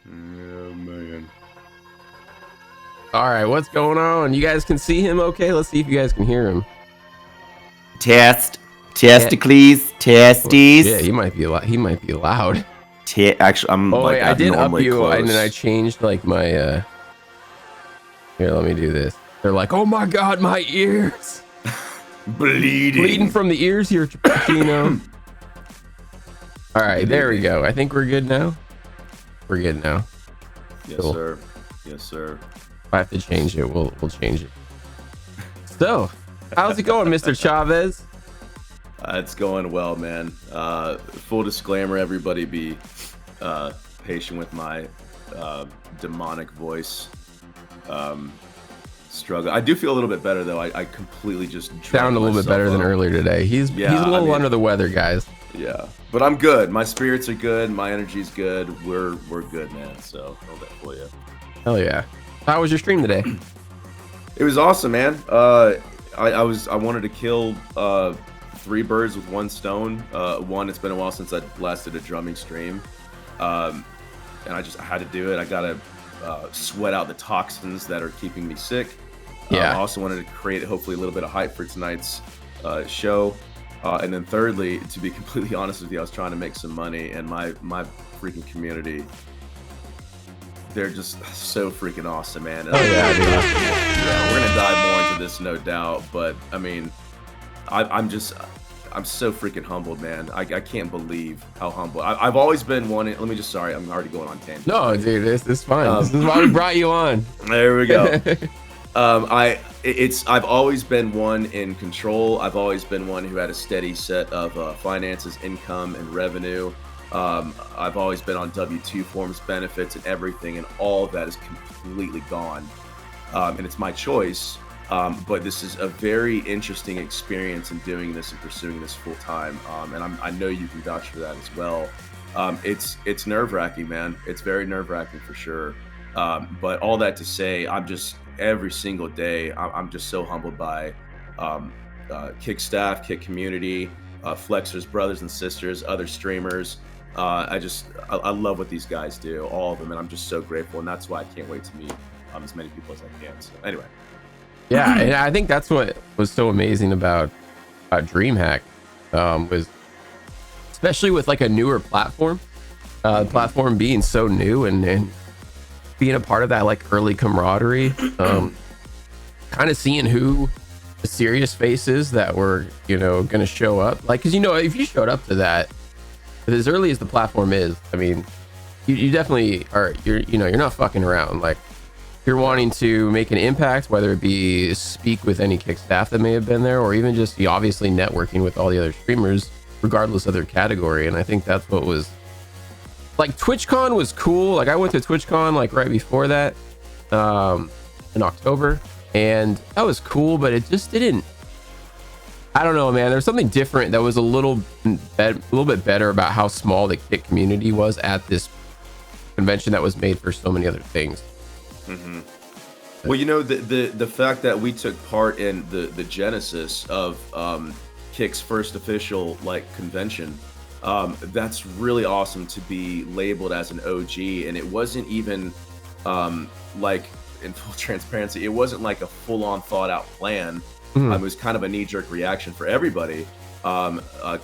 Man. All right, what's going on? You guys can see him okay? Let's see if you guys can hear him. Testicles, testes. Yeah, he might be loud. Actually, I'm Wait, I did up you, close. and then I changed like my. Here, let me do this. They're like, oh my god, my ears, bleeding from the ears here, Chappuccino. All right, there we go. I think we're good now. We're good now. Yes, cool. Sir. Yes, sir. If I have to change it, we'll change it. So, how's it going, Mr. Chavez? It's going well, man. Full disclaimer, everybody be patient with my demonic voice struggle. I do feel a little bit better, though. I completely just sound a little bit better than earlier today. He's a little under the weather, guys. Yeah, but I'm good. My spirits are good. My energy's good. We're good, man. So hold that for you. Hell yeah. How was your stream today? It was awesome, man. I wanted to kill 3 birds with 1 stone. One, it's been a while since I last did a drumming stream, and I had to do it. I gotta sweat out the toxins that are keeping me sick. Yeah. I also wanted to create hopefully a little bit of hype for tonight's show. And then thirdly, to be completely honest with you, I was trying to make some money, and my freaking community, they're just so freaking awesome, man. Oh yeah, dude. Yeah, we're gonna dive more into this, no doubt. But I mean, I'm so freaking humbled, man. I can't believe how humble. I've always been one. Sorry, I'm already going on tangent. No, dude, this is fine. This is why we brought you on. There we go. I've always been one in control. I've always been one who had a steady set of finances, income, and revenue. I've always been on W-2 forms, benefits, and everything, and all of that is completely gone. And it's my choice. But this is a very interesting experience in doing this and pursuing this full time. And I know you can vouch for that as well. It's nerve-wracking, man. It's very nerve-wracking for sure. But all that to say, every single day, I'm just so humbled by Kick staff, Kick community, Flexers, brothers and sisters, other streamers. I love what these guys do, all of them, and I'm just so grateful. And that's why I can't wait to meet as many people as I can. So anyway. Yeah, and I think that's what was so amazing about DreamHack, was especially with like a newer platform, platform being so new and being a part of that like early camaraderie, kind of seeing who the serious faces that were, going to show up. Like, because, if you showed up to that as early as the platform is, I mean, you definitely are, you're not fucking around. Like, you're wanting to make an impact, whether it be speak with any Kick staff that may have been there, or even just obviously networking with all the other streamers, regardless of their category. And I think that's what was like. TwitchCon was cool. Like, I went to TwitchCon like right before that, in October, and that was cool, but it just didn't, I don't know, man. There's something different that was a little bit better about how small the Kick community was at this convention that was made for so many other things. Mm-hmm. Well, the fact that we took part in the genesis of Kick's first official convention, that's really awesome to be labeled as an OG. And it wasn't even in full transparency, it wasn't like a full-on thought-out plan. Mm-hmm. It was kind of a knee-jerk reaction for everybody.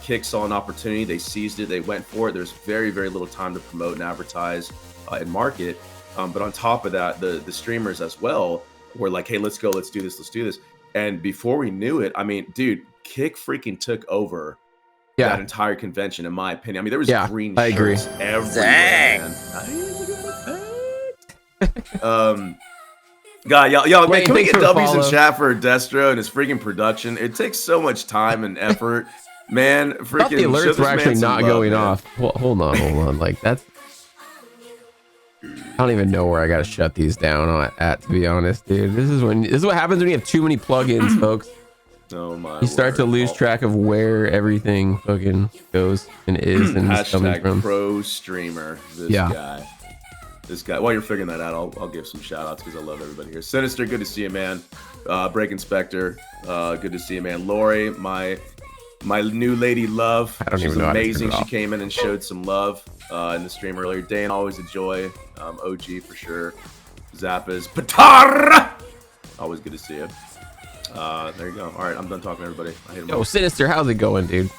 Kick saw an opportunity, they seized it, they went for it. There's very, very little time to promote and advertise and market. But on top of that, the streamers as well were like, hey, let's go, let's do this. And before we knew it, I mean, dude, Kick freaking took over that entire convention, in my opinion. I mean, there was green shirts everywhere, man. God, y'all, man, can we get W's in chat for Destro and his freaking production? It takes so much time and effort, man. Freaking, the alerts were actually not going off. Well, hold on. Like, that's, I don't even know where I gotta shut these down at, to be honest, dude. This is what happens when you have too many plugins, folks. Oh my! You start to lose track of where everything fucking goes and is and is coming from. Pro streamer, this guy. While you're figuring that out, I'll give some shout outs because I love everybody here. Sinister, good to see you, man. Break Inspector, good to see you, man. Lori, my my new lady Love. I don't She's even know amazing. how to She came in and showed some love in the stream earlier. Dan, always a joy. OG for sure. Zappa's Patar. Always good to see you. There you go. All right, I'm done talking to everybody. I hate them all. Yo, Sinister, how's it going, dude?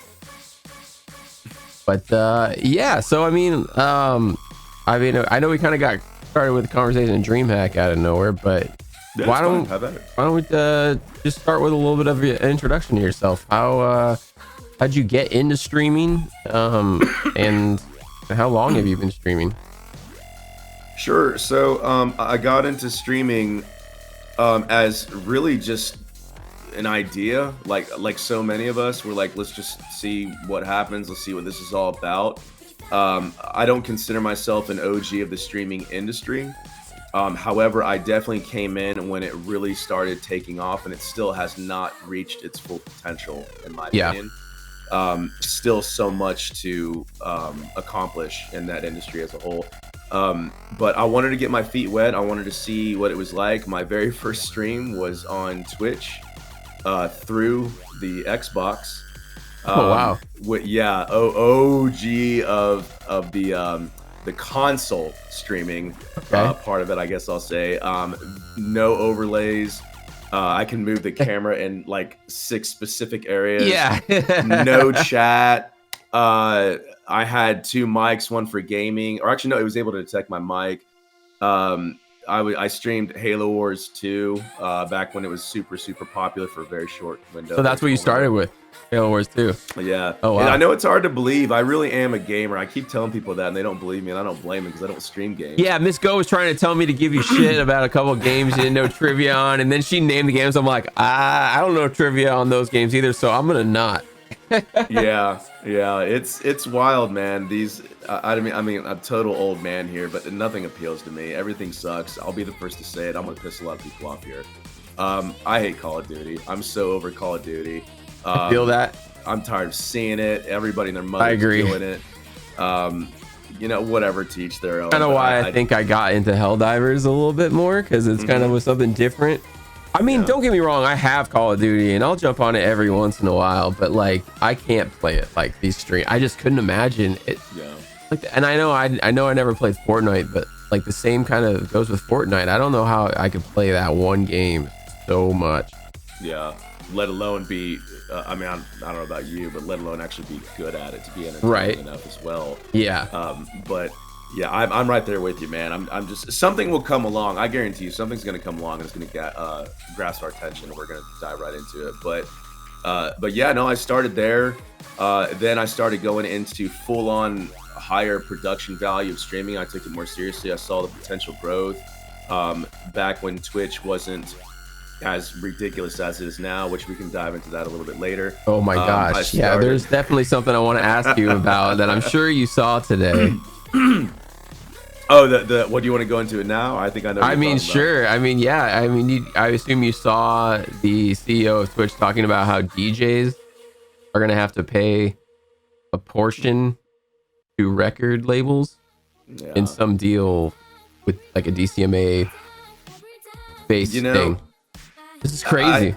But yeah, so I mean, I know we kind of got started with the conversation in DreamHack out of nowhere, but Yeah, why don't we just start with a little bit of an introduction to yourself? How'd you get into streaming? And how long have you been streaming? Sure. So I got into streaming as really just an idea, like so many of us. We're like, let's just see what happens. Let's see what this is all about. I don't consider myself an OG of the streaming industry. However, I definitely came in when it really started taking off, and it still has not reached its full potential, in my opinion. Still so much to accomplish in that industry as a whole. But I wanted to get my feet wet. I wanted to see what it was like. My very first stream was on Twitch through the Xbox. Oh wow! OG of the console streaming part of it, I guess I'll say. No overlays. I can move the camera in like 6 specific areas. Yeah. No chat. I had 2 mics, one for gaming, or actually no, it was able to detect my mic. I streamed Halo Wars 2 back when it was super popular for a very short window. So that's what you started with, Halo Wars 2. Yeah. Oh wow. And I know it's hard to believe. I really am a gamer. I keep telling people that, and they don't believe me, and I don't blame them because I don't stream games. Yeah, Miss Go was trying to tell me to give you shit about a couple of games you didn't know trivia on, and then she named the games. I'm like, I don't know trivia on those games either, so I'm gonna not. yeah, it's wild, man. These, I mean, I'm a total old man here, but nothing appeals to me. Everything sucks. I'll be the first to say it. I'm gonna piss a lot of people off here. I hate Call of Duty. I'm so over Call of Duty. I feel that. I'm tired of seeing it. Everybody and their mother's doing it. Whatever, teach their own. Kind of why I think I got into Helldivers a little bit more, because it's kind of something different. I mean, don't get me wrong, I have Call of Duty and I'll jump on it every once in a while, but like I can't play it like these stream. I just couldn't imagine it. Yeah. And I know I never played Fortnite, but like the same kind of goes with Fortnite. I don't know how I could play that one game so much. Yeah. Let alone be I don't know about you, but let alone actually be good at it, to be entertaining enough as well. Yeah. But yeah, I'm right there with you, man. I'm just, something will come along. I guarantee you, something's gonna come along and it's gonna grasp our attention, and we're gonna dive right into it. But yeah, no, I started there. Then I started going into full-on higher production value of streaming. I took it more seriously. I saw the potential growth back when Twitch wasn't as ridiculous as it is now, which we can dive into that a little bit later. Oh my gosh. Yeah, there's definitely something I want to ask you about that I'm sure you saw today. Oh, the what do you want to go into it now? I think I know. I mean, sure. I mean, yeah. I mean, I assume you saw the CEO of Twitch talking about how DJs are gonna have to pay a portion to record labels in some deal with like a DCMA based thing. This is crazy.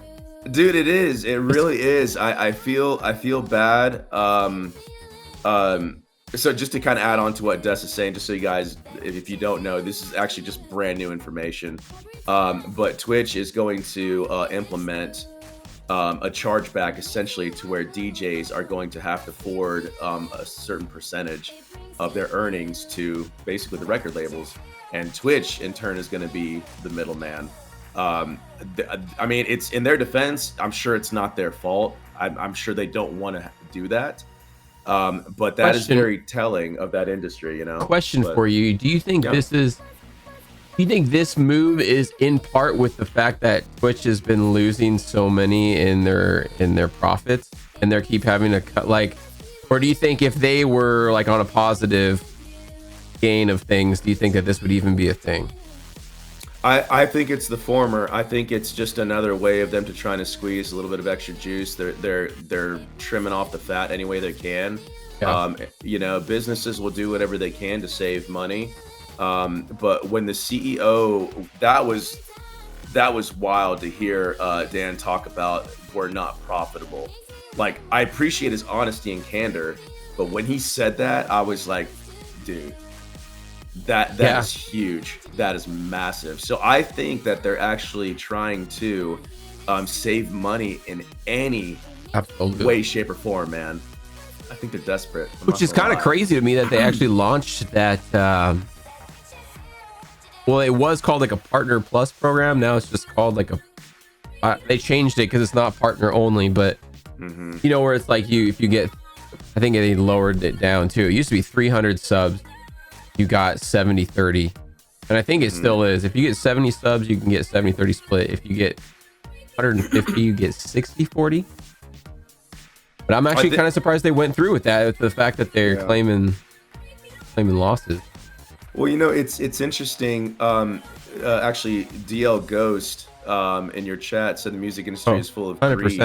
Dude, it is. It really is. I feel bad. So just to kind of add on to what Des is saying, just so you guys, if you don't know, this is actually just brand new information. But Twitch is going to implement a chargeback essentially to where DJs are going to have to forward a certain percentage of their earnings to basically the record labels. And Twitch in turn is going to be the middleman. I mean, it's in their defense. I'm sure it's not their fault. I'm sure they don't want to do that. But that is very telling of that industry, you know. Question for you: do you think this move is in part with the fact that Twitch has been losing so many in their profits, and they keep having to cut, like, or do you think if they were like on a positive gain of things, do you think that this would even be a thing? I think it's the former. I think it's just another way of them to try to squeeze a little bit of extra juice. They're trimming off the fat any way they can. Yeah. You know, businesses will do whatever they can to save money. But when the CEO, that was wild to hear Dan talk about we're not profitable. Like, I appreciate his honesty and candor, but when he said that, I was like, dude, that is huge. That is massive. So I think that they're actually trying to save money in any way, shape, or form, man. I think they're desperate. Which is kind of crazy to me that they actually launched that. Well, it was called like a Partner Plus program. Now it's just called like a. They changed it because it's not partner only, but you know where it's like if you get, I think they lowered it down too. It used to be 300 subs, you got 70-30, and I think it still is. If you get 70 subs, you can get 70-30 split. If you get 150, you get 60-40. But I'm actually kind of surprised they went through with that, with the fact that they're claiming losses. Well, you know, it's interesting. Actually, DL Ghost in your chat said the music industry is full of 100%. Greed,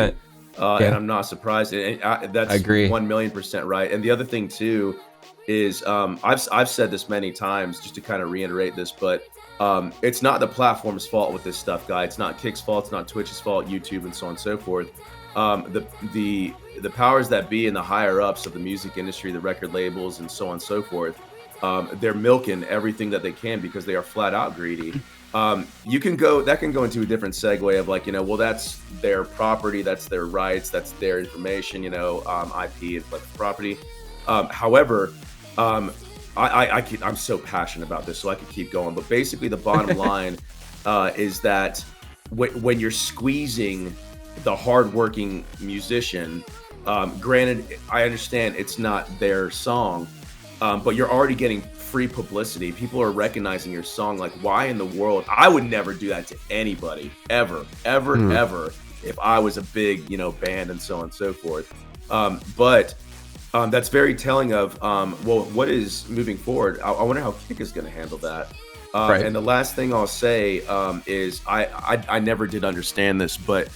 and I'm not surprised. And that's 1,000,000% right. And the other thing too is I've said this many times just to kind of reiterate this, but it's not the platform's fault with this stuff, guy. It's not Kick's fault. It's not Twitch's fault. YouTube and so on and so forth. The powers that be and the higher ups of the music industry, the record labels and so on and so forth, they're milking everything that they can because they are flat out greedy. You can go into a different segue of like, you know, well, that's their property, that's their rights, that's their information, you know, IP and property. However, I'm so passionate about this, so I could keep going. But basically, the bottom line is that when you're squeezing the hardworking musician, granted, I understand it's not their song, but you're already getting free publicity. People are recognizing your song. Like, why in the world? I would never do that to anybody, ever, if I was a big, you know, band and so on and so forth. But that's very telling of, well, what is moving forward? I wonder how Kick is going to handle that. And the last thing I'll say is I never did understand this, but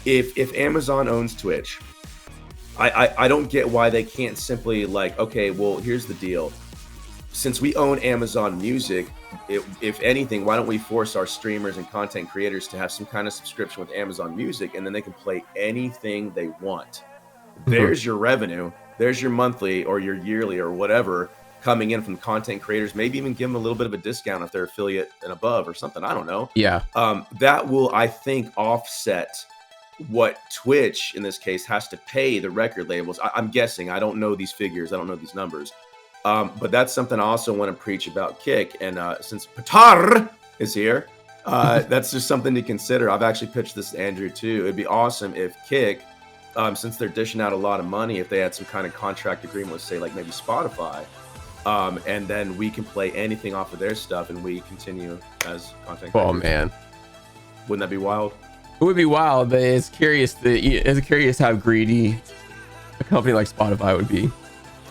if Amazon owns Twitch, I don't get why they can't simply like, okay, well, here's the deal. Since we own Amazon Music, if anything, why don't we force our streamers and content creators to have some kind of subscription with Amazon Music, and then they can play anything they want. There's your revenue. There's your monthly or your yearly or whatever coming in from content creators. Maybe even give them a little bit of a discount if they're affiliate and above or something. I don't know. Yeah. That will, I think, offset what Twitch in this case has to pay the record labels. I'm guessing. I don't know these figures. I don't know these numbers. But that's something I also want to preach about Kick. And since Patar is here, that's just something to consider. I've actually pitched this to Andrew too. It'd be awesome if Kick, since they're dishing out a lot of money, if they had some kind of contract agreement with, say, like maybe Spotify, and then we can play anything off of their stuff and we continue as content creators. Oh man, wouldn't that be wild? It would be wild, but it's curious how greedy a company like Spotify would be.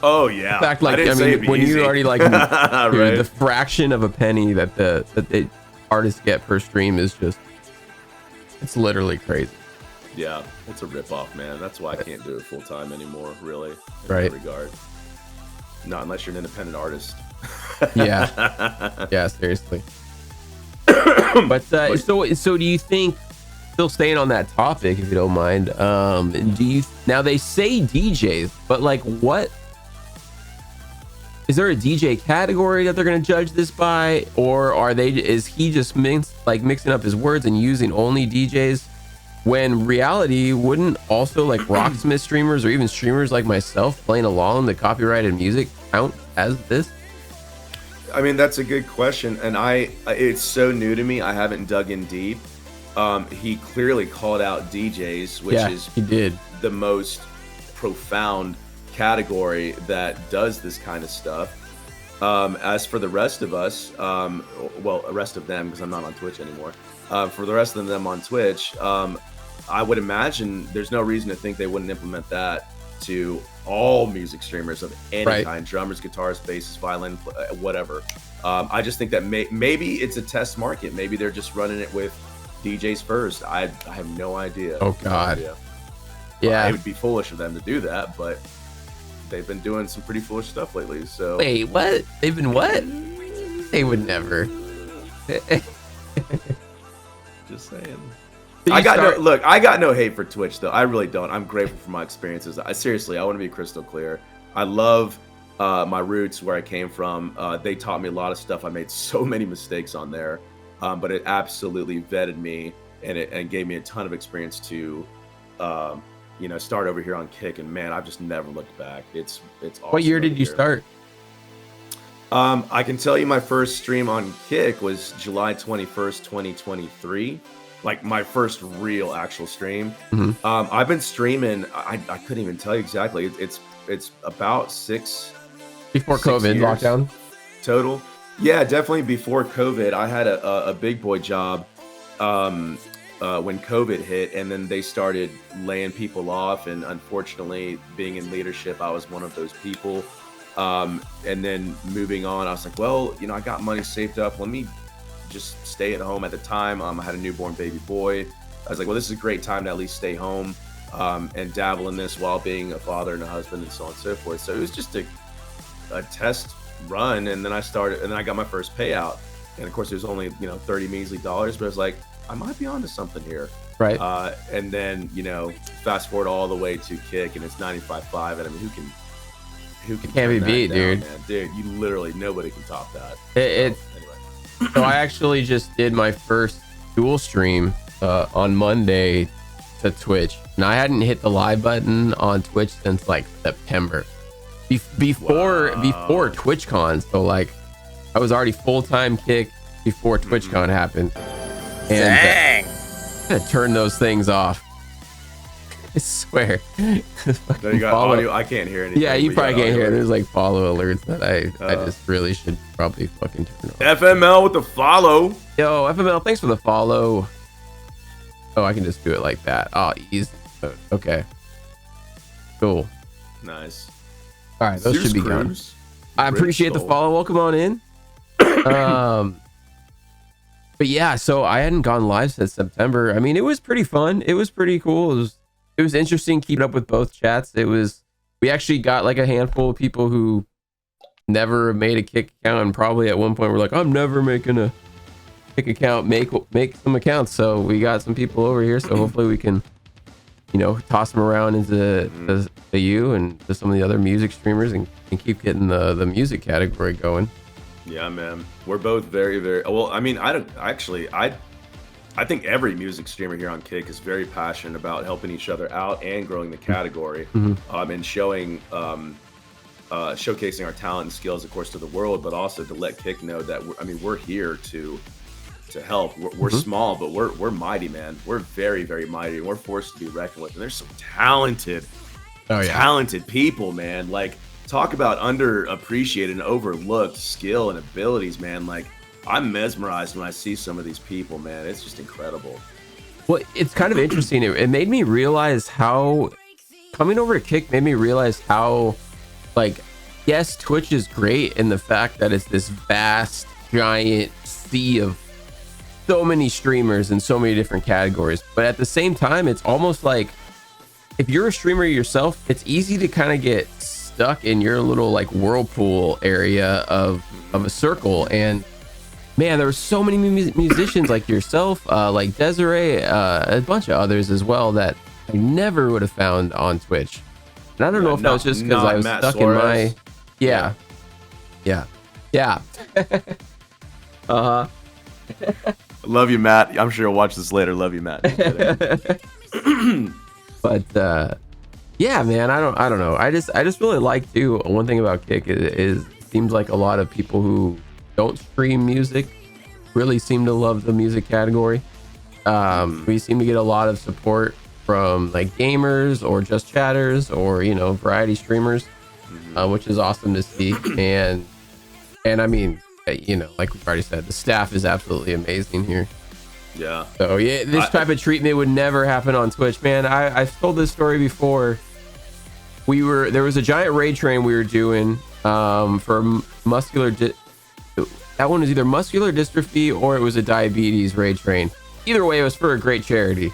Oh yeah. In fact, like I mean, when you already like dude, the fraction of a penny that the artists get per stream is just, it's literally crazy. Yeah, it's a ripoff, man. That's why I can't do it full time anymore, really. In that regard. Not unless you're an independent artist. Yeah, seriously. But so do you think, still staying on that topic, if you don't mind, now they say DJs, but like what? Is there a DJ category that they're going to judge this by, or is he just mixing up his words and using only DJs, when reality wouldn't also like rocksmith streamers or even streamers like myself playing along the copyrighted music count as this? I mean, that's a good question, and it's so new to me. I haven't dug in deep. He clearly called out DJs, which is he did the most profound category that does this kind of stuff. As for the rest of us, well, the rest of them, because I'm not on Twitch anymore, for the rest of them on Twitch, I would imagine there's no reason to think they wouldn't implement that to all music streamers of any kind: drummers, guitarists, bassists, violin, whatever. I just think that maybe it's a test market. Maybe they're just running it with DJs first. I have no idea. Oh God. Yeah, it would be foolish of them to do that, but they've been doing some pretty foolish stuff lately. So wait, what? They've been what? They would never. Just saying. So I got no hate for Twitch though. I really don't. I'm grateful for my experiences. I want to be crystal clear. I love my roots, where I came from. They taught me a lot of stuff. I made so many mistakes on there, but it absolutely vetted me and gave me a ton of experience to, start over here on Kick. And man, I've just never looked back. It's awesome. What year did you start? I can tell you my first stream on Kick was July 21st, 2023. Like my first real actual stream. I've been streaming. I couldn't even tell you exactly. It's about six before COVID years lockdown total. Yeah, definitely before COVID. I had a big boy job when COVID hit, and then they started laying people off. And unfortunately, being in leadership, I was one of those people. And then moving on, I was like, well, I got money saved up. Let me just stay at home. At the time, I had a newborn baby boy. I was like, well, this is a great time to at least stay home and dabble in this while being a father and a husband and so on and so forth. So it was just a test run, and then I got my first payout. And of course, it was only 30 measly dollars, but I was like, I might be onto something here, right? And then fast forward all the way to Kick, and it's 95.5, and I mean, who can can't be beat, down, dude? Man? Dude, you literally nobody can top that. Anyway. So I actually just did my first dual stream on Monday to Twitch, and I hadn't hit the live button on Twitch since like September, before TwitchCon. So like, I was already full-time Kick before TwitchCon happened, and I turned those things off. I swear. There you got audio. I can't hear anything. Yeah, you probably can't hear. There's like follow alerts that I just really should probably fucking turn off. FML with the follow. Yo, FML, thanks for the follow. Oh, I can just do it like that. Oh, easy. Okay. Cool. Nice. All right, those should be gone. I appreciate the follow. Welcome on in. But yeah, so I hadn't gone live since September. I mean, it was pretty fun. It was pretty cool. It was interesting keeping up with both chats. We actually got like a handful of people who never made a Kick account, and probably at one point were like, I'm never making a Kick account, make some accounts. So we got some people over here, so hopefully we can toss them around into the U and to some of the other music streamers and keep getting the music category going. Yeah, man, we're both very, very well. I mean, I think every music streamer here on Kick is very passionate about helping each other out and growing the category, and showcasing our talent and skills, of course, to the world, but also to let Kick know that we're here to help. We're small, but we're mighty, man. We're very, very mighty, and we're forced to be reckoned with. And there's some talented people, man. Like, talk about underappreciated and overlooked skill and abilities, man. Like, I'm mesmerized when I see some of these people, man. It's just incredible. Well, it's kind of interesting. It made me realize how coming over to Kick made me realize how, like, yes, Twitch is great in the fact that it's this vast, giant sea of so many streamers in so many different categories. But at the same time, it's almost like if you're a streamer yourself, it's easy to kind of get stuck in your little like whirlpool area of a circle. And man, there were so many musicians like yourself, like Desiree, a bunch of others as well that I never would have found on Twitch. And I don't know if that was just because I was Matt stuck Suarez. in my yeah. Love you, Matt. I'm sure you'll watch this later. Love you, Matt. But yeah, man, I don't know. I just really like too. One thing about Kick is it seems like a lot of people who don't stream music really seem to love the music category. We seem to get a lot of support from like gamers or just chatters or variety streamers, which is awesome to see. And I mean, like we've already said, the staff is absolutely amazing here. Yeah. So yeah, this type of treatment would never happen on Twitch, man. I've told this story before. There was a giant raid train we were doing for muscular. That one was either muscular dystrophy or it was a diabetes raid train. Either way, it was for a great charity.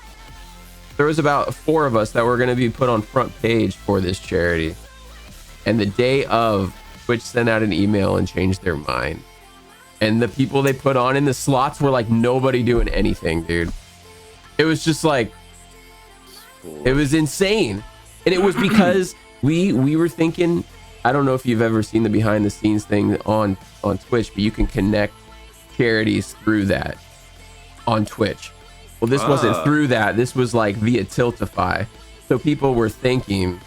There was about 4 of us that were going to be put on front page for this charity. And the day of, Twitch sent out an email and changed their mind. And the people they put on in the slots were like nobody doing anything, dude. It was just like, it was insane. And it was because we were thinking, I don't know if you've ever seen the behind the scenes thing on Twitch, but you can connect charities through that on Twitch. Well, this wasn't through that. This was like via Tiltify. So people were thinking,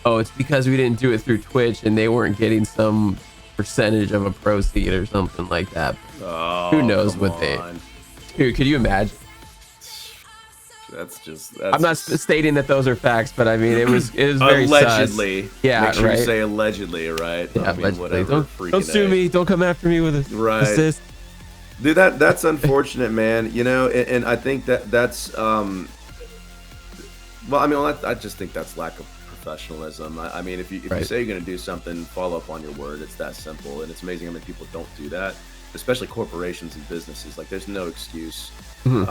oh, it's because we didn't do it through Twitch and they weren't getting some percentage of a proceed or something like that. Who knows what they... Dude, could you imagine? I'm not stating that those are facts, but I mean, it was very allegedly. Sus. Yeah, make sure right. you say allegedly, right? Yeah, I mean, allegedly. Don't sue me. Don't come after me with a assist. Dude, that's unfortunate, man. You know, and I think that's well, I mean, I just think that's lack of professionalism. I mean, if you say you're going to do something, follow up on your word. It's that simple, and it's amazing how many people don't do that, especially corporations and businesses. Like, there's no excuse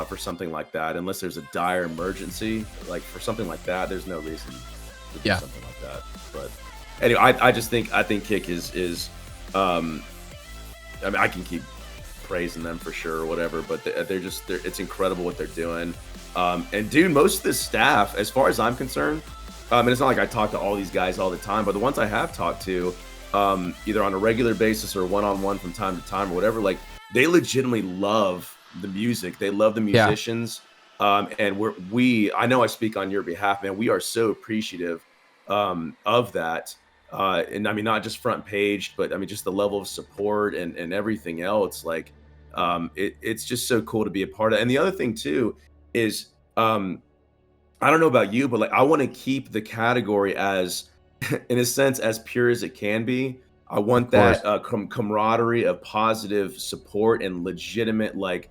for something like that unless there's a dire emergency. Like, for something like that, there's no reason to do something like that. But anyway, I think Kick is I mean, I can keep praising them for sure or whatever, but they're it's incredible what they're doing. And dude, most of this staff, as far as I'm concerned, and it's not like I talk to all these guys all the time, but the ones I have talked to, either on a regular basis or one-on-one from time to time or whatever, like, they legitimately love the music. They love the musicians. And I know I speak on your behalf, man. We are so appreciative of that. And I mean, not just front page, but I mean, just the level of support and everything else. Like, it's just so cool to be a part of. And the other thing too is, I don't know about you, but like, I want to keep the category as, in a sense, as pure as it can be. I want that camaraderie of positive support and legitimate, like,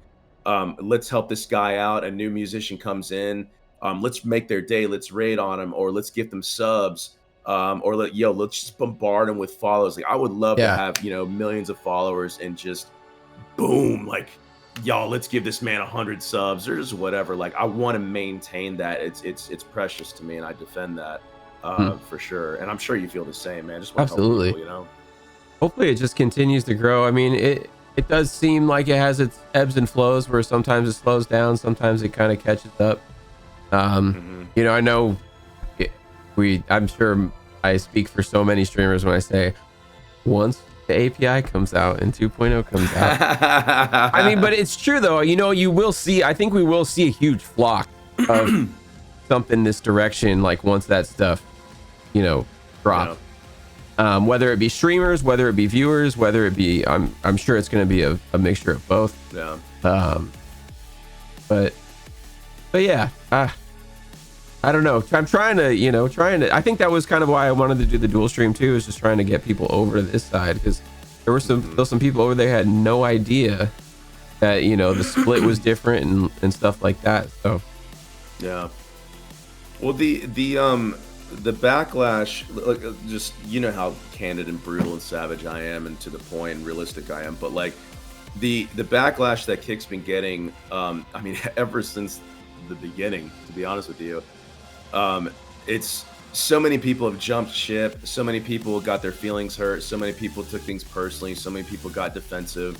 let's help this guy out. A new musician comes in, let's make their day. Let's raid on them, or let's give them subs. Or let's just bombard them with follows. Like, I would love to have, millions of followers and just boom, like, y'all, let's give this man 100 subs or just whatever. Like, I want to maintain that. It's precious to me, and I defend that for sure. And I'm sure you feel the same, man. Just want to help people, Hopefully it just continues to grow. I mean, it does seem like it has its ebbs and flows where sometimes it slows down, sometimes it kind of catches up. I know I'm sure I speak for so many streamers when I say once the API comes out and 2.0 comes out. I mean, but it's true though. You will see, I think we will see a huge flock of something this direction, like once that stuff, drops. Whether it be streamers, whether it be viewers, whether it be, I'm sure it's going to be a mixture of both. Yeah. But yeah, I don't know. I'm trying to, I think that was kind of why I wanted to do the dual stream too, is just trying to get people over to this side, because there were some people over there had no idea that, the split was different and stuff like that. So yeah. Well, the backlash, like, just, how candid and brutal and savage I am, and to the point and realistic I am, but like the backlash that Kick's been getting, I mean, ever since the beginning, to be honest with you, it's so many people have jumped ship, so many people got their feelings hurt, so many people took things personally, so many people got defensive,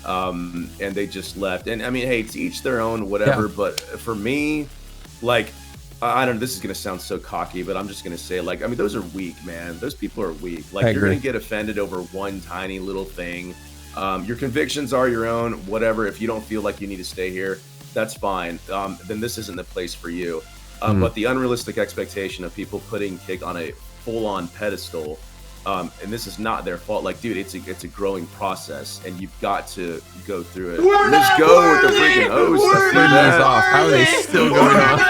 and they just left. And I mean, hey, to each their own, whatever. But for me, like, I don't know, this is going to sound so cocky, but I'm just going to say, like, I mean, those are weak, man. Those people are weak. Like, you're going to get offended over one tiny little thing. Your convictions are your own, whatever. If you don't feel like you need to stay here, that's fine. Then this isn't the place for you. But the unrealistic expectation of people putting Kick on a full-on pedestal, and this is not their fault. Like, dude, it's a growing process, and you've got to go through it. Let's go with the freaking host. How are they still going on?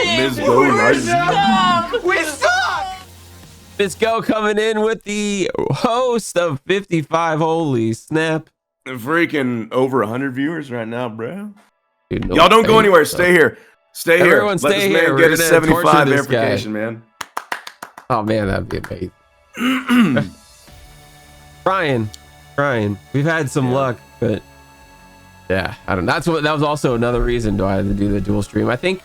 Ms. Go, we suck. Ms. Go coming in with the host of 55. Holy snap! Freaking over 100 viewers right now, bro. Dude, y'all don't go anywhere. Stay here. Stay Everyone here. Let stay this here. man get a 75 verification, man. Oh man, that'd be amazing. Trying. We've had some luck, but yeah, I don't know. That was also another reason why I had to do the dual stream. I think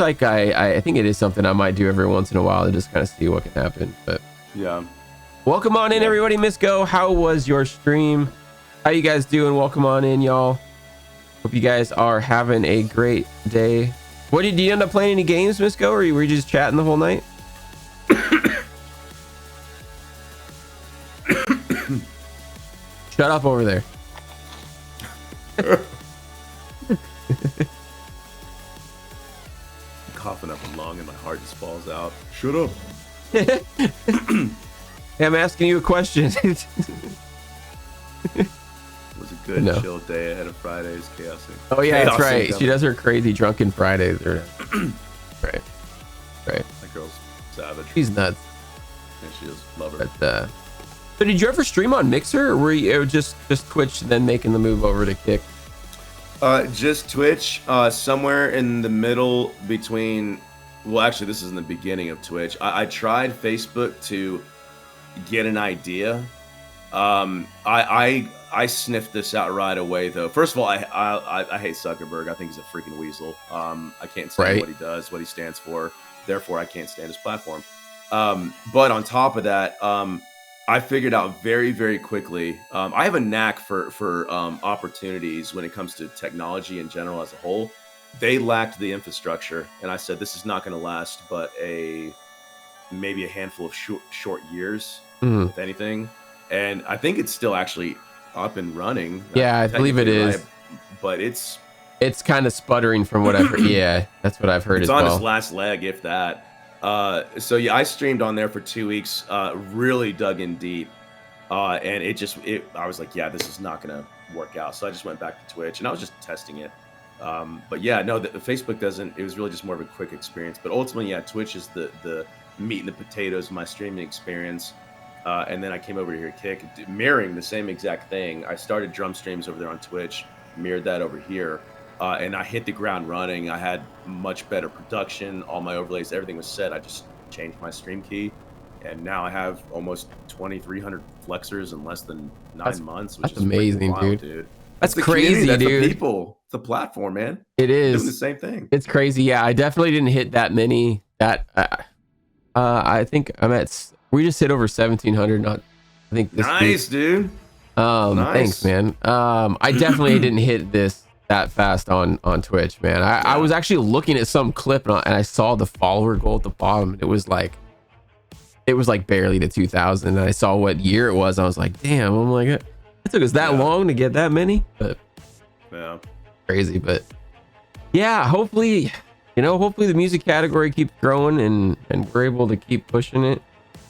like I think it is something I might do every once in a while to just kind of see what can happen. But yeah. Welcome on in, everybody. Miss Go, how was your stream? How you guys doing? Welcome on in, y'all. Hope you guys are having a great day. What did you end up playing any games, Misco, or were you just chatting the whole night? Shut up over there. Coughing up a lung and my heart just falls out. Shut up. Hey, I'm asking you a question. It was a good chill day ahead of Friday's chaosing. Oh yeah, that's right. She does her crazy drunken Fridays. Right. That girl's savage. She's nuts. Yeah, she is. Love her. But, so did you ever stream on Mixer, or were you just Twitch, then making the move over to Kick? Just Twitch. Somewhere in the middle between. Well, actually, this is in the beginning of Twitch. I tried Facebook to get an idea. I sniffed this out right away, though. First of all, I hate Zuckerberg. I think he's a freaking weasel. I can't stand what he does, what he stands for. Therefore, I can't stand his platform. But on top of that, I figured out very, very quickly. I have a knack for opportunities when it comes to technology in general as a whole. They lacked the infrastructure, and I said this is not going to last, but maybe a handful of short years, if anything. And I think it's still actually up and running. Yeah, I believe it is. Right, but it's kind of sputtering from what I've heard. Yeah, that's what I've heard as well. It's on its last leg, if that. So yeah, I streamed on there for 2 weeks, really dug in deep. And I was like, yeah, this is not going to work out. So I just went back to Twitch, and I was just testing it. But yeah, no, the Facebook doesn't. It was really just more of a quick experience. But ultimately, yeah, Twitch is the meat and the potatoes of my streaming experience. And then I came over here to Kick, mirroring the same exact thing. I started drum streams over there on Twitch, mirrored that over here. And I hit the ground running. I had much better production. All my overlays, everything was set. I just changed my stream key. And now I have almost 2,300 flexors in less than 9 months. Which That's is amazing, wild, dude. That's crazy, community. That's dude. The people. It's the platform, man. It is. Doing the same thing. It's crazy. Yeah, I definitely didn't hit that many. I think I'm at. We just hit over 1,700. I think this nice, week. Dude. Nice. Thanks, man. I definitely didn't hit this that fast on Twitch, man. I was actually looking at some clip and I saw the follower goal at the bottom. It was like barely to 2,000. And I saw what year it was. I was like, damn. I'm like, it took us that long to get that many, but yeah, crazy. But yeah, hopefully the music category keeps growing and we're able to keep pushing it.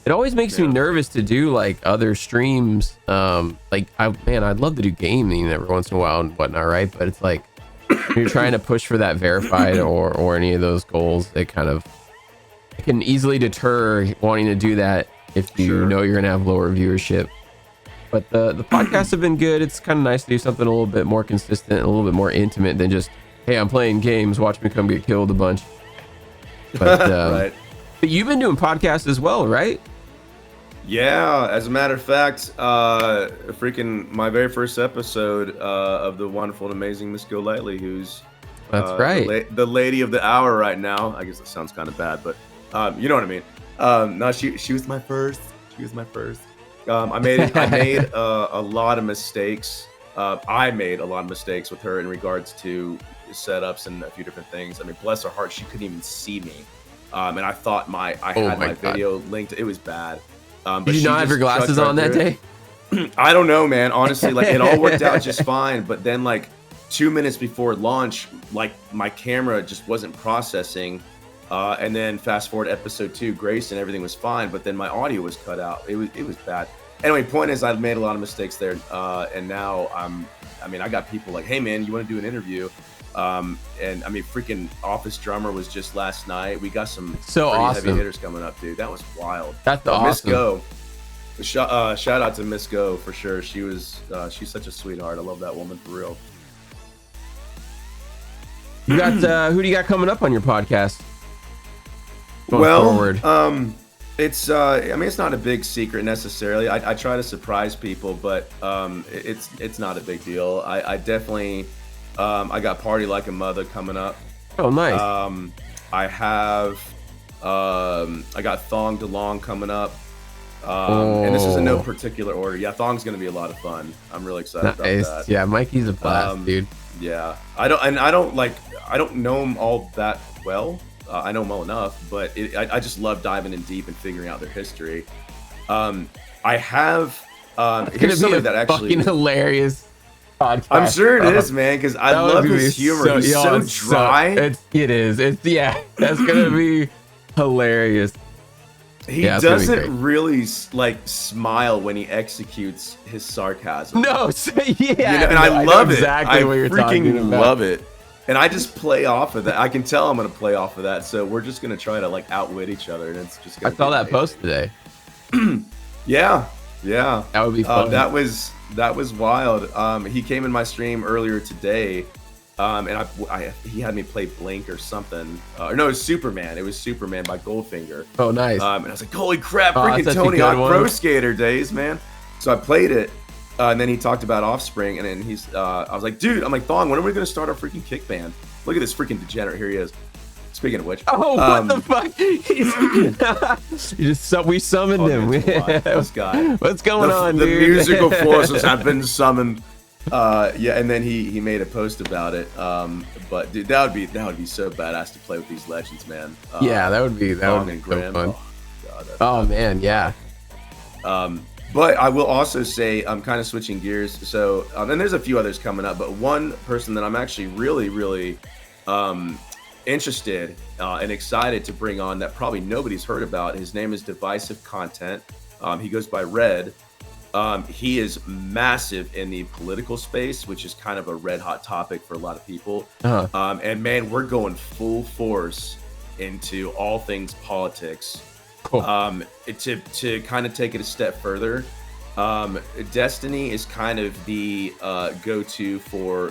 It always makes me nervous to do like other streams. I'd love to do gaming every once in a while and whatnot, right? But it's like when you're trying to push for that verified or any of those goals, it can easily deter wanting to do that if you know you're gonna have lower viewership. But the podcasts have been good. It's kind of nice to do something a little bit more consistent, a little bit more intimate than just, hey, I'm playing games, watch me come get killed a bunch. But right. But you've been doing podcasts as well, right? Yeah, as a matter of fact, freaking my very first episode of the wonderful and amazing Miss Golightly, who's that's right, the lady of the hour right now. I guess that sounds kind of bad, but you know what I mean. No, she was my first. She was my first. I made a lot of mistakes. I made a lot of mistakes with her in regards to setups and a few different things. I mean, bless her heart, she couldn't even see me, and I thought I had my video linked. It was bad. But did you not have your glasses on that day? I don't know, man. Honestly, like it all worked out just fine. But then, like 2 minutes before launch, like my camera just wasn't processing. And then fast forward episode 2, Grace, and everything was fine. But then my audio was cut out. It was bad. Anyway, point is, I've made a lot of mistakes there, and now I got people like, hey man, you want to do an interview? And I mean, freaking Office Drummer was just last night. We got some awesome heavy hitters coming up, dude. That was wild. That's awesome. Miss Go. Shout out to Miss Go for sure. She's such a sweetheart. I love that woman for real. You got who do you got coming up on your podcast? Forward. It's it's not a big secret necessarily. I try to surprise people, but it's not a big deal. I definitely I got Party Like a Mother coming up. Oh, nice. I got Thong DeLong coming up. And this is in no particular order. Yeah, Thong's gonna be a lot of fun. I'm really excited about that. Yeah, Mikey's a blast, dude. Yeah, I don't know him all that well. I know him well enough, but I just love diving in deep and figuring out their history. Um, I have That's gonna here's be a somebody that fucking actually hilarious I'm podcast, sure it bro. is, man, because I That was love gonna be his humor. He's yo, so it's so dry. it's yeah, that's gonna be hilarious. He Yeah, it's gonna be great. doesn't really like smile when he executes his sarcasm. No, so, You know, yeah, and no, I I know love it. exactly I what you're talking freaking about. love it. And I just play off of that. I can tell I'm gonna play off of that. So we're just gonna try to like outwit each other, and it's just I gonna saw be that amazing. post today. Yeah, yeah. That would be fun. That was wild. He came in my stream earlier today, and he had me play Blink or something. Or no, it was Superman. It was Superman by Goldfinger. Oh, nice. And I was like, holy crap, Oh, freaking that's such a Tony good Hawk one. Pro Skater days, man. So I played it, and then he talked about Offspring, and then I was like, dude, I'm like, Thong, when are we gonna start our freaking kick band? Look at this freaking degenerate. Here he is. Speaking of which, Oh, what the fuck? We summoned him. this guy. What's going on, the dude? musical forces have been summoned. Yeah, and then he made a post about it. But dude, that would be so badass to play with these legends, man. Yeah, that would be Thong so and Graham. fun. Oh, God, Oh man, yeah. But I will also say I'm kind of switching gears. So, and there's a few others coming up, but one person that I'm actually really, really interested and excited to bring on that probably nobody's heard about. His name is Divisive Content. He goes by Red. He is massive in the political space, which is kind of a red hot topic for a lot of people. And man, we're going full force into all things politics. Cool. To kind of take it a step further, Destiny is kind of the go-to for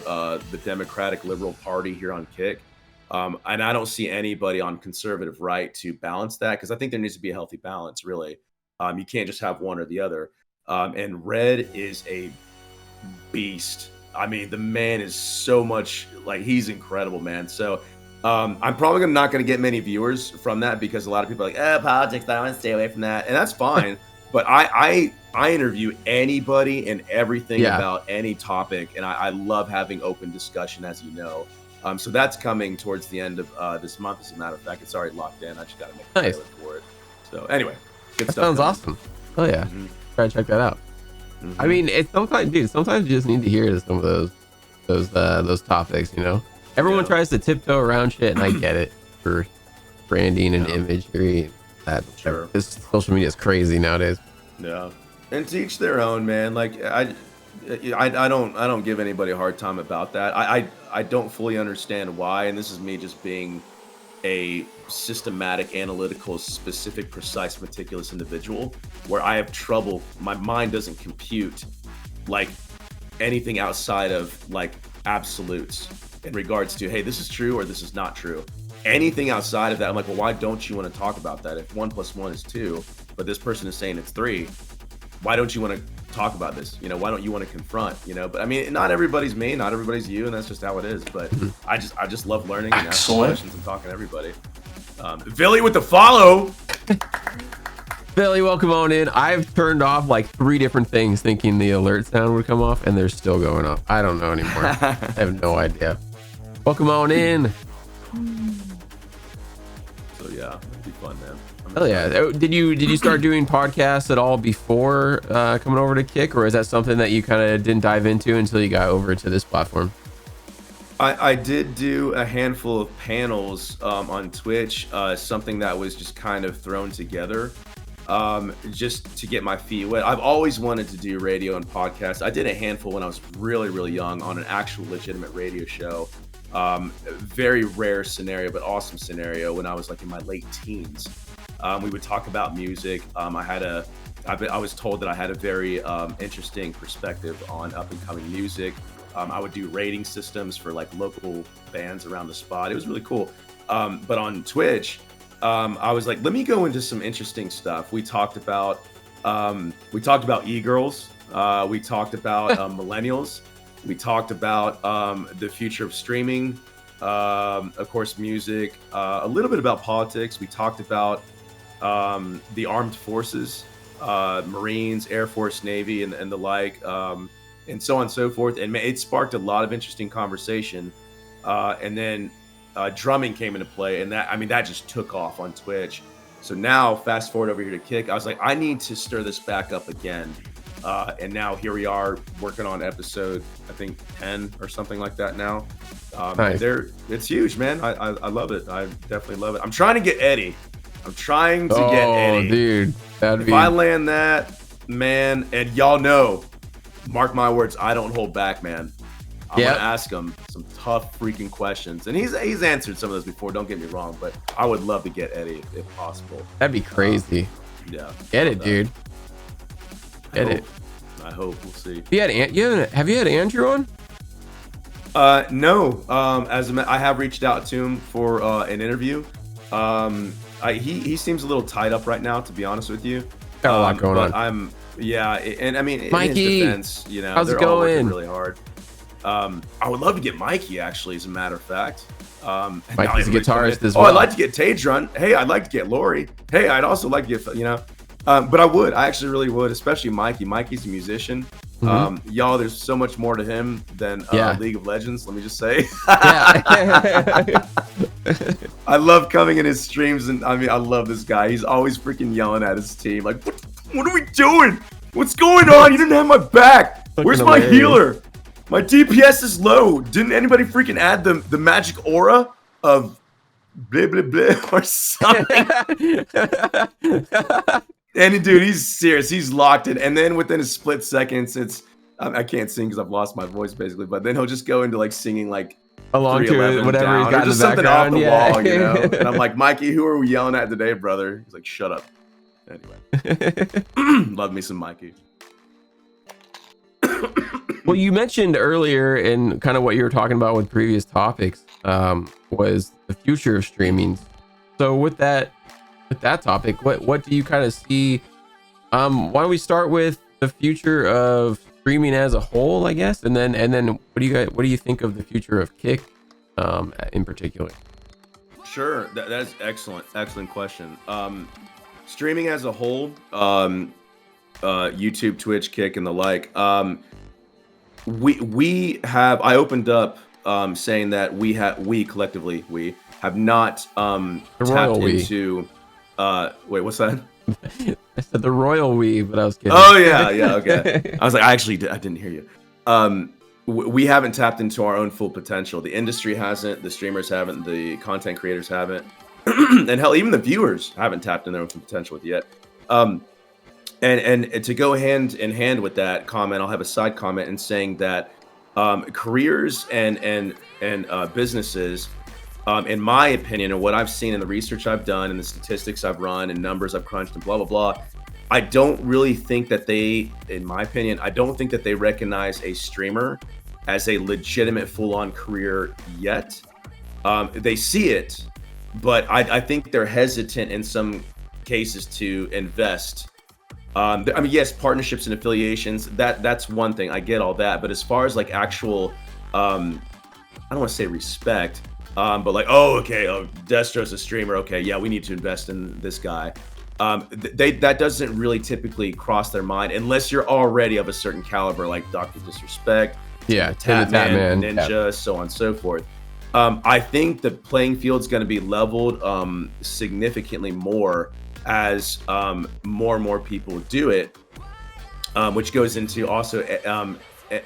the Democratic Liberal Party here on Kick. And I don't see anybody on conservative right to balance that, because I think there needs to be a healthy balance, really. You can't just have one or the other. And Red is a beast. I mean, the man is so much, like, he's incredible, man. So I'm probably not going to get many viewers from that, because a lot of people are like, politics, I want to stay away from that. And that's fine. But I interview anybody and everything about any topic. And I love having open discussion, as you know. So that's coming towards the end of this month. As a matter of fact, it's already locked in. I just got to make a trailer for it. So anyway, good That stuff. sounds awesome. Oh yeah, try to check that out. I mean, it's sometimes, dude. Sometimes you just need to hear some of those topics. You know, everyone tries to tiptoe around shit, and I get it for branding and imagery. That this social media is crazy nowadays. Yeah, and to each their own, man. Like I don't give anybody a hard time about that. I don't fully understand why, and this is me just being a systematic, analytical, specific, precise, meticulous individual, where I have trouble. My mind doesn't compute like anything outside of like absolutes in regards to, hey, this is true or this is not true. Anything outside of that, I'm like, well, why don't you want to talk about that? If 1 + 1 is 2, but this person is saying it's 3, why don't you want to talk about this? You know, why don't you want to confront? You know, but I mean, not everybody's me, not everybody's you, and that's just how it is. But I just love learning and asking questions and talking to everybody. Billy with the follow. Billy, welcome on in. I've turned off like 3 different things thinking the alert sound would come off, and they're still going off. I don't know anymore. I have no idea. Welcome on in. So yeah, it'd be fun, man. Hell yeah. Did you start doing podcasts at all before coming over to Kick, or is that something that you kind of didn't dive into until you got over to this platform? I did do a handful of panels on Twitch, something that was just kind of thrown together just to get my feet wet. I've always wanted to do radio and podcasts. I did a handful when I was really, really young on an actual legitimate radio show. Very rare scenario, but awesome scenario when I was like in my late teens. We would talk about music. I was told that I had a very interesting perspective on up and coming music. I would do rating systems for like local bands around the spot. It was really cool. But on Twitch, I was like, let me go into some interesting stuff. We talked about e-girls. We talked about millennials. We talked about the future of streaming, of course, music, a little bit about politics. We talked about the armed forces, Marines, Air Force, Navy, and the like. and so on and so forth. And it sparked a lot of interesting conversation. And then drumming came into play, and that just took off on Twitch. So now, fast forward over here to Kick, I was like, I need to stir this back up again. And now here we are working on episode, I think 10 or something like that now. Nice. It's huge, man. I love it. I definitely love it. I'm trying to get Eddie. I'm trying to get Eddie. Dude, if I land that, man, and y'all know, mark my words, I don't hold back, man. I'm gonna ask him some tough freaking questions, and he's answered some of those before. Don't get me wrong, but I would love to get Eddie if possible. That'd be crazy. Yeah, get it, dude. Get it. I hope. We'll see. Have you had Andrew on? No. I have reached out to him for an interview. He seems a little tied up right now, to be honest with you. Got a lot going on. And I mean, Mikey, in his defense, how's they're it going? all working really hard. I would love to get Mikey, actually, as a matter of fact. Mikey's a guitarist as well. I'd like to get Tage Run. Hey, I'd like to get Lori. Hey, I'd also like to get, but I actually really would, especially Mikey. Mikey's a musician. Mm-hmm. Y'all, there's so much more to him than League of Legends, let me just say. I love coming in his streams, and I mean, I love this guy. He's always freaking yelling at his team, like, what are we doing? What's going on? You didn't have my back. Where's my healer? My DPS is low. Didn't anybody freaking add the magic aura of blah, blah, blah or something? And dude, he's serious. He's locked in. And then within a split seconds, I can't sing because I've lost my voice basically. But then he'll just go into like singing like along to whatever down, he's got or just in the something background. off the wall, And I'm like, Mikey, who are we yelling at today, brother? He's like, shut up. Anyway, love me some Mikey. Well, you mentioned earlier in kind of what you were talking about with previous topics was the future of streaming. So with that topic, what do you kind of see? Why don't we start with the future of streaming as a whole, I guess, and then what do you think of the future of Kick in particular? Sure, that's excellent question. Streaming as a whole, YouTube, Twitch, Kick, and the like. I opened up saying that we collectively have not tapped into. Wait, what's that? I said the royal we, but I was kidding. Oh yeah, okay. I was like, I didn't hear you. We haven't tapped into our own full potential. The industry hasn't, the streamers haven't, the content creators haven't, and hell, even the viewers haven't tapped in their own full potential with yet. And to go hand in hand with that comment, I'll have a side comment in saying that careers and businesses, in my opinion, and what I've seen in the research I've done and the statistics I've run and numbers I've crunched and blah, blah, blah, I don't really think that in my opinion, I don't think that they recognize a streamer as a legitimate full-on career yet. They see it, but I think they're hesitant in some cases to invest. I mean, yes, partnerships and affiliations, that's one thing. I get all that. But as far as like actual, I don't want to say respect, but like, Destro's a streamer. Okay, yeah, we need to invest in this guy. That doesn't really typically cross their mind unless you're already of a certain caliber, like Dr. Disrespect, Tatman, Ninja, so on and so forth. I think the playing field's going to be leveled significantly more as more and more people do it, which goes into also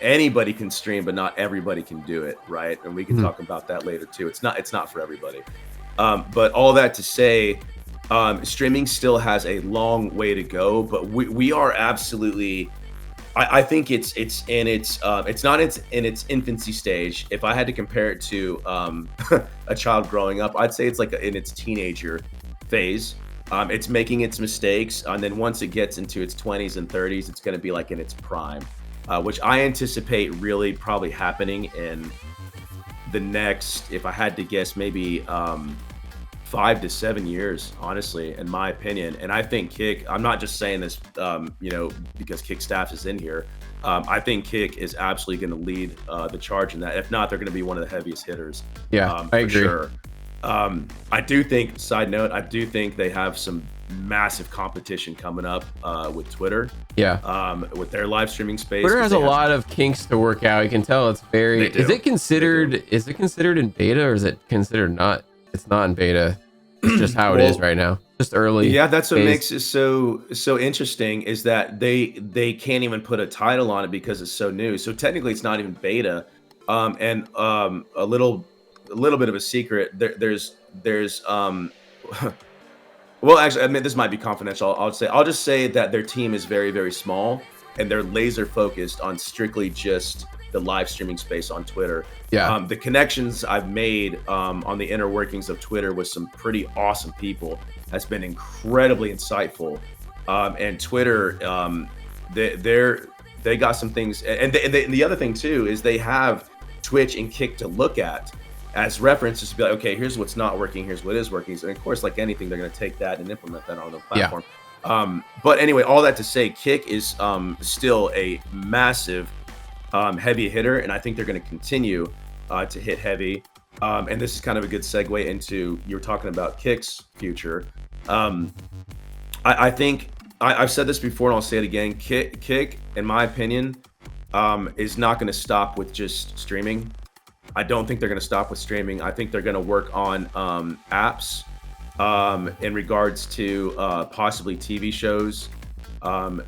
anybody can stream, but not everybody can do it, right? And we can talk about that later too. It's not for everybody. But all that to say, streaming still has a long way to go, but we are absolutely. I think it's not in its infancy stage. If I had to compare it to a child growing up, I'd say it's like in its teenager phase. It's making its mistakes, and then once it gets into its 20s and 30s, it's going to be like in its prime, which I anticipate really probably happening in the next, if I had to guess, maybe 5 to 7 years, honestly, in my opinion. And I think Kick, I'm not just saying this, because Kick staff is in here. I think Kick is absolutely going to lead the charge in that. If not, they're going to be one of the heaviest hitters. Yeah, I agree. Sure. I do think, side note, I do think they have some massive competition coming up with Twitter. Yeah. With their live streaming space. Twitter has a lot of kinks to work out. You can tell it's very. Is it considered in beta, or is it considered not? It's not in beta. It's just how it is right now. Just early. Yeah, that's what makes it so interesting, is that they can't even put a title on it because it's so new. So technically, it's not even beta. And a little bit of a secret. There's well, actually, I mean, this might be confidential. I'll just say that their team is very, very small, and they're laser focused on strictly just the live streaming space on Twitter. Yeah. The connections I've made on the inner workings of Twitter with some pretty awesome people has been incredibly insightful. And Twitter, they got some things, and the other thing too is they have Twitch and Kick to look at as references to be like, okay, here's what's not working, here's what is working. And of course, like anything, they're going to take that and implement that on the platform. Yeah. But anyway, all that to say, Kick is still a massive heavy hitter, and I think they're going to continue to hit heavy. And this is kind of a good segue into, you were talking about Kick's future. I think I've said this before, and I'll say it again. Kick, in my opinion, is not going to stop with just streaming. I don't think they're going to stop with streaming. I think they're going to work on apps in regards to possibly TV shows,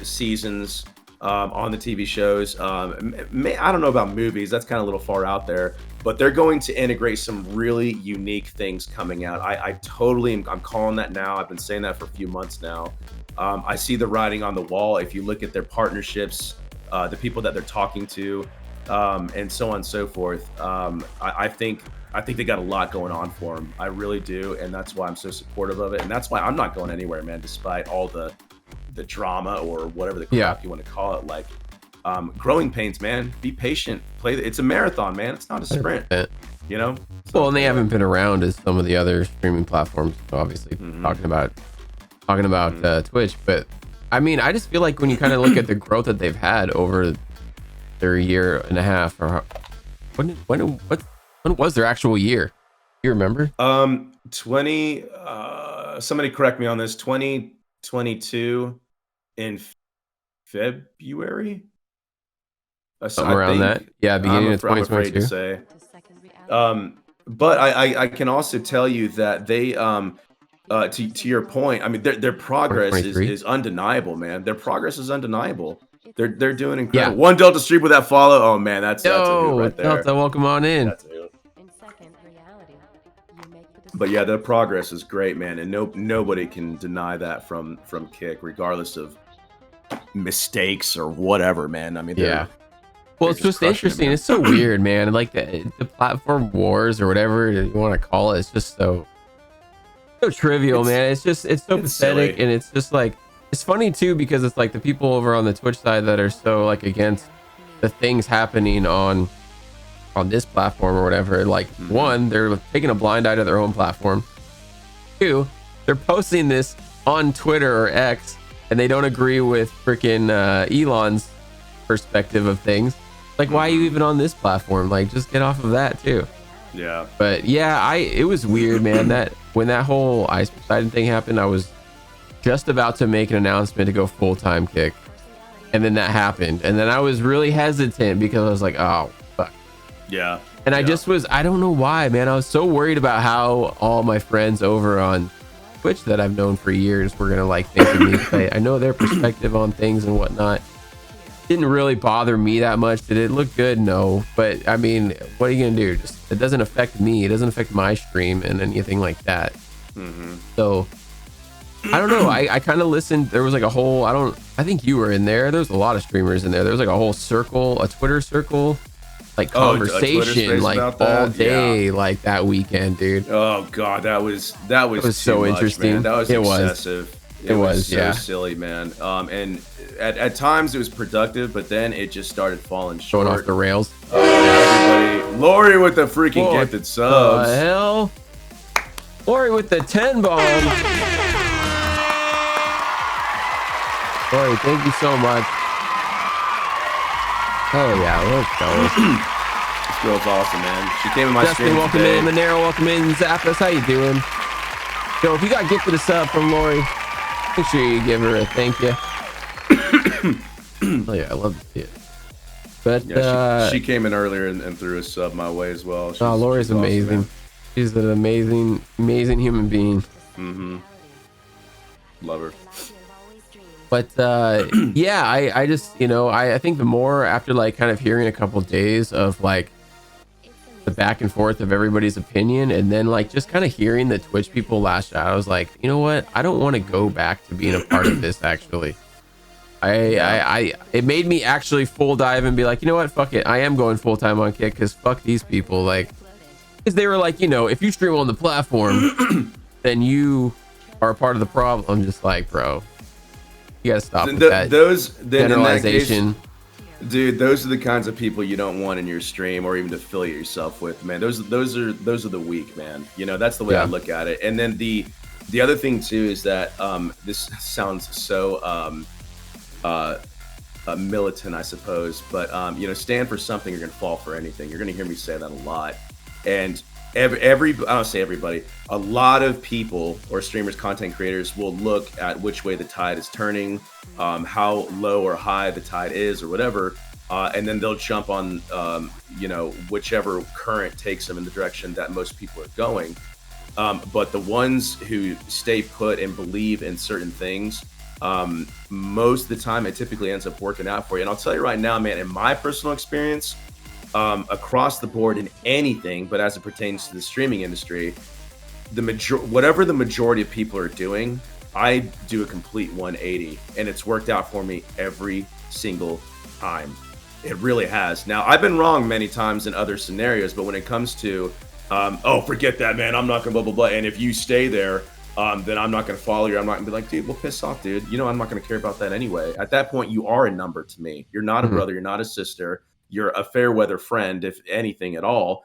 seasons on the TV shows. I don't know about movies. That's kind of a little far out there. But they're going to integrate some really unique things coming out. I'm calling that now. I've been saying that for a few months now. I see the writing on the wall. If you look at their partnerships, the people that they're talking to, and so on and so forth. I think they got a lot going on for them. I really do, and that's why I'm so supportive of it, and that's why I'm not going anywhere, man. Despite all the drama or whatever the crap you want to call it, like growing pains, man. Be patient. It's a marathon, man. It's not a sprint. 100%. You know. So, well, and they haven't been around as some of the other streaming platforms. Obviously, talking about Twitch, but I mean, I just feel like when you kind of look at the growth that they've had over their year and a half, or when was their actual year? You remember? 20 somebody correct me on this. 2022 in February, somewhere around that. Yeah, beginning of 2022. I'm afraid to say. But I can also tell you that they to your point, I mean, their progress is undeniable, man. Their progress is undeniable. They're doing incredible. Yeah. One Delta Street with that follow. Oh man, that's a hoot right there. Delta, welcome on in. But yeah, their progress is great, man, and nobody can deny that from Kick, regardless of mistakes or whatever, man. I mean, yeah. Well, it's just interesting. It's so weird, man. Like the platform wars or whatever you want to call it. It's just so trivial, man. It's so pathetic, silly. And it's just like, it's funny too, because it's like the people over on the Twitch side that are so like against the things happening on this platform or whatever. Like, one, they're taking a blind eye to their own platform. Two, they're posting this on Twitter or X, and they don't agree with freaking Elon's perspective of things. Like, why are you even on this platform? Like, just get off of that too. Yeah. But yeah, it was weird, man. That when that whole Ice Poseidon thing happened, I was just about to make an announcement to go full-time Kick, and then that happened, and then I was really hesitant because I was like, oh fuck. Yeah. And I just was, I don't know why, man. I was so worried about how all my friends over on Twitch that I've known for years were gonna like think of me. Play. I know their perspective on things and whatnot. Didn't really bother me that much. Did it look good? No. But I mean, what are you gonna do? Just, it doesn't affect me. It doesn't affect my stream and anything like that. So I don't know. I kind of listened. There was like a whole, I think you were in there. There was a lot of streamers in there. There was like a whole circle, a Twitter circle, like conversation, like all day, like that weekend, dude. Oh god, that was so much, interesting. Man. That was excessive. It was so silly, man. And at times it was productive, but then it just started falling short. Going off the rails. Everybody, Lori with the freaking gifted subs. The hell? Lori with the 10 bomb. Lori, thank you so much. Oh yeah, let's go. This girl's awesome, man. She came in my stream today. Welcome in. Monero, welcome in. Zappos, how you doing? Yo, if you got gifted a sub from Lori, Make sure you give her a thank you. Oh yeah, I love to see it. But yeah, she came in earlier and threw a sub my way as well. Lori's amazing. Awesome, she's an amazing human being. Love her. But yeah, I just, I think the more after like kind of hearing a couple days of like the back and forth of everybody's opinion, and then like just kind of hearing the Twitch people lash out, I was like, you know what? I don't want to go back to being a part of this actually. It made me actually full dive and be like, you know what? Fuck it. I am going full time on Kick because fuck these people. Like, because they were like, if you stream on the platform, then you are a part of the problem. I'm just like, bro, you gotta stop with that generalization. Dude, those are the kinds of people you don't want in your stream or even to affiliate yourself with, man. Those are the weak, man. That's the way I look at it. And then the other thing too is that this sounds so militant, I suppose, but stand for something, you're gonna fall for anything. You're gonna hear me say that a lot. And I don't say everybody, a lot of people or streamers, content creators will look at which way the tide is turning, how low or high the tide is or whatever, and then they'll jump on whichever current takes them in the direction that most people are going. But the ones who stay put and believe in certain things, most of the time it typically ends up working out for you. And I'll tell you right now, man, in my personal experience, across the board in anything, but as it pertains to the streaming industry, whatever the majority of people are doing, I do a complete 180, and it's worked out for me every single time. It really has. Now, I've been wrong many times in other scenarios, but when it comes to, forget that, man, I'm not gonna blah blah blah, and if you stay there, then I'm not gonna follow you. I'm not gonna be like, dude, well, piss off, dude. I'm not gonna care about that anyway. At that point, you are a number to me. You're not a brother. You're not a sister. You're a fair weather friend, if anything at all.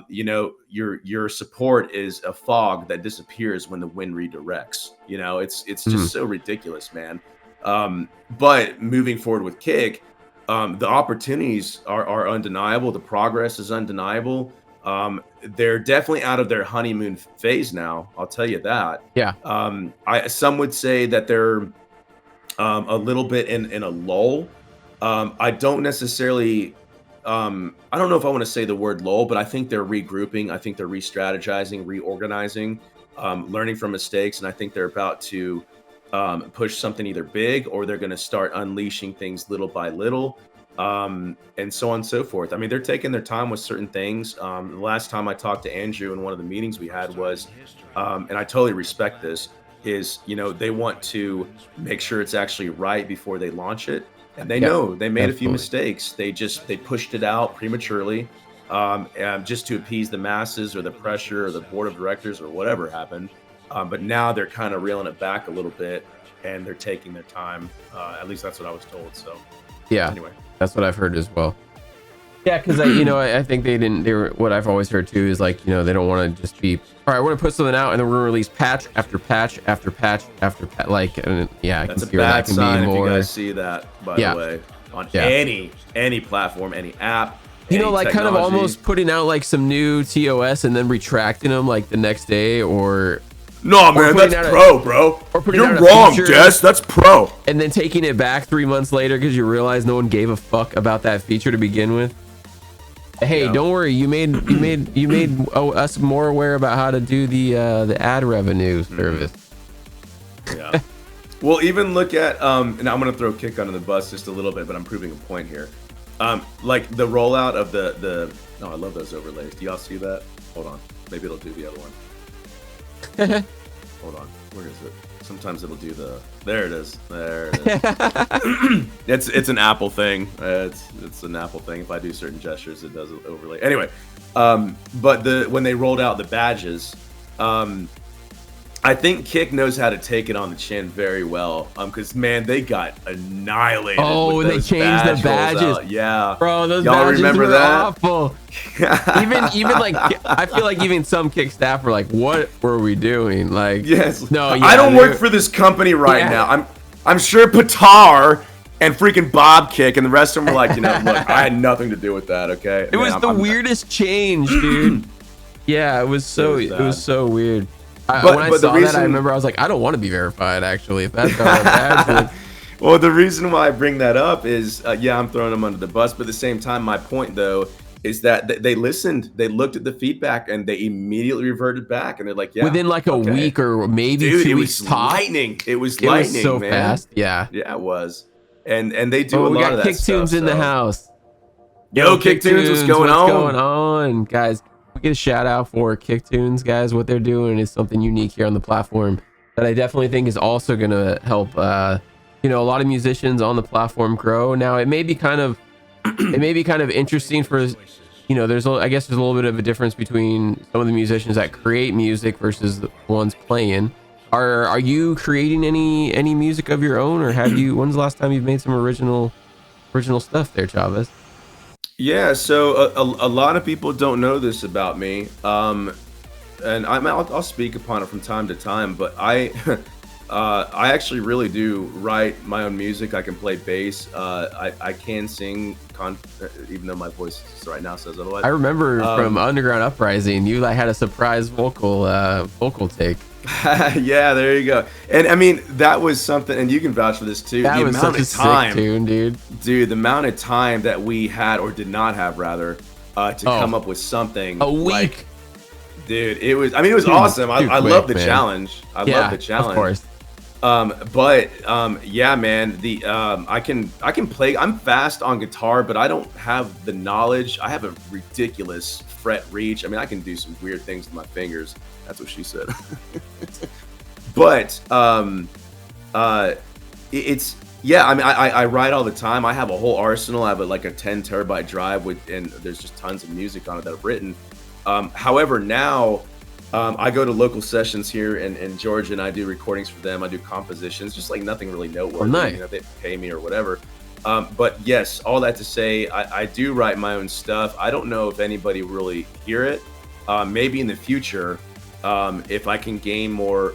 Your support is a fog that disappears when the wind redirects. It's just so ridiculous, man. But moving forward with Kick, the opportunities are undeniable. The progress is undeniable. They're definitely out of their honeymoon phase now. I'll tell you that. Yeah. Some would say that they're a little bit in a lull. I don't necessarily, I don't know if I want to say the word lull, but I think they're regrouping. I think they're re-strategizing, reorganizing, learning from mistakes. And I think they're about to push something either big, or they're going to start unleashing things little by little, and so on and so forth. I mean, they're taking their time with certain things. The last time I talked to Andrew in one of the meetings we had was, and I totally respect this, is, they want to make sure it's actually right before they launch it. And they know they made a few mistakes. They pushed it out prematurely, just to appease the masses or the pressure or the board of directors or whatever happened. But now they're kind of reeling it back a little bit, and they're taking their time. At least that's what I was told. So yeah, anyway, that's what I've heard as well. Yeah, because I think they were, what I've always heard too is like, they don't want to just be, all right, we're gonna put something out and then we're gonna release patch after patch after patch after patch. Like, and yeah, that's a bad sign if you guys see that, by the way, on any platform, any app. Like technology. Kind of almost putting out like some new TOS and then retracting them like the next day, or no, man, that's bro. You're wrong, Jess. That's pro. And then taking it back 3 months later because you realize no one gave a fuck about that feature to begin with. Hey, don't worry. You made us more aware about how to do the ad revenue service. Yeah. Well, even look at and I'm gonna throw Kick under the bus just a little bit, but I'm proving a point here. Like the rollout of the I love those overlays. Do y'all see that? Hold on. Maybe it'll do the other one. Hold on. Where is it? Sometimes it'll do there it is. It's an Apple thing. It's an Apple thing. If I do certain gestures, it does overlay. Anyway, but when they rolled out the badges, I think Kick knows how to take it on the chin very well. Because man, they got annihilated. Oh, with those they changed the badges. Yeah, bro, those y'all badges remember were that? awful. even like, I feel like even some Kick staff were like, "What were we doing?" Like, yes, no, I don't work for this company right now. I'm sure Patar and freaking Bob Kick and the rest of them were like, look, I had nothing to do with that. Okay, it was the weirdest change, dude. Yeah, it was so weird. When I saw that, I remember I was like, I don't want to be verified. Actually, if that's bad. Well, the reason why I bring that up is, yeah, I'm throwing them under the bus, but at the same time, my point though is that they listened, they looked at the feedback, and they immediately reverted back, and they're like, yeah, within like a week or maybe dude, 2 weeks top. Lightning. It was lightning, so man. fast. Yeah, it was, and they do a lot of that Kick stuff. Tunes in the house. Yo, Kick Tunes, what's going on, guys? We get a shout out for Kick Tunes, guys. What they're doing is something unique here on the platform that I definitely think is also going to help you know, a lot of musicians on the platform grow. Now it may be kind of interesting for, you know, I guess there's a little bit of a difference between some of the musicians that create music versus the ones playing. Are you creating any music of your own, or have you? When's the last time you've made some original stuff there, Chavez? Yeah, so a lot of people don't know this about me, and I'll speak upon it from time to time, but I actually really do write my own music. I can play bass. I can sing, even though my voice right now says otherwise. I remember from Underground Uprising, you had a surprise vocal take. Yeah, there you go. And I mean, that was something, and you can vouch for this too. That was such a sick tune, dude. Dude, the amount of time that we had, or did not have, rather, to come up with something. A week. Dude, it was. I mean, it was awesome. I love the challenge. I love the challenge. Of course. Yeah, man, I can play. I'm fast on guitar, but I don't have the knowledge. I have a ridiculous fret reach. I mean, I can do some weird things with my fingers. That's what she said. But it's, yeah, I mean, I write all the time. I have a whole arsenal. I have like a 10 terabyte drive and there's just tons of music on it that I've written. However, now I go to local sessions here in Georgia, and I do recordings for them. I do compositions, just like nothing really noteworthy. Nice. You know, they pay me or whatever. But yes, all that to say, I do write my own stuff. I don't know if anybody really hear it. Maybe in the future, if I can gain more,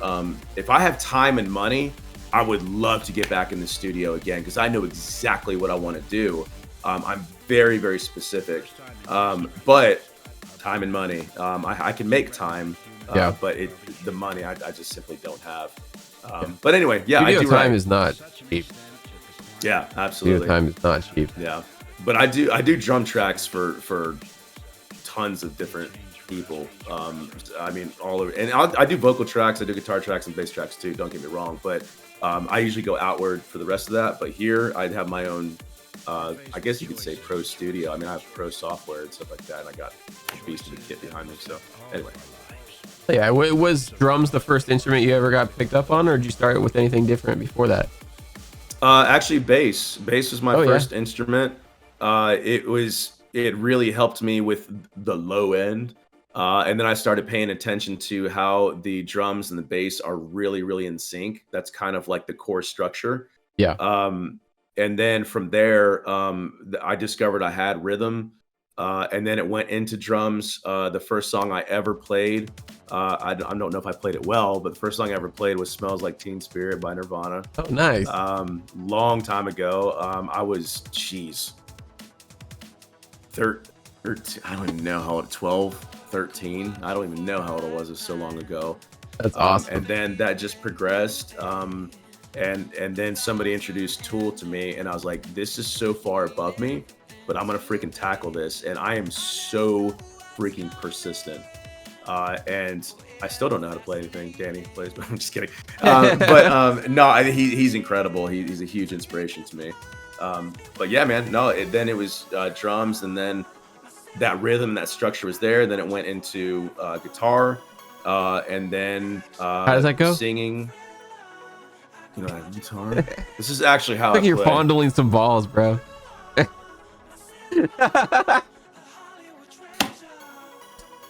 if I have time and money, I would love to get back in the studio again, because I know exactly what I want to do. I'm very, very specific. But time and money, I can make time, but the money I just simply don't have. But anyway, yeah, I do. Time is not cheap. Yeah, absolutely. Time is not cheap. Yeah, but I do drum tracks for tons of different people. I mean, all over, and I do vocal tracks, I do guitar tracks and bass tracks too. Don't get me wrong, but I usually go outward for the rest of that. But here, I'd have my own. I guess you could say pro studio. I mean, I have pro software and stuff like that, and I got a beast of a kit behind me. So anyway. Yeah, was drums the first instrument you ever got picked up on, or did you start with anything different before that? Actually, bass. Bass was my first instrument. It really helped me with the low end. And then I started paying attention to how the drums and the bass are really, really in sync. That's kind of like the core structure. Yeah. And then from there, I discovered I had rhythm. And then it went into drums. The first song I ever played, I don't know if I played it well, but the first song I ever played was Smells Like Teen Spirit by Nirvana. Oh, nice. Long time ago. I was, 13, I don't even know how old, 12, 13. I don't even know how old it was. It was so long ago. That's awesome. And then that just progressed. And then somebody introduced Tool to me, and I was like, this is so far above me, but I'm gonna freaking tackle this. And I am so freaking persistent. And I still don't know how to play anything. Danny plays, but I'm just kidding. No, he's incredible. He's a huge inspiration to me. But yeah, man, then it was drums, and then that rhythm, that structure was there. Then it went into guitar, and then how does that go? Singing. You know, guitar. This is actually how I think you're fondling some balls, bro.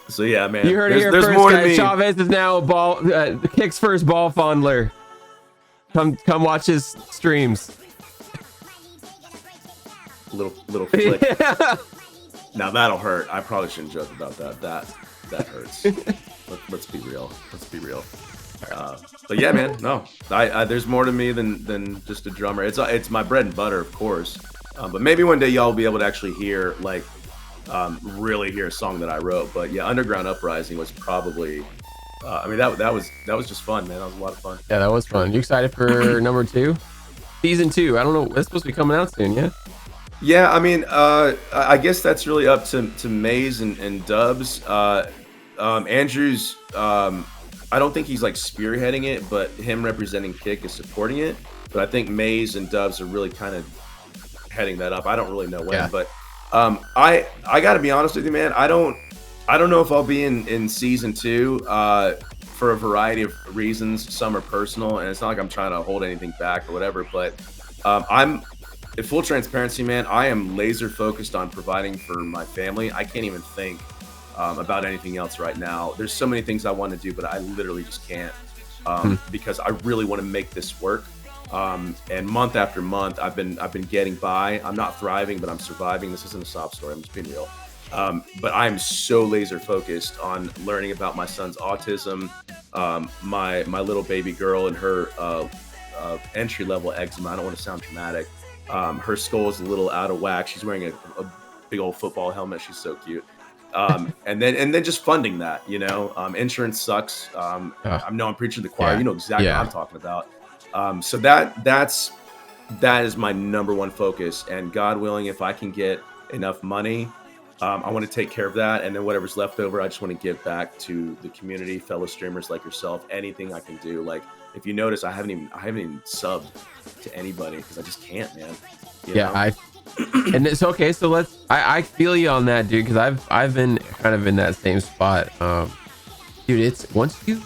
So yeah, man. You heard it here first, more guys. Chavez is now the Kick's first ball fondler. Come watch his streams. Little flick. Yeah. Now that'll hurt. I probably shouldn't joke about that. That hurts. Let's be real. But yeah, man. No, there's more to me than just a drummer. It's my bread and butter, of course. But maybe one day y'all will be able to actually hear, really hear a song that I wrote. But yeah, Underground Uprising was probably I mean, that was just fun, man. That was a lot of fun. Yeah, that was fun. You excited for number 2? Season 2. I don't know. It's supposed to be coming out soon, yeah? Yeah, I mean, I guess that's really up to Maze and Dubs. Andrews, I don't think he's like spearheading it, but him representing Kick is supporting it. But I think Maze and Dubs are really kind of heading that up. I don't really know when, Yeah. but I got to be honest with you, man. I don't know if I'll be in season 2 for a variety of reasons. Some are personal, and it's not like I'm trying to hold anything back or whatever. But I'm in full transparency, man. I am laser focused on providing for my family. I can't even think about anything else right now. There's so many things I want to do, but I literally just can't because I really want to make this work. And month after month, I've been getting by. I'm not thriving, but I'm surviving. This isn't a sob story. I'm just being real. But I'm so laser focused on learning about my son's autism, my little baby girl and her entry level eczema. I don't want to sound dramatic. Her skull is a little out of whack. She's wearing a big old football helmet. She's so cute. And then just funding that, insurance sucks. I'm preaching to the choir. Yeah. You know exactly Yeah. what I'm talking about. So that is my number one focus. And God willing, if I can get enough money, I want to take care of that. And then whatever's left over, I just want to give back to the community, fellow streamers like yourself, anything I can do. Like, if you notice, I haven't even subbed to anybody because I just can't, man. You know? And it's okay. So I feel you on that, dude. Cause I've been kind of in that same spot. Dude, it's once you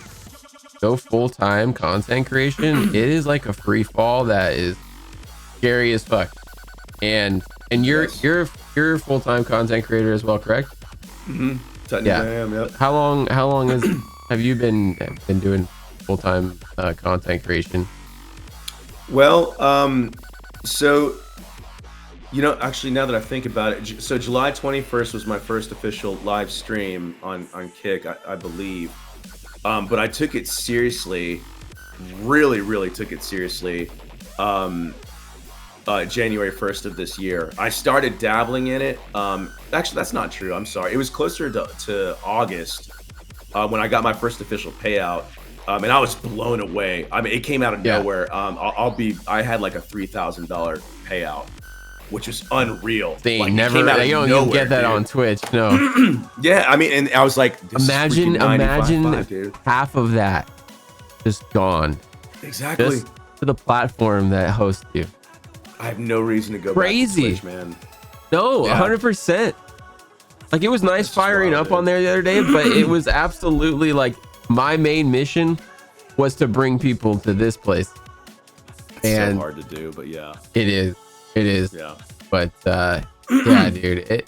go full-time content creation, it is like a free fall that is scary as fuck. And you're Yes. you're a full-time content creator as well, correct? Technically, Yeah. I am. Yep. How long have you been doing full-time content creation? Well, so actually, now that I think about it, so July 21st was my first official live stream on Kick, I believe. But I took it seriously, really, really took it seriously. January 1st of this year. I started dabbling in it. Actually, that's not true. I'm sorry. It was closer to August when I got my first official payout. And I was blown away. I mean, it came out of nowhere. I had like a $3,000 payout, which was unreal. They Like, it never, came out of they don't nowhere, even get that dude. on Twitch. No. Yeah, I mean, and I was like, this imagine is freaking 95.5, dude. half of that just gone Exactly. just to the platform that hosts you. I have no reason to go Crazy. back to Twitch, man. No, Yeah. 100%. Like, it was nice just firing wild, up on dude. there the other day, but it was absolutely like my main mission was to bring people to this place. It's And so hard to do, but yeah. it is. Yeah. But yeah, dude,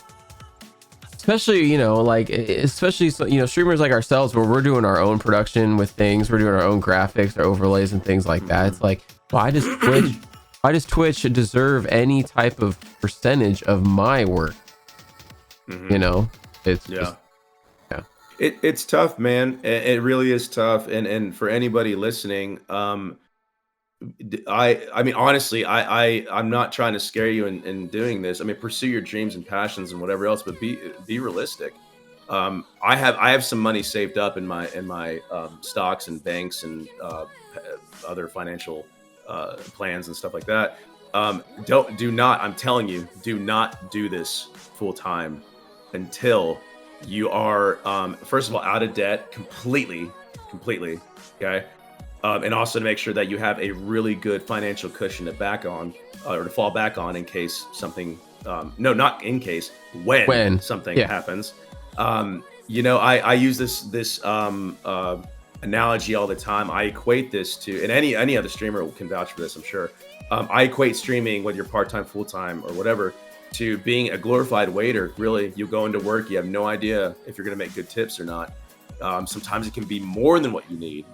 especially, especially, streamers like ourselves, where we're doing our own production with things, we're doing our own graphics, our overlays and things like that. It's like, why does Twitch deserve any type of percentage of my work? It's just, yeah. It's tough, man. It really is tough. And for anybody listening, I mean, honestly, I'm not trying to scare you in doing this. I mean, pursue your dreams and passions and whatever else, but be realistic. I have some money saved up in my stocks and banks and other financial plans and stuff like that. I'm telling you, do not do this full time until you are first of all out of debt completely. Okay. And also to make sure that you have a really good financial cushion to back on or to fall back on in case something, no, not in case, when something happens. I use this analogy all the time. I equate this to, and any other streamer can vouch for this, I'm sure. I equate streaming, whether you're part-time, full-time, or whatever, to being a glorified waiter. Really, you go into work, you have no idea if you're going to make good tips or not. Sometimes it can be more than what you need.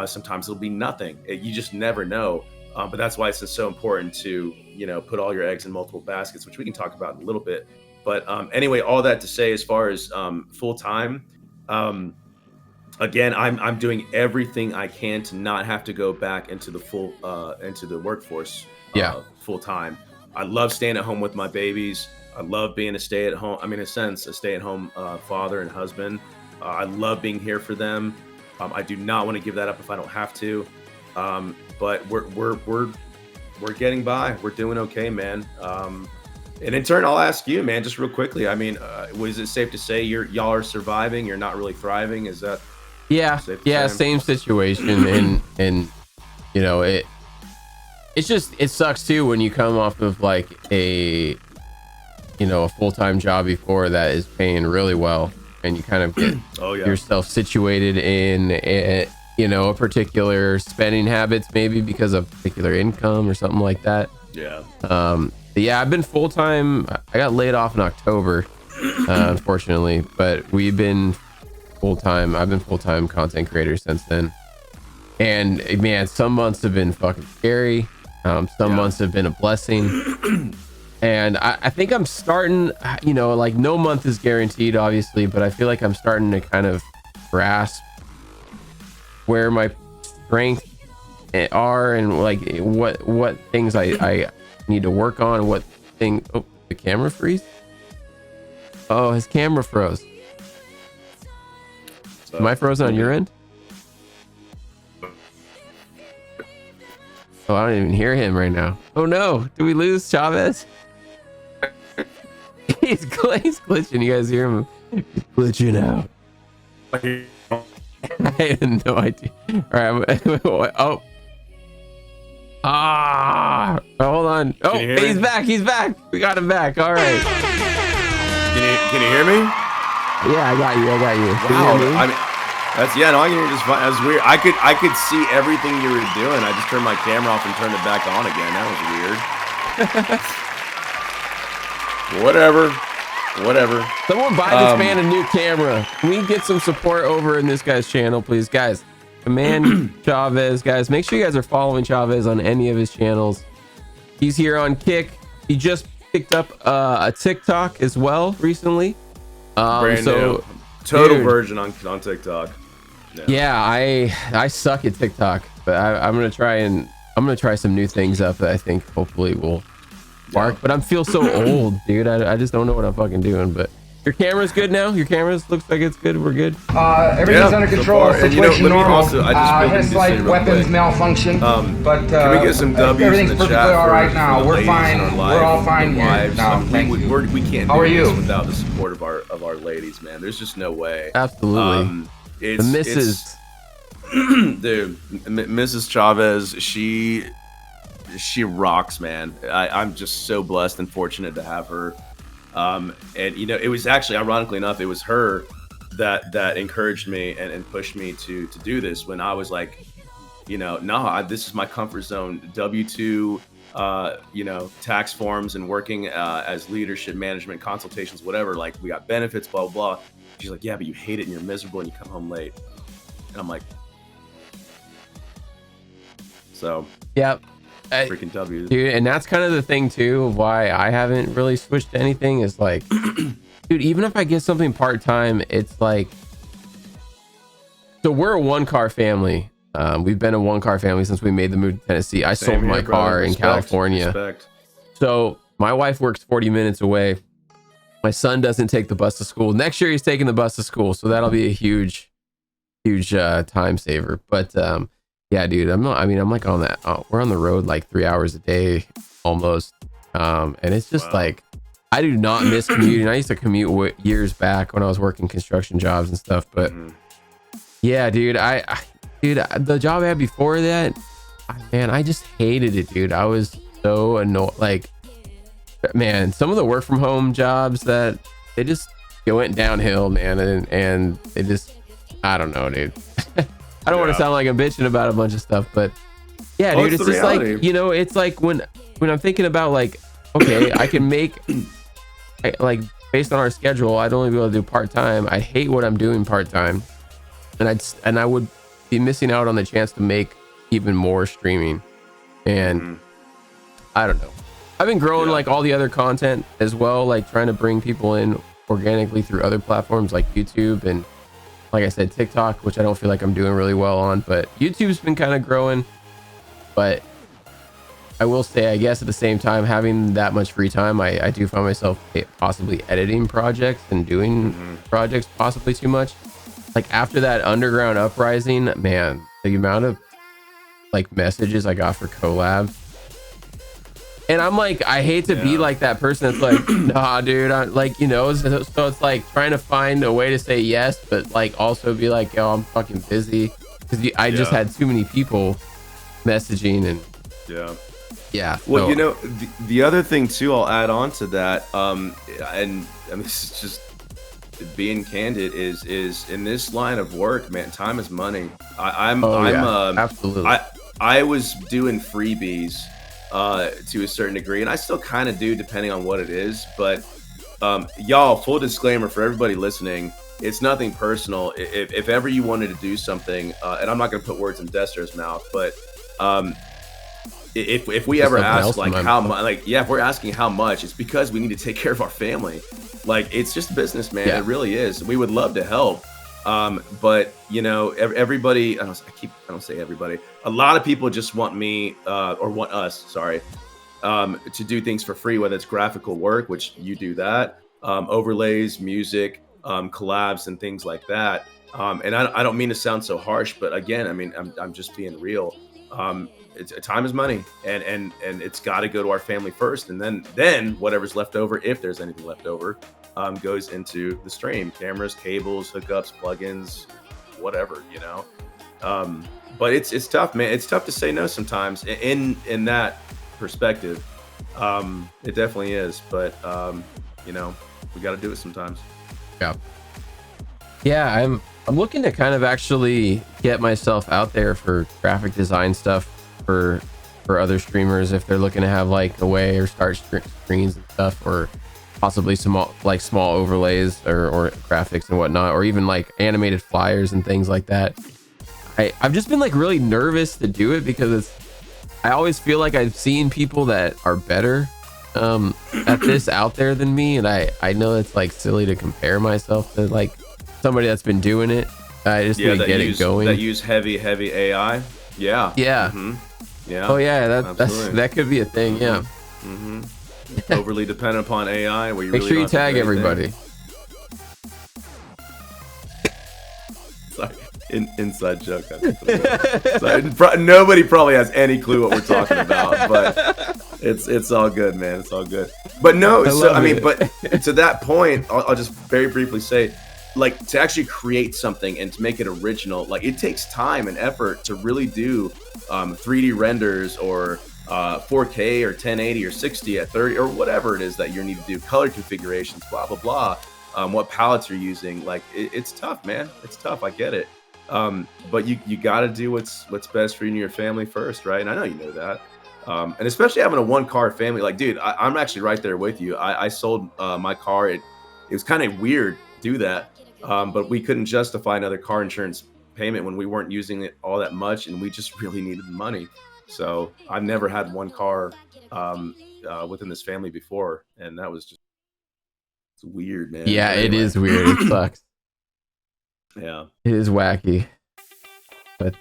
Sometimes it'll be nothing. You just never know. But that's why it's so important to, put all your eggs in multiple baskets, which we can talk about in a little bit. But anyway, all that to say, as far as full time, again, I'm doing everything I can to not have to go back into the workforce full time. I love staying at home with my babies. I love being a stay-at-home father and husband. I love being here for them. I do not want to give that up if I don't have to. But we're getting by. We're doing okay, man. And in turn, I'll ask you, man, just real quickly. I mean, was it safe to say y'all are surviving? You're not really thriving? Is that safe to say? Same situation. And you know, it's just, it sucks too when you come off of like a full-time job before that is paying really well, and you kind of get yourself situated in a particular spending habits, maybe because of particular income or something like that. I've been full-time. I got laid off in October, unfortunately, but I've been full-time content creator since then. And man, some months have been fucking scary. Some months have been a blessing. And I think I'm starting, like no month is guaranteed, obviously, but I feel like I'm starting to kind of grasp where my strengths are and like what things I need to work on. What thing? Oh, the camera freeze. Oh, his camera froze. Am I frozen on your end? Oh, I don't even hear him right now. Oh no, did we lose Chavez? he's glitching. You guys hear him? He's glitching out. I have no idea. All right. Hold on. Oh, he's back. He's back. We got him back. All right. Can you hear me? Yeah, I got you. Wow. I mean, no, I can hear just fine. That's weird. I could see everything you were doing. I just turned my camera off and turned it back on again. That was weird. Whatever. Someone buy this man a new camera. Can we get some support over in this guy's channel, please, guys? Command Chavez, guys. Make sure you guys are following Chavez on any of his channels. He's here on Kick. He just picked up a TikTok as well recently. Brand new. Total version on TikTok. Yeah, I suck at TikTok, but I'm gonna try some new things up that I think hopefully will work. But I feel so old, dude. I just don't know what I'm fucking doing. But your camera's good now. Your camera's looks like it's good. We're good. Everything's under control. So situation normal. Has like weapons malfunction, but can we get some W's everything's in the perfectly chat all right now. We're fine. We're all fine here. No, we can't do this without the support of our ladies, man. There's just no way. Absolutely. The Mrs. Chavez, she rocks, man. I'm just so blessed and fortunate to have her. And it was actually, ironically enough, it was her that encouraged me and pushed me to do this when I was like, this is my comfort zone. W-2, tax forms and working as leadership, management, consultations, whatever. Like, we got benefits, blah, blah, blah. She's like, yeah, but you hate it and you're miserable and you come home late. And I'm like, so. Yep. Freaking W. Dude, and that's kind of the thing too of why I haven't really switched to anything is like, dude, even if I get something part-time, it's like, so we're a one-car family. We've been a one-car family since we made the move to Tennessee. I sold my car in California. So my wife works 40 minutes away. My son doesn't take the bus to school. Next year he's taking the bus to school, so that'll be a huge time saver. But yeah, dude, I'm like on that. We're on the road like 3 hours a day almost. And it's just like, I do not miss commuting. I used to commute years back when I was working construction jobs and stuff. But yeah, dude, the job I had before that, man, I just hated it, dude. I was so annoyed. Like, man, some of the work from home jobs that it went downhill, man. And it just, I don't know, dude. I don't want to sound like I'm bitching about a bunch of stuff, but yeah, dude, it's just reality. Like, it's like when I'm thinking about like, okay, I can make like based on our schedule, I'd only be able to do part-time. I hate what I'm doing part-time, and I would be missing out on the chance to make even more streaming. And I don't know. I've been growing like all the other content as well, like trying to bring people in organically through other platforms like YouTube and, like I said, TikTok, which I don't feel like I'm doing really well on, but YouTube's been kind of growing. But I will say, I guess at the same time, having that much free time, I do find myself possibly editing projects and doing projects possibly too much. like after that underground uprising, man, the amount of like messages I got for collabs. And I'm like, I hate to be like that person that's like, nah, dude, I'm like, you know, so it's like trying to find a way to say yes, but like also be like, yo, I'm fucking busy, because I just had too many people messaging. And well, so, you know, the other thing too, I'll add on to that, and I mean, this is just being candid, is in this line of work, man, time is money. I'm absolutely. I was doing freebies to a certain degree, and I still kind of do, depending on what it is. But y'all, full disclaimer for everybody listening, it's nothing personal. If ever you wanted to do something, and I'm not going to put words in Destro's mouth, but if we ever ask like how much, like if we're asking how much, it's because we need to take care of our family. Like, it's just business, man. It really is. We would love to help. But you know, everybody, I don't say everybody. A lot of people just want me, or want us, sorry, to do things for free, whether it's graphical work, which you do that, overlays, music, collabs, and things like that. And I don't mean to sound so harsh, but again, I mean, I'm just being real. Time is money, and it's got to go to our family first, and then whatever's left over, if there's anything left over, goes into the stream: cameras, cables, hookups, plugins, whatever, you know. But it's tough, man. It's tough to say no sometimes in that perspective. It definitely is, but you know, we got to do it sometimes. I'm looking to kind of actually get myself out there for graphic design stuff for other streamers, if they're looking to have like a way or start screens and stuff, or possibly small overlays or graphics and whatnot, or even like animated flyers and things like that. I've just been like really nervous to do it, because I always feel like I've seen people that are better at this out there than me, and I know it's like silly to compare myself to like somebody that's been doing it. I just need to get it going. That use heavy AI. Yeah. Mm-hmm. Oh yeah, that could be a thing. Yeah. Mm-hmm. Overly dependent upon AI, where you make really sure you tag everybody. Sorry, inside joke. Sorry, nobody probably has any clue what we're talking about, but it's all good, man. It's all good. But no, but to that point, I'll just very briefly say, like, to actually create something and to make it original, like, it takes time and effort to really do 3D renders, or 4K or 1080 or 60 at 30 or whatever it is that you need to do, color configurations, blah blah blah, what palettes you're using. Like, it's tough, man. It's tough. I get it. But you got to do what's best for you and your family first, right? And I know you know that. And especially having a one-car family, like, dude, I'm actually right there with you. I sold my car. It was kind of weird to do that, but we couldn't justify another car insurance payment when we weren't using it all that much, and we just really needed the money. So I've never had one car within this family before, and that was just, it's weird, man. Yeah, anyway. It is weird. It sucks. Yeah, it is wacky. But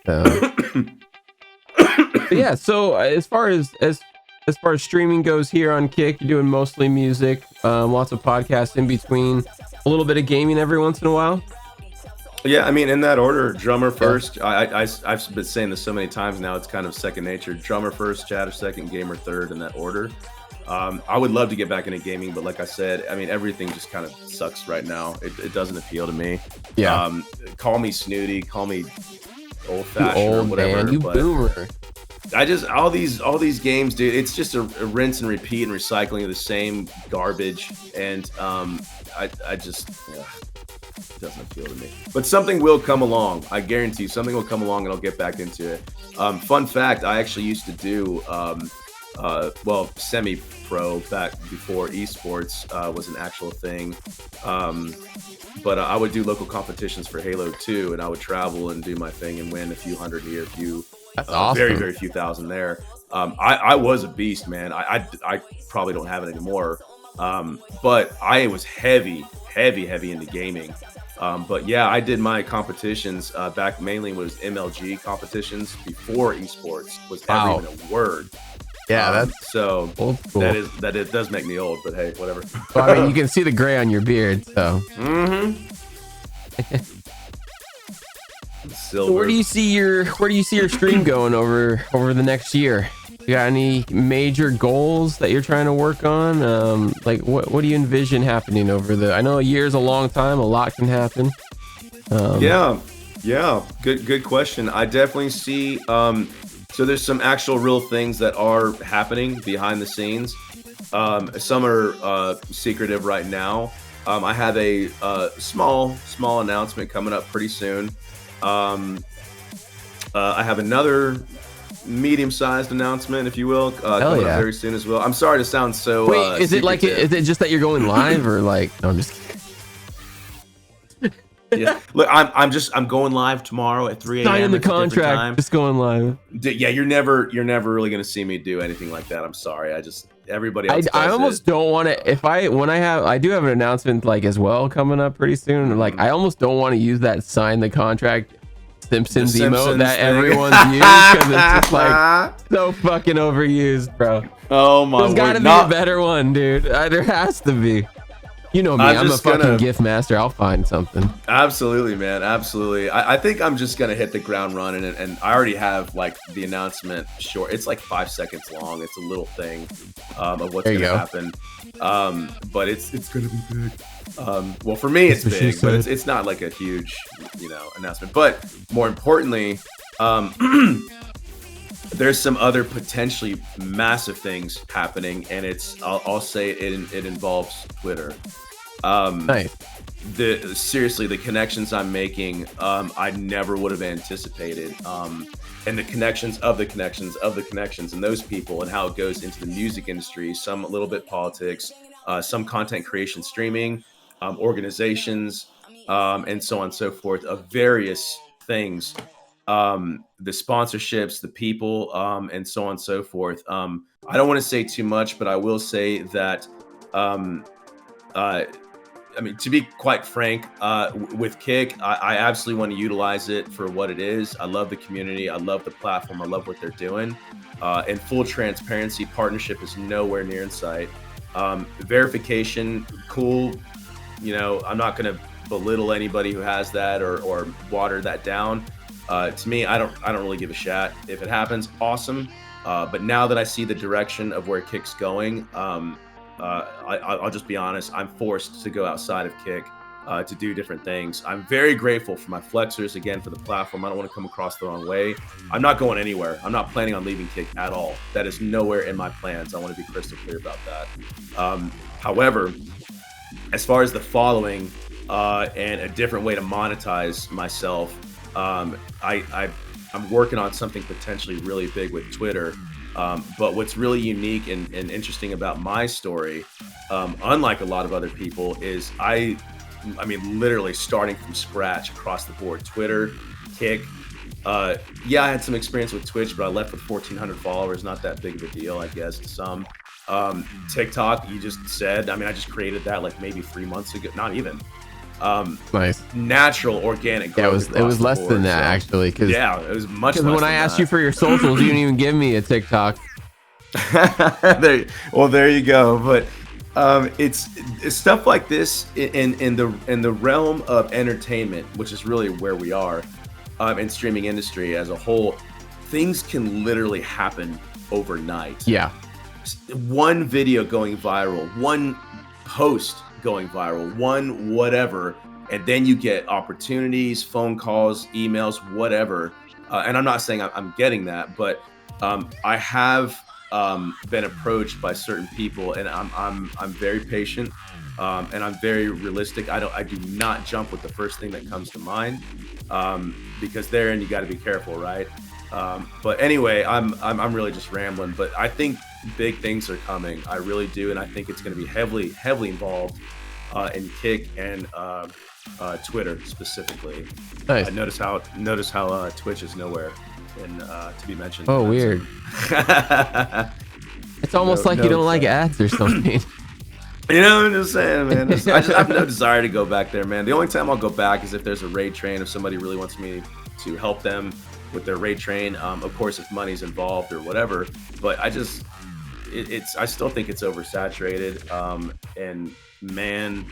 yeah. So as far as streaming goes here on Kick, you're doing mostly music, lots of podcasts in between, a little bit of gaming every once in a while. Yeah, I mean, in that order: drummer first. I've been saying this so many times now, it's kind of second nature. Drummer first, chatter second, gamer third, in that order. I would love to get back into gaming, but like I said, I mean, everything just kind of sucks right now. It doesn't appeal to me. Yeah. Call me snooty, call me old-fashioned, or whatever. Man, you boomer. I just, all these games, dude, it's just a rinse and repeat and recycling of the same garbage, and I just. It doesn't appeal to me, but something will come along. I guarantee you, something will come along, and I'll get back into it. Fun fact: I actually used to do, semi-pro back before esports was an actual thing. But I would do local competitions for Halo 2, and I would travel and do my thing and win a few hundred here, a few, that's awesome. Very, very few thousand there. I was a beast, man. I probably don't have it anymore, but I was heavy into gaming. But yeah, I did my competitions back mainly was MLG competitions before esports was ever even a word. Yeah, that's so old school. That it does make me old, but hey, whatever. Well, I mean, you can see the gray on your beard, so. Mm-hmm. silver. Where do you see your stream going over the next year? You got any major goals that you're trying to work on? Like what do you envision happening I know a year is a long time, a lot can happen. Yeah, good question. I definitely see so there's some actual real things that are happening behind the scenes. Some are secretive right now. I have a small announcement coming up pretty soon. I have another medium-sized announcement, if you will, coming up very soon as well. I'm sorry to sound so. Wait, is it just that you're going live or like? No, I'm just kidding. Yeah, look, I'm going live tomorrow at 3 a.m. Signing the contract, just going live. Yeah, you're never really gonna see me do anything like that. I'm sorry. Everybody else. I almost don't want to. I do have an announcement like as well coming up pretty soon. Like I almost don't want to use that sign the contract Simpsons emote that everyone's used because it's just like so fucking overused, bro. Oh my! There's got to be a better one, dude. There has to be. You know me, I'm a fucking gift master. I'll find something. Absolutely, man. Absolutely. I think I'm just going to hit the ground running. And I already have like the announcement short. It's like 5 seconds long. It's a little thing of what's going to happen. But it's going to be big. Well, for me, it's big, but it's not like a huge, announcement. But more importantly, there's some other potentially massive things happening, and I'll say it involves Twitter. Nice. Seriously, the connections I'm making, I never would have anticipated. And the connections of the connections of the connections, and those people, and how it goes into the music industry. Some a little bit politics, some content creation, streaming, organizations, and so on and so forth, of various things. The sponsorships, the people, and so on and so forth. I don't want to say too much, but I will say that, to be quite frank, with Kick, I absolutely want to utilize it for what it is. I love the community. I love the platform. I love what they're doing. And full transparency, partnership is nowhere near in sight. Verification, cool. I'm not going to belittle anybody who has that or water that down. To me, I don't really give a shit. If it happens, awesome. But now that I see the direction of where Kick's going, I'll just be honest. I'm forced to go outside of Kick to do different things. I'm very grateful for my flexors, again, for the platform. I don't want to come across the wrong way. I'm not going anywhere. I'm not planning on leaving Kick at all. That is nowhere in my plans. I want to be crystal clear about that. However, as far as the following and a different way to monetize myself, I'm working on something potentially really big with Twitter. But what's really unique and interesting about my story, unlike a lot of other people, is I mean, literally starting from scratch across the board. Twitter, Kick. I had some experience with Twitch, but I left with 1,400 followers. Not that big of a deal, I guess, to some. TikTok, you just said. I just created that like maybe 3 months ago. Not even. Nice, natural, organic growth. It was less than that, actually. Cause, it was much less. Because when I asked you for your socials, you didn't even give me a TikTok. There you go. But it's stuff like this in the realm of entertainment, which is really where we are, in streaming industry as a whole. Things can literally happen overnight. Yeah, one video going viral, one post going viral, one whatever, and then you get opportunities, phone calls, emails, whatever. And I'm not saying I'm getting that, but I have been approached by certain people, and I'm very patient, and I'm very realistic. I do not jump with the first thing that comes to mind, because therein you got to be careful, right? But anyway, I'm really just rambling, but I think big things are coming. I really do, and I think it's going to be heavily involved in Kick and Twitter specifically. Nice. Notice how Twitch is nowhere and to be mentioned. Oh, weird. It's almost like you don't like ads or something. I'm just saying, man. I have no desire to go back there, man. The only time I'll go back is if there's a raid train, if somebody really wants me to help them with their raid train. Of course, if money's involved or whatever. But I still think it's oversaturated. And man,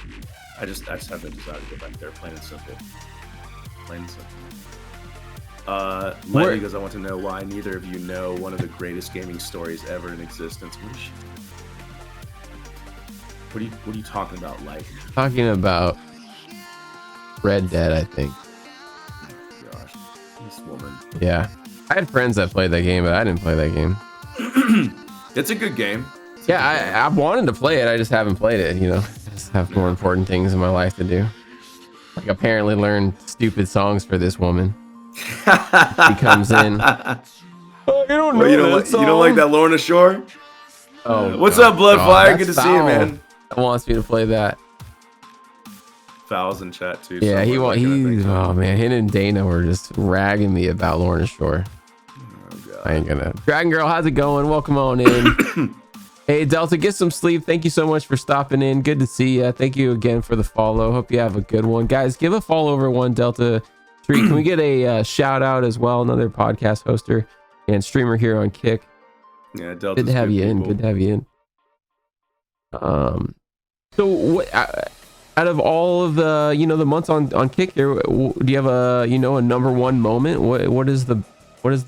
I just have no desire to go back there. Plain and simple. Lightly goes, I want to know why neither of you know one of the greatest gaming stories ever in existence. What are you talking about, Light? Talking about Red Dead, I think. Oh, gosh, this woman. Yeah, I had friends that played that game, but I didn't play that game. It's a good game. I wanted to play it. I just haven't played it. You know, I just have more important things in my life to do. Like apparently learn stupid songs for this woman. She comes in. Oh, you don't know you don't like that Lorna Shore? Oh, what's up, Bloodfire? Good to see you, man. Wants me to play that. Fouls in chat too. Yeah, oh man, him and Dana were just ragging me about Lorna Shore. Oh, God. I ain't gonna. Dragon Girl, how's it going? Welcome on in. Hey Delta, get some sleep. Thank you so much for stopping in. Good to see you. Thank you again for the follow. Hope you have a good one, guys. Give a follow over one Delta Tree. Can we get a shout out as well? Another podcast hoster and streamer here on Kick. Yeah, Delta's good to have you people. in. Good to have you in. So what? Out of all of the the months on Kick here, do you have a a number one moment? What is the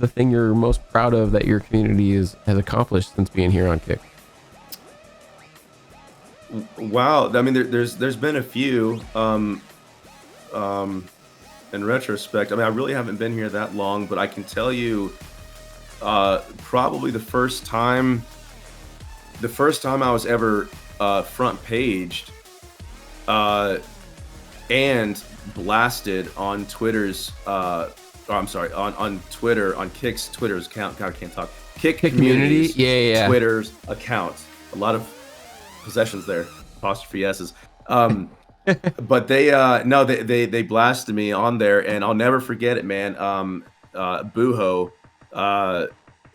thing you're most proud of that your community has accomplished since being here on Kick? Wow, I mean, there's been a few. In retrospect, I mean, I really haven't been here that long, but I can tell you, probably the first time I was ever front paged and blasted on Twitter's on Twitter, on Kick's Twitter's account. God, I can't talk. Kick community, yeah. Twitter's account. A lot of possessions there, apostrophe S's. But they blasted me on there, and I'll never forget it, man. Buho,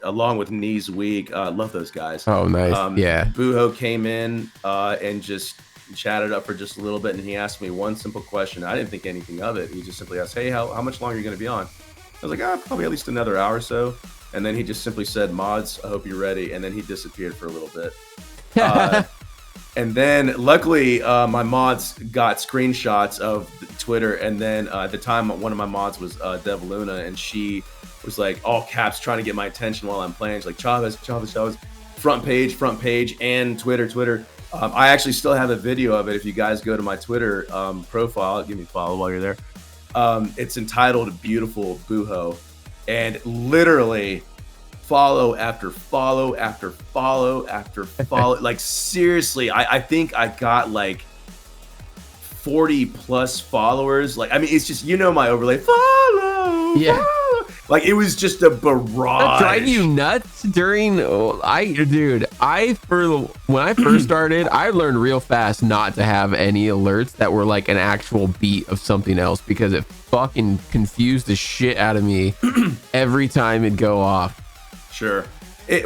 along with Knees Weak, love those guys. Oh, nice. Yeah. Buho came in and just chatted up for just a little bit, and he asked me one simple question. I didn't think anything of it. He just simply asked, "Hey, how much longer are you going to be on?" I was like, probably at least another hour or so. And then he just simply said, "Mods, I hope you're ready." And then he disappeared for a little bit. And then luckily my mods got screenshots of Twitter. And then at the time, one of my mods was Dev Luna, and she was like all caps trying to get my attention while I'm playing. She's like, Chavez, front page and Twitter. I actually still have a video of it. If you guys go to my Twitter profile, give me a follow while you're there. It's entitled Beautiful Buho, and literally follow after follow after follow after follow. Like seriously, I think I got like 40 plus followers. Like, I mean, it's just, my overlay, follow. Like, it was just a barrage. That drive you nuts during when I first started, I learned real fast not to have any alerts that were like an actual beat of something else, because it fucking confused the shit out of me every time it'd go off. Sure.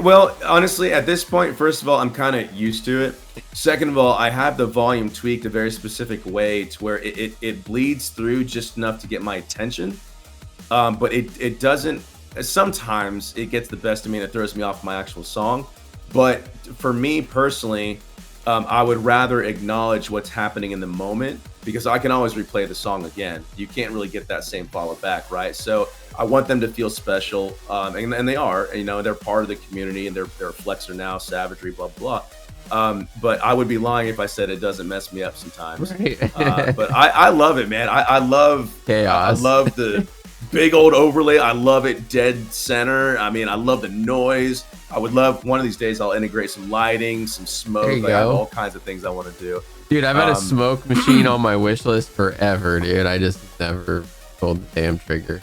Well, honestly, at this point, first of all, I'm kind of used to it. Second of all, I have the volume tweaked a very specific way to where it bleeds through just enough to get my attention. But it doesn't, sometimes it gets the best of me and it throws me off my actual song. But for me personally, I would rather acknowledge what's happening in the moment, because I can always replay the song again. You can't really get that same follow back, right? So I want them to feel special, and they are. They're part of the community, and they're a flexer now, savagery, blah blah. But I would be lying if I said it doesn't mess me up sometimes. Right. But I love it, man. I love chaos. I love the big old overlay. I love it dead center. I mean, I love the noise. I would love, one of these days I'll integrate some lighting, some smoke. I have all kinds of things I want to do. Dude, I've had a smoke machine on my wish list forever, dude. I just never pulled the damn trigger.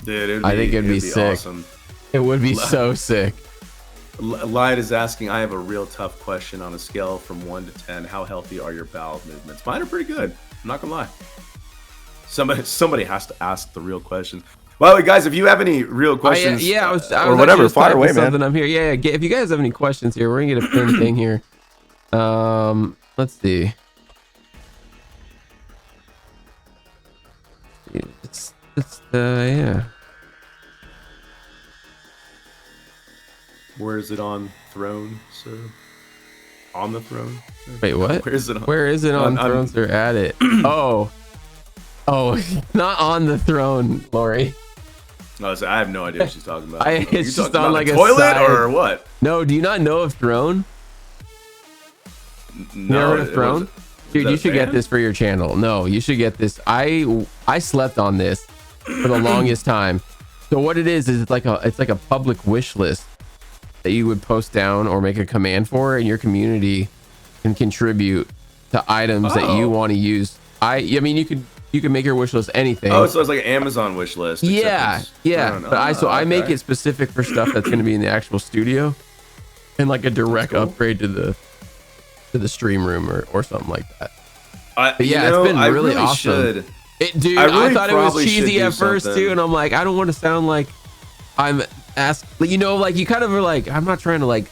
Dude, I think it'd be sick. Awesome. It would be so sick. Light is asking, I have a real tough question on a scale from 1 to 10. How healthy are your bowel movements? Mine are pretty good. I'm not gonna lie. Somebody has to ask the real questions. By the way, guys, if you have any real questions, I was or whatever, fire away, man. I'm here. Yeah. If you guys have any questions here, we're gonna get a pin thing here. Let's see. Yeah. Where is it on throne, sir? On the throne? Wait, what? Where is it on? Where is it on thrones? They're at it. Oh, not on the throne, Lori. No, I have no idea what she's talking about. It's just on like a toilet side. or what? No, do you not know of Throne? No, you never heard of Throne? Dude, you should get this for your channel. No, you should get this. I slept on this for the longest time. So what it is it's like a public wish list that you would post down or make a command for, and your community can contribute to items that you want to use. I mean, you could make your wish list anything. Oh, so it's like an Amazon wish list. Yeah. But I make it specific for stuff that's going to be in the actual studio, and like a direct upgrade to the stream room or something like that. But yeah, it's been really awesome. Dude, I thought it was cheesy at first too, and I'm like, I don't want to sound like I'm asking, like you kind of are like, I'm not trying to like,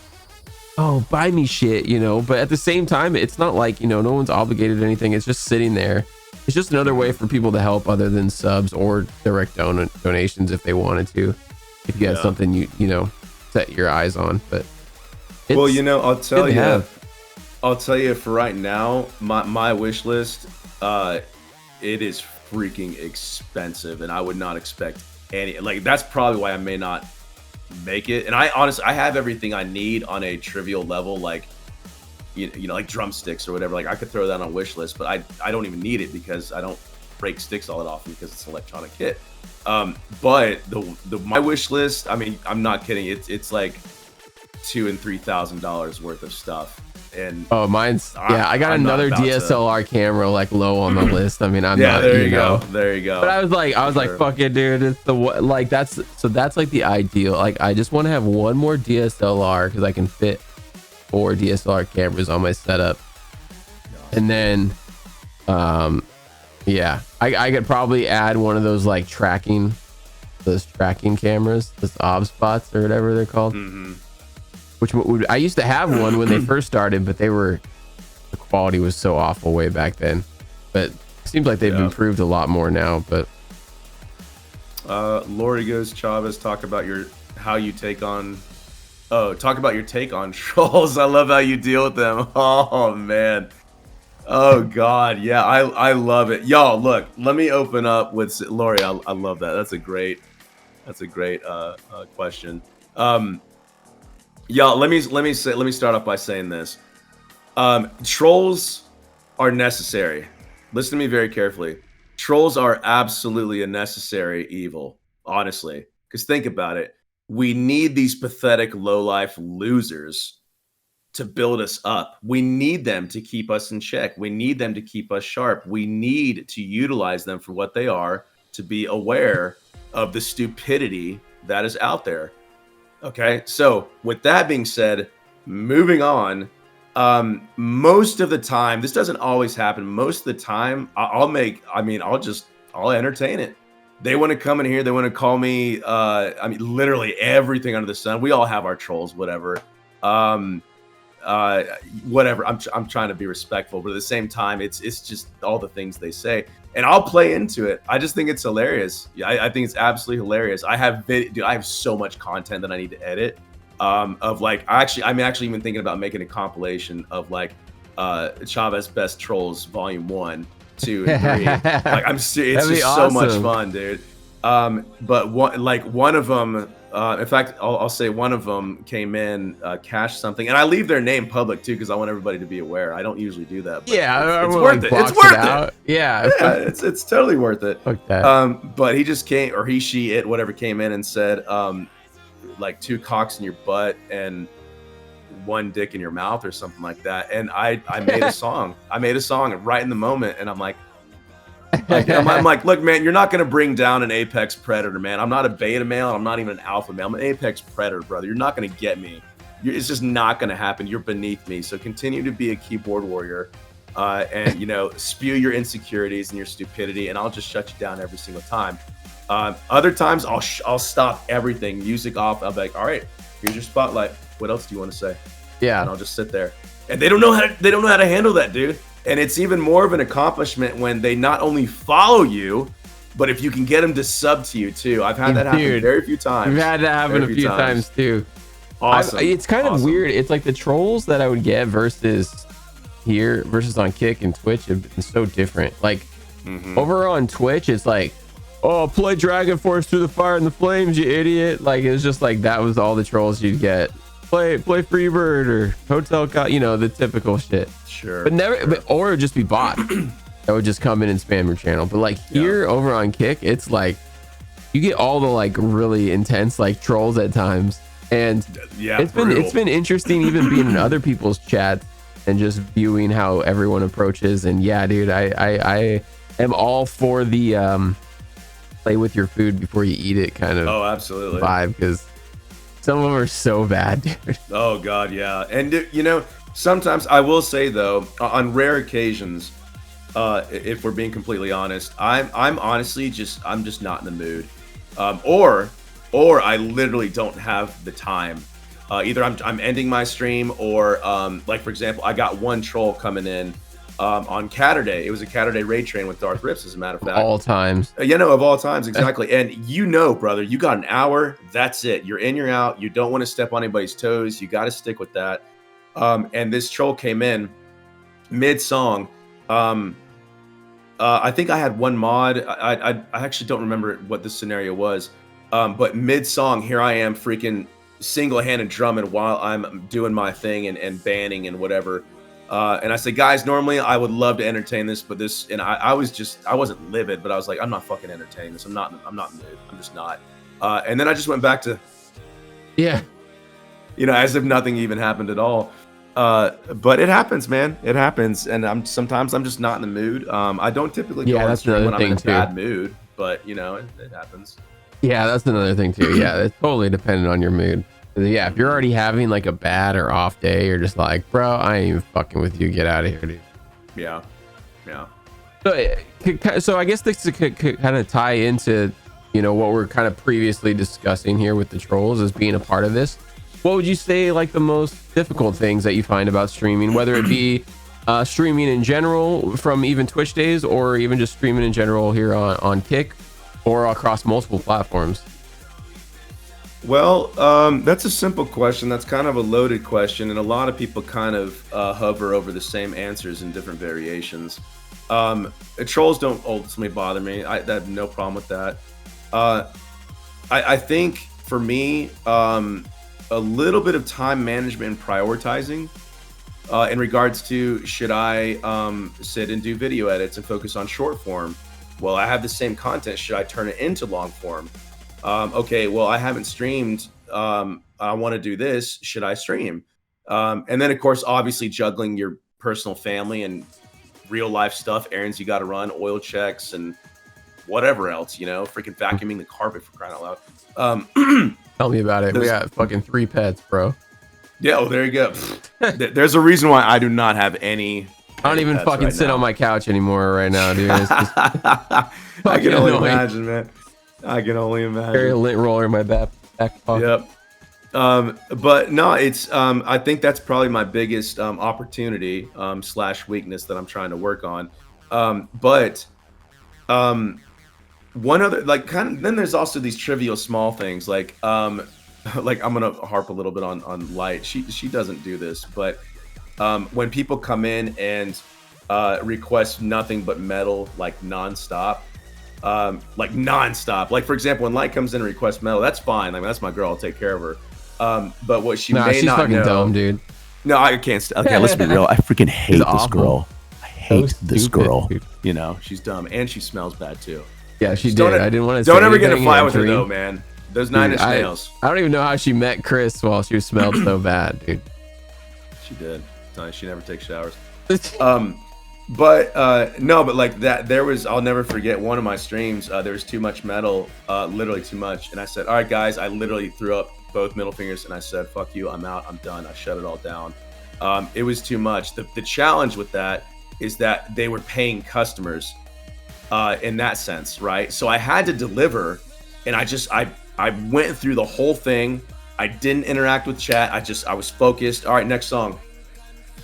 oh, buy me shit, but at the same time, it's not like, no one's obligated to anything. It's just sitting there. It's just another way for people to help other than subs or direct donations if they wanted to, if you had something you set your eyes on. But well, I'll tell you for right now, my wish list, it is freaking expensive, and I would not expect any, like, that's probably why I may not make it. And I have everything I need on a trivial level, like, like drumsticks or whatever. Like, I could throw that on a wish list, but I don't even need it because I don't break sticks all that often because it's an electronic kit. But my wish list, I mean, I'm not kidding. It's like $2,000 and $3,000 worth of stuff. And mine's I got another DSLR camera like low on the list. I mean, I'm not, there you go. But I was like, fuck it, dude. It's that's like the ideal. Like, I just want to have one more DSLR because I can fit 4 DSLR cameras on my setup, and then I could probably add one of those like tracking cameras, those ob spots or whatever they're called. Which I used to have one when they first started, but the quality was so awful way back then. But it seems like they've improved a lot more now. But Lori goes, Chavez, talk about your take on trolls. I love how you deal with them. Oh man. Oh god, yeah, I love it. Y'all, look, let me open up with Lori. I love that. That's a great question. Y'all, let me start off by saying this. Trolls are necessary. Listen to me very carefully. Trolls are absolutely a necessary evil, honestly. Because think about it. We need these pathetic, low-life losers to build us up. We need them to keep us in check. We need them to keep us sharp. We need to utilize them for what they are, to be aware of the stupidity that is out there. Okay, so with that being said, moving on, most of the time, this doesn't always happen. Most of the time, I'll entertain it. They want to come in here. They want to call me, literally everything under the sun. We all have our trolls, whatever. Whatever. I'm trying to be respectful, but at the same time, it's just all the things they say, and I'll play into it. I just think it's hilarious. I think it's absolutely hilarious. I have so much content that I need to edit. Of like, I'm actually even thinking about making a compilation of like Chavez Best Trolls Volume 1, 2, and 3. Like, I'm serious. It's just awesome. So much fun, dude. But one of them. In fact, I'll say one of them came in, cashed something, and I leave their name public too because I want everybody to be aware. I don't usually do that. But it's worth it. It's worth it. Yeah, it's totally worth it. Fuck that. But he just came, or he, she, it, whatever, came in and said, like 2 cocks in your butt and 1 dick in your mouth or something like that. And I made a song. I made a song right in the moment, and I'm like, I'm like, look, man, you're not going to bring down an apex predator, man. I'm not a beta male. I'm not even an alpha male. I'm an apex predator, brother. You're not going to get me. It's just not going to happen. You're beneath me. So continue to be a keyboard warrior, and spew your insecurities and your stupidity, and I'll just shut you down every single time. Other times, I'll stop everything, music off. I'll be like, all right, here's your spotlight. What else do you want to say? Yeah, and I'll just sit there. And they don't know how to handle that, dude. And it's even more of an accomplishment when they not only follow you, but if you can get them to sub to you too. I've had that happen very few times. We've had that happen a few times too. Awesome. It's kind of weird. It's like the trolls that I would get versus on Kick and Twitch have been so different. Like over on Twitch, it's like oh, play Dragon Force through the fire and the flames, you idiot. Like, it was just like, that was all the trolls you'd get. Play Freebird or Hotel you know, the typical shit. Sure. But never, sure. or it would just be bots that would just come in and spam your channel. But like here over on Kick, it's like you get all the like really intense like trolls at times. And it's been interesting even being in other people's chats and just viewing how everyone approaches. And yeah, dude, I am all for the play with your food before you eat it kind of absolutely vibe, because some of them are so bad, dude. Oh god, yeah. And you know, sometimes I will say though, on rare occasions, if we're being completely honest, I'm honestly I'm just not in the mood, or I literally don't have the time. Either I'm ending my stream, or like for example, I got one troll coming in on Catterday. It was a Catterday raid train with Darth Rips, as a matter of fact. All times. You know, of all times, exactly. And you know, brother, you got an hour. That's it. You're in, you're out. You don't want to step on anybody's toes. You got to stick with that. And this troll came in mid-song. I think I had one mod. I actually don't remember what the scenario was. But mid-song, here I am freaking single-handed drumming while I'm doing my thing and banning and whatever. And I said, guys, normally I would love to entertain this, but this, and I wasn't livid, but I was like, I'm not fucking entertaining this. I'm not in the mood. I'm just not. And then I just went back to, yeah, you know, as if nothing even happened at all. But it happens, man. It happens. And sometimes I'm just not in the mood. I don't typically go on stream when I'm in a bad mood, but you know, it happens. Yeah, that's another thing too. Yeah, it's totally dependent on your mood. Yeah, if you're already having like a bad or off day, you're just like, bro, I ain't even fucking with you. Get out of here, dude. Yeah. Yeah. So I guess this could kind of tie into, you know, what we're kind of previously discussing here with the trolls as being a part of this. What would you say like the most difficult things that you find about streaming, whether it be streaming in general from even Twitch days, or even just streaming in general here on Kick or across multiple platforms? Well, that's a simple question. That's kind of a loaded question, and a lot of people kind of hover over the same answers in different variations. Trolls don't ultimately bother me. I have no problem with that. I think for me, a little bit of time management and prioritizing in regards to, should I sit and do video edits and focus on short form? Well, I have the same content. Should I turn it into long form? Okay, well, I haven't streamed. I want to do this. Should I stream? And then, of course, obviously juggling your personal family and real life stuff, errands you got to run, oil checks, and whatever else, you know, freaking vacuuming the carpet, for crying out loud. Tell me about it. We got fucking 3 pets, bro. Yeah, well, there you go. There's a reason why I do not have any. I don't even fucking sit on my couch anymore right now, dude. It's just I can only imagine, man. I can only imagine. Carry a lint roller in my back pocket. Yep. But no, it's I think that's probably my biggest opportunity / weakness that I'm trying to work on. But one other, like, kind of, then there's also these trivial small things, like like I'm gonna harp a little bit on Light. She doesn't do this, but when people come in and request nothing but metal, like nonstop. Like for example, when Light comes in and requests metal, that's fine. I mean, that's my girl. I'll take care of her. But what she may she's not fucking know, dumb, dude. No, I can't. Okay, let's be real. I freaking hate this girl. I hate this girl. Dude. You know, she's dumb and she smells bad too. Yeah, she did. I didn't want to. Don't ever get in a fight with her though, man. Those 9 inch nails. I don't even know how she met Chris while she smelled so bad, dude. She did. She never takes showers. But no, but like that, I'll never forget one of my streams. There was too much metal, literally too much. And I said, all right, guys, I literally threw up both middle fingers and I said, fuck you, I'm out, I'm done. I shut it all down. It was too much. The challenge with that is that they were paying customers in that sense, right? So I had to deliver, and I went through the whole thing. I didn't interact with chat. I was focused. All right, next song.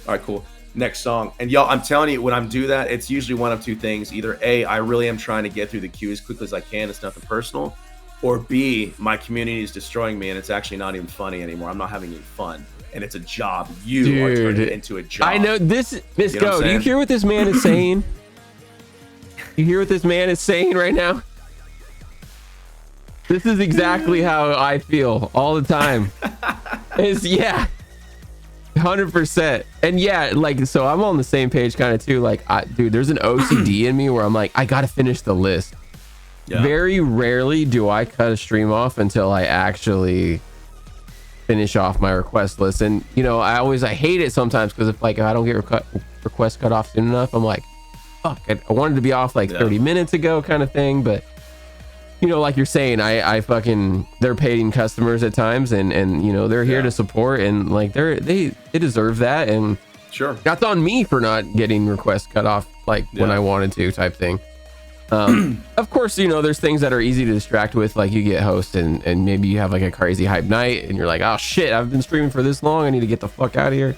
All right, cool. Next song. And y'all, I'm telling you, when I'm do that, it's usually one of two things. Either A, I really am trying to get through the queue as quickly as I can. It's nothing personal. Or B, my community is destroying me and it's actually not even funny anymore. I'm not having any fun. And it's a job. You are turning it into a job. I know this. Miss Go, do you hear what this man is saying? You hear what this man is saying right now? This is exactly how I feel all the time. It's 100%. And yeah, like, so I'm on the same page kind of too. Like, dude, there's an OCD in me where I'm like, I gotta finish the list. Yeah. Very rarely do I cut a stream off until I actually finish off my request list. And you know, I hate it sometimes because if I don't get requests cut off soon enough, I'm like, fuck, I wanted to be off like 30 minutes ago kind of thing. But you know, like you're saying, I fucking, they're paying customers at times, and you know, they're here to support, and like they deserve that. And sure, that's on me for not getting requests cut off like when I wanted to, type thing. Of course, you know, there's things that are easy to distract with, like you get host and maybe you have like a crazy hype night and you're like, oh shit, I've been streaming for this long, I need to get the fuck out of here.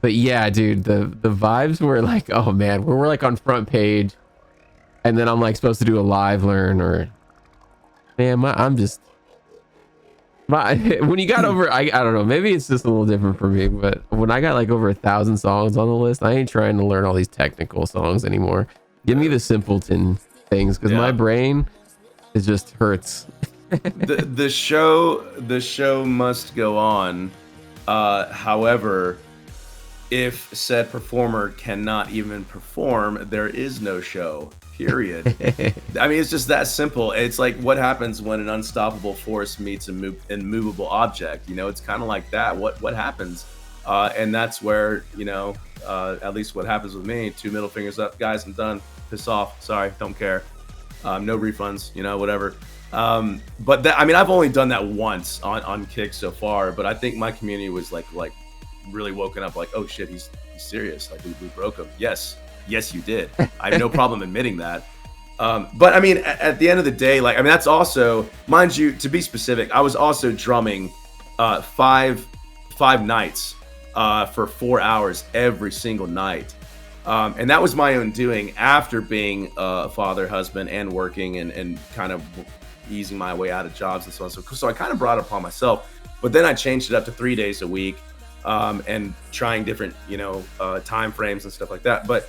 But yeah, dude, the vibes were like, oh man, we're like on front page, and then I'm like supposed to do a live learn, or man, when you got over, I don't know, maybe it's just a little different for me, but when I got like over 1,000 songs on the list, I ain't trying to learn all these technical songs anymore. Give me the simpleton things, because my brain just hurts. the show must go on. However, if said performer cannot even perform, there is no show. Period. I mean, it's just that simple. It's like what happens when an unstoppable force meets an immovable object. You know, it's kind of like that. What happens? And that's where, you know, at least what happens with me. 2 middle fingers up, guys. I'm done. Piss off. Sorry, don't care. No refunds. You know, whatever. But that, I mean, I've only done that once on Kick so far. But I think my community was like really woken up. Like, oh shit, he's serious. Like we broke him. Yes, you did. I have no problem admitting that. But I mean, at the end of the day, like, I mean, that's also, mind you, to be specific, I was also drumming 5 nights for 4 hours every single night. And that was my own doing after being a father, husband, and working and kind of easing my way out of jobs and so on. So I kind of brought it upon myself. But then I changed it up to 3 days a week and trying different, you know, time frames and stuff like that. But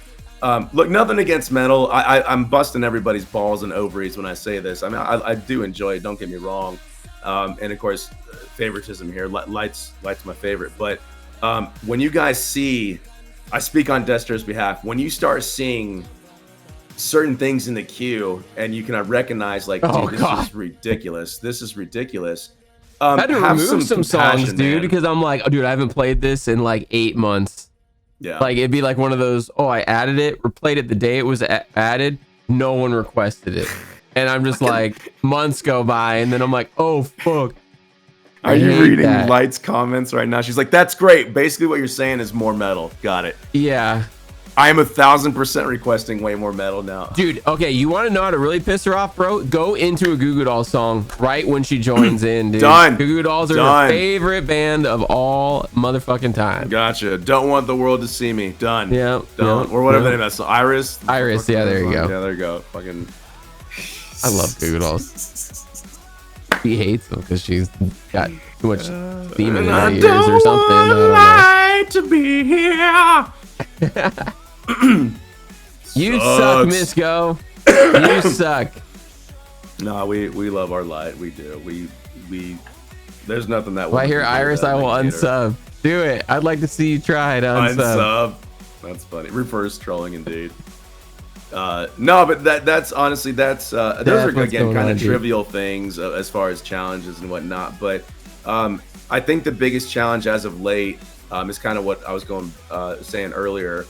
look, nothing against metal. I'm busting everybody's balls and ovaries when I say this. I mean, I do enjoy it. Don't get me wrong. And of course, favoritism here. Light's my favorite. But when you guys see, I speak on Destro's behalf. When you start seeing certain things in the queue, and you can recognize, like, dude, this is ridiculous. This is ridiculous. I had to remove some songs, dude, because I'm like, oh, dude, I haven't played this in like 8 months. Yeah, like it'd be like one of those, oh, I added it, replayed it the day it was added, no one requested it, and I'm just like, months go by, and then I'm like, oh fuck. Are you reading Light's comments right now? She's like, that's great. Basically what you're saying is more metal. Got it. Yeah, I am 1,000% requesting way more metal now, dude. Okay, you want to know how to really piss her off, bro? Go into a Goo Goo Dolls song right when she joins in, dude. Done. Goo Goo Dolls are her favorite band of all motherfucking time. Gotcha. Don't want the world to see me. Done. Yeah. Don't. Or whatever the name is. Iris. Iris. Yeah, there you go. Yeah, there you go. Fucking. I love Goo Goo Dolls. She hates them because she's got too much steam in her ears or something. I don't like to be here. You suck, Miss Go. You suck. No, we love our Light. We do. We there's nothing that. Well, I hear Iris. I will unsub. Do it. I'd like to see you try to unsub. That's funny. Reverse trolling, indeed. No, but that's honestly those are again kind of trivial things as far as challenges and whatnot. But I think the biggest challenge as of late is kind of what I was saying earlier,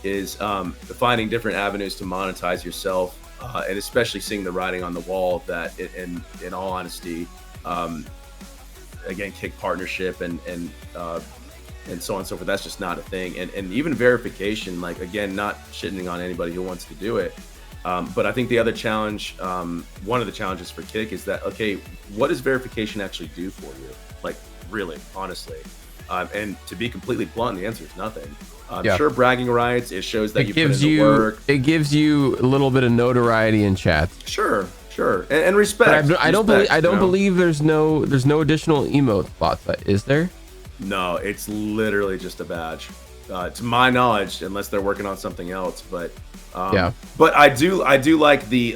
is finding different avenues to monetize yourself, and especially seeing the writing on the wall that in all honesty, again, Kick partnership and so on and so forth, that's just not a thing. And even verification, like, again, not shitting on anybody who wants to do it, but I think the other challenge, one of the challenges for Kick is that, okay, what does verification actually do for you? Like, really, honestly. And to be completely blunt, the answer is nothing. Sure, bragging rights, it shows that you put in the work. It gives you a little bit of notoriety in chat. Sure, and respect. But I don't believe there's no additional emote spots. Is there? No, it's literally just a badge, to my knowledge, unless they're working on something else. But But I do like the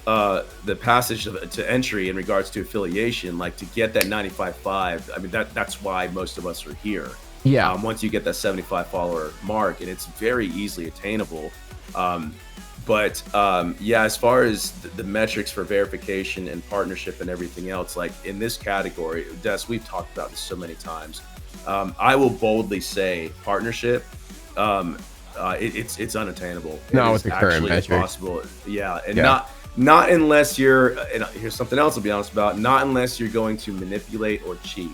the passage to entry in regards to affiliation, like to get that 95.5. I mean, that's why most of us are here. Yeah. Once you get that 75 follower mark, and it's very easily attainable. But yeah, as far as the metrics for verification and partnership and everything else, like in this category, Des, we've talked about this so many times. I will boldly say partnership. It's unattainable. Not with the current metric. Impossible. Yeah, and not unless you're. And here's something else I'll be honest about. Not unless you're going to manipulate or cheat.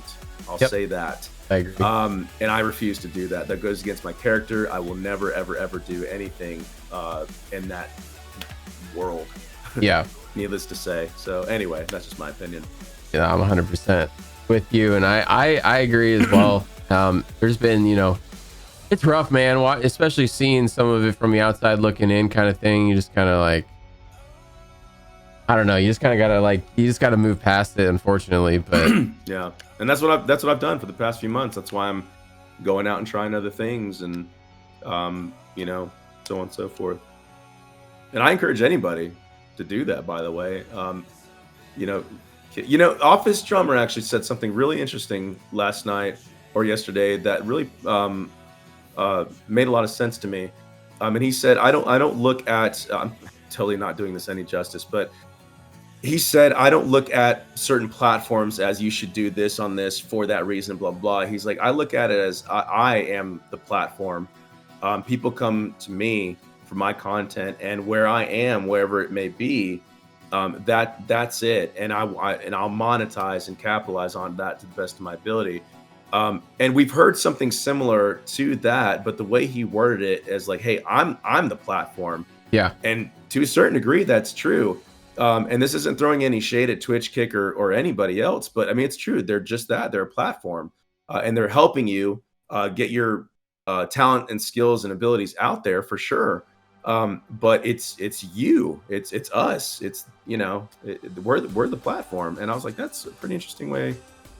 I'll say that. I agree. And I refuse to do that. That goes against my character. I will never, ever do anything in that world. Yeah. Needless to say. So anyway, that's just my opinion. Yeah, I'm 100% with you, and I agree as well. There's been, it's rough, man. Especially seeing some of it from the outside looking in, kind of thing. You just kind of like, I don't know. You just kind of gotta move past it, unfortunately. But yeah, and that's what I've done for the past few months. That's why I'm going out and trying other things, and so on and so forth. And I encourage anybody to do that. By the way, Office Drummer actually said something really interesting last night or yesterday that really made a lot of sense to me. And he said, I don't look at. I'm totally not doing this any justice, but he said, I don't look at certain platforms as you should do this on this for that reason, blah, blah. He's like, I look at it as I am the platform. People come to me for my content, and where I am, wherever it may be, that's it. And I'll monetize and capitalize on that to the best of my ability. And we've heard something similar to that, but the way he worded it is like, hey, I'm the platform. Yeah. And to a certain degree, that's true. And this isn't throwing any shade at Twitch, Kick, or anybody else, but I mean, it's true. They're just that. They're a platform, and they're helping you get your talent and skills and abilities out there for sure. But it's you, it's us. It's we're the platform. And I was like, that's a pretty interesting way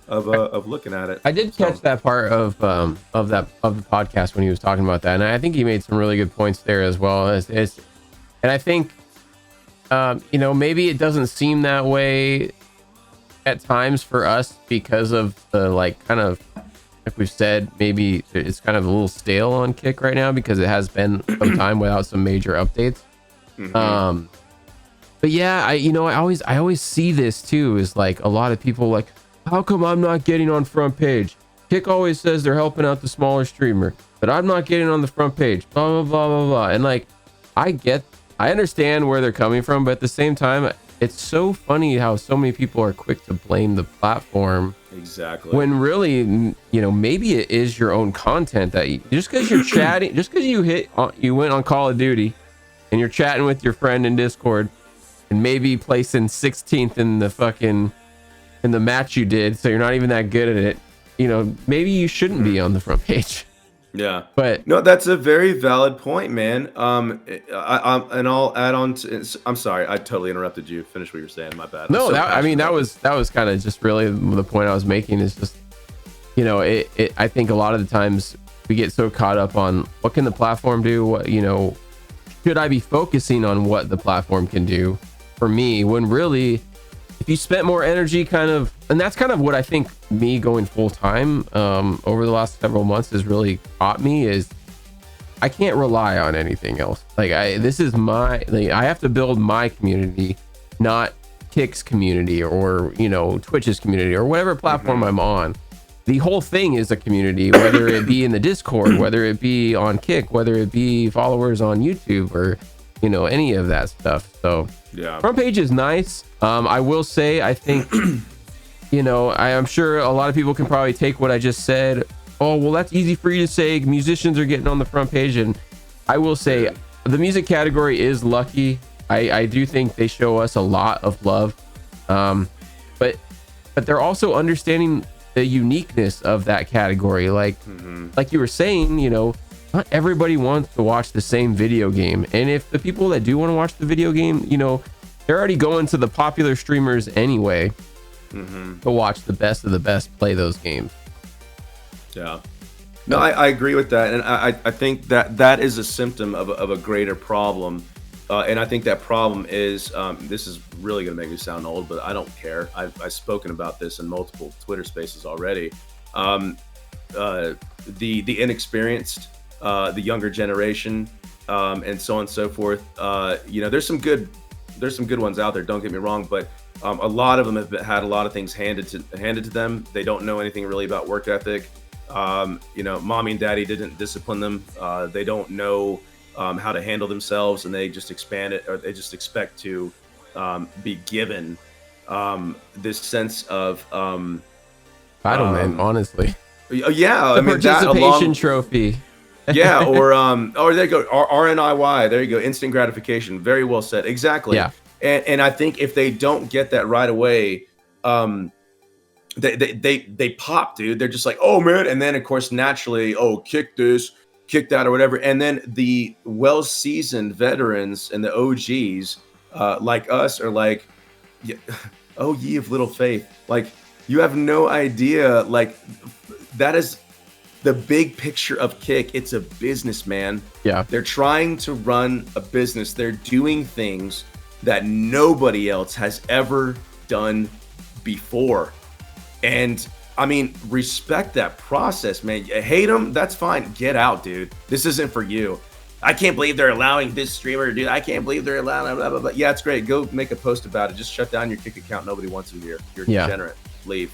of looking at it. I did catch that part of the podcast when he was talking about that, and I think he made some really good points there as well. And I think. Maybe it doesn't seem that way at times for us because of the kind of, like we've said, maybe it's kind of a little stale on Kick right now because it has been some time without some major updates. Mm-hmm. But yeah, I always see this too, is like a lot of people like, how come I'm not getting on front page? Kick always says they're helping out the smaller streamer, but I'm not getting on the front page, blah, blah, blah, blah, blah. And like, I understand where they're coming from, but at the same time, it's so funny how so many people are quick to blame the platform. Exactly. When really, maybe it is your own content that just because you're chatting, just because you went on Call of Duty and you're chatting with your friend in Discord and maybe placing 16th in the match you did, so you're not even that good at it. Maybe you shouldn't be on the front page. Yeah, but no, that's a very valid point, man. And I'll add on to. I'm sorry, I totally interrupted you. Finish what you're saying. My bad. No, that was kind of just really the point I was making. Is just, I think a lot of the times we get so caught up on what can the platform do. What should I be focusing on what the platform can do for me? When really, if you spent more energy, and that's kind of what I think me going full time over the last several months has really taught me is I can't rely on anything else. Like this is I have to build my community, not Kick's community or Twitch's community or whatever platform I'm on. The whole thing is a community, whether it be in the Discord, whether it be on Kick, whether it be followers on YouTube or any of that stuff. So yeah, front page is nice. I will say, I think, I am sure a lot of people can probably take what I just said. Oh, well, that's easy for you to say. Musicians are getting on the front page. And I will say the music category is lucky. I do think they show us a lot of love. But they're also understanding the uniqueness of that category. Like you were saying, not everybody wants to watch the same video game. And if the people that do want to watch the video game, they're already going to the popular streamers anyway to watch the best of the best play those games. Yeah. No, I agree with that. And I think that is a symptom of a greater problem And I think that problem is, this is really going to make me sound old, but I don't care. I've spoken about this in multiple Twitter spaces already. Um, uh, the inexperienced, the younger generation, and so on and so forth. There's some good ones out there. Don't get me wrong, but a lot of them have had a lot of things handed to them. They don't know anything really about work ethic. Mommy and daddy didn't discipline them. They don't know how to handle themselves, and they just expand it, or they just expect to be given this sense of Entitlement, honestly. yeah, The I mean that participation along, trophy. yeah, or there you go, RNIY, there you go, instant gratification. Very well said, exactly. Yeah. And I think if they don't get that right away, um, they pop, dude. They're just like, oh man, and then of course naturally, oh, kick this, kick that, or whatever. And then the well-seasoned veterans and the OGs, like us, are like, yeah, oh ye of little faith. Like, you have no idea. Like, that is the big picture of Kick. It's a business, man. Yeah. They're trying to run a business. They're doing things that nobody else has ever done before. And I mean, respect that process, man. You hate them, that's fine. Get out, dude. This isn't for you. I can't believe they're allowing this streamer to do that. I can't believe they're allowing blah, blah, blah. Yeah, it's great. Go make a post about it. Just shut down your Kick account. Nobody wants you here. You're degenerate. Leave,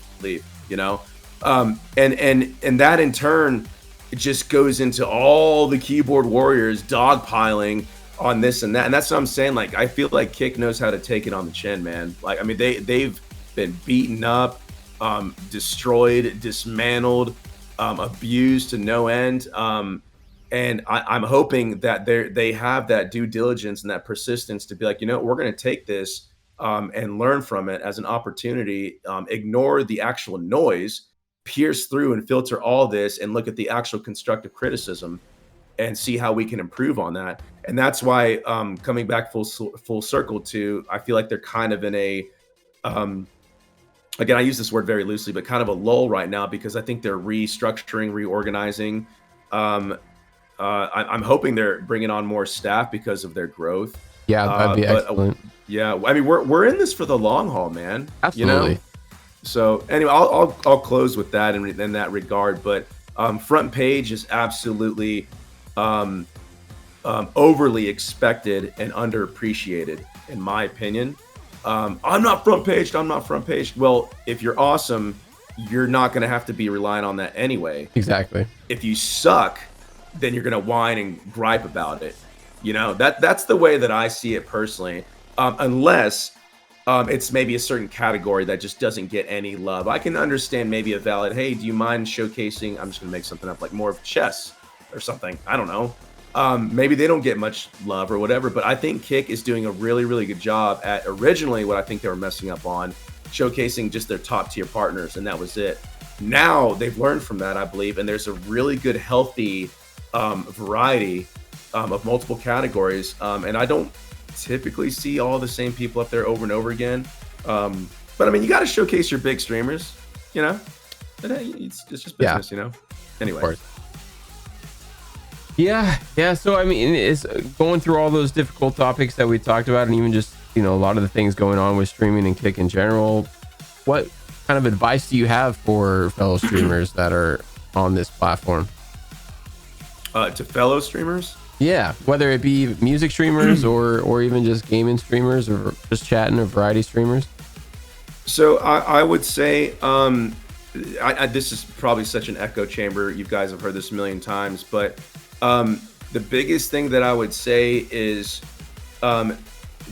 you know? And that in turn, it just goes into all the keyboard warriors dogpiling on this and that. And that's what I'm saying. Like, I feel like Kick knows how to take it on the chin, man. Like, I mean, they've been beaten up, destroyed, dismantled, abused to no end. And I'm hoping that they have that due diligence and that persistence to be like, we're going to take this and learn from it as an opportunity, ignore the actual noise, pierce through and filter all this, and look at the actual constructive criticism and see how we can improve on that. And that's why, coming back full circle to, I feel like they're kind of in a, again, I use this word very loosely, but kind of a lull right now, because I think they're restructuring, reorganizing. I'm hoping they're bringing on more staff because of their growth. Yeah, that'd be excellent. Yeah, I mean, we're in this for the long haul, man. Absolutely. So anyway, I'll close with that in that regard. But front page is absolutely overly expected and underappreciated, in my opinion. I'm not front paged. I'm not front paged. Well, if you're awesome, you're not going to have to be relying on that anyway. Exactly. If you suck, then you're going to whine and gripe about it. That's the way that I see it personally. Unless it's maybe a certain category that just doesn't get any love. I can understand maybe a valid, hey, do you mind showcasing, I'm just going to make something up, like more of chess or something. I don't know. Maybe they don't get much love or whatever, but I think Kick is doing a really, really good job at originally what I think they were messing up on, showcasing just their top tier partners, and that was it. Now they've learned from that, I believe, and there's a really good, healthy variety of multiple categories, and I don't typically see all the same people up there over and over again. But I mean, you got to showcase your big streamers, it's just business, Anyway. Yeah. So I mean, it's going through all those difficult topics that we talked about, and even just a lot of the things going on with streaming and Kick in general. What kind of advice do you have for fellow streamers that are on this platform? To fellow streamers? Yeah, whether it be music streamers or even just gaming streamers or just chatting or variety streamers. So I would say, this is probably such an echo chamber. You guys have heard this a million times, but the biggest thing that I would say is,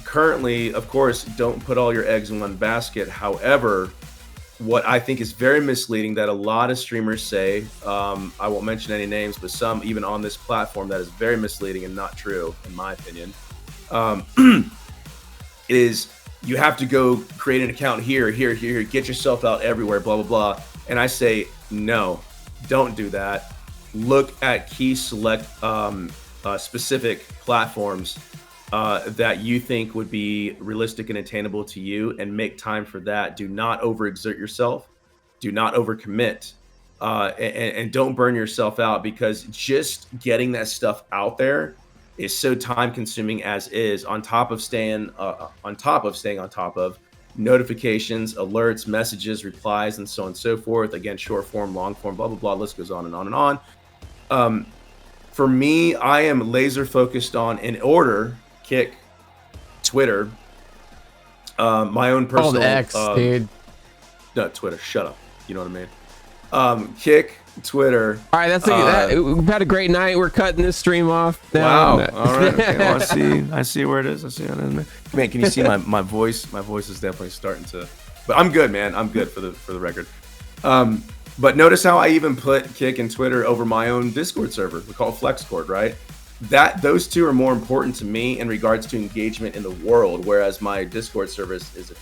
currently, of course, don't put all your eggs in one basket. However, what I think is very misleading that a lot of streamers say, I won't mention any names, but some even on this platform, that is very misleading and not true, in my opinion, is you have to go create an account here, get yourself out everywhere, blah, blah, blah. And I say, no, don't do that. Look at key select specific platforms that you think would be realistic and attainable to you, and make time for that. Do not overexert yourself. Do not overcommit. And don't burn yourself out, because just getting that stuff out there is so time consuming as is, on top of staying on top of notifications, alerts, messages, replies, and so on and so forth. Again, short form, long form, blah, blah, blah. List goes on and on and on. For me, I am laser focused on, in order, Kick, Twitter, my own personal Called X, dude. No, Twitter. Shut up. You know what I mean? Kick, Twitter. All right, that's we've had a great night. We're cutting this stream off now. Wow. All right. Okay. Well, I see where it is. I see how it is. Man, can you see my voice? My voice is definitely starting to. But I'm good, man. I'm good for the record. But notice how I even put Kick and Twitter over my own Discord server. We call it FlexCord, right? Those two are more important to me in regards to engagement in the world, whereas my Discord server is a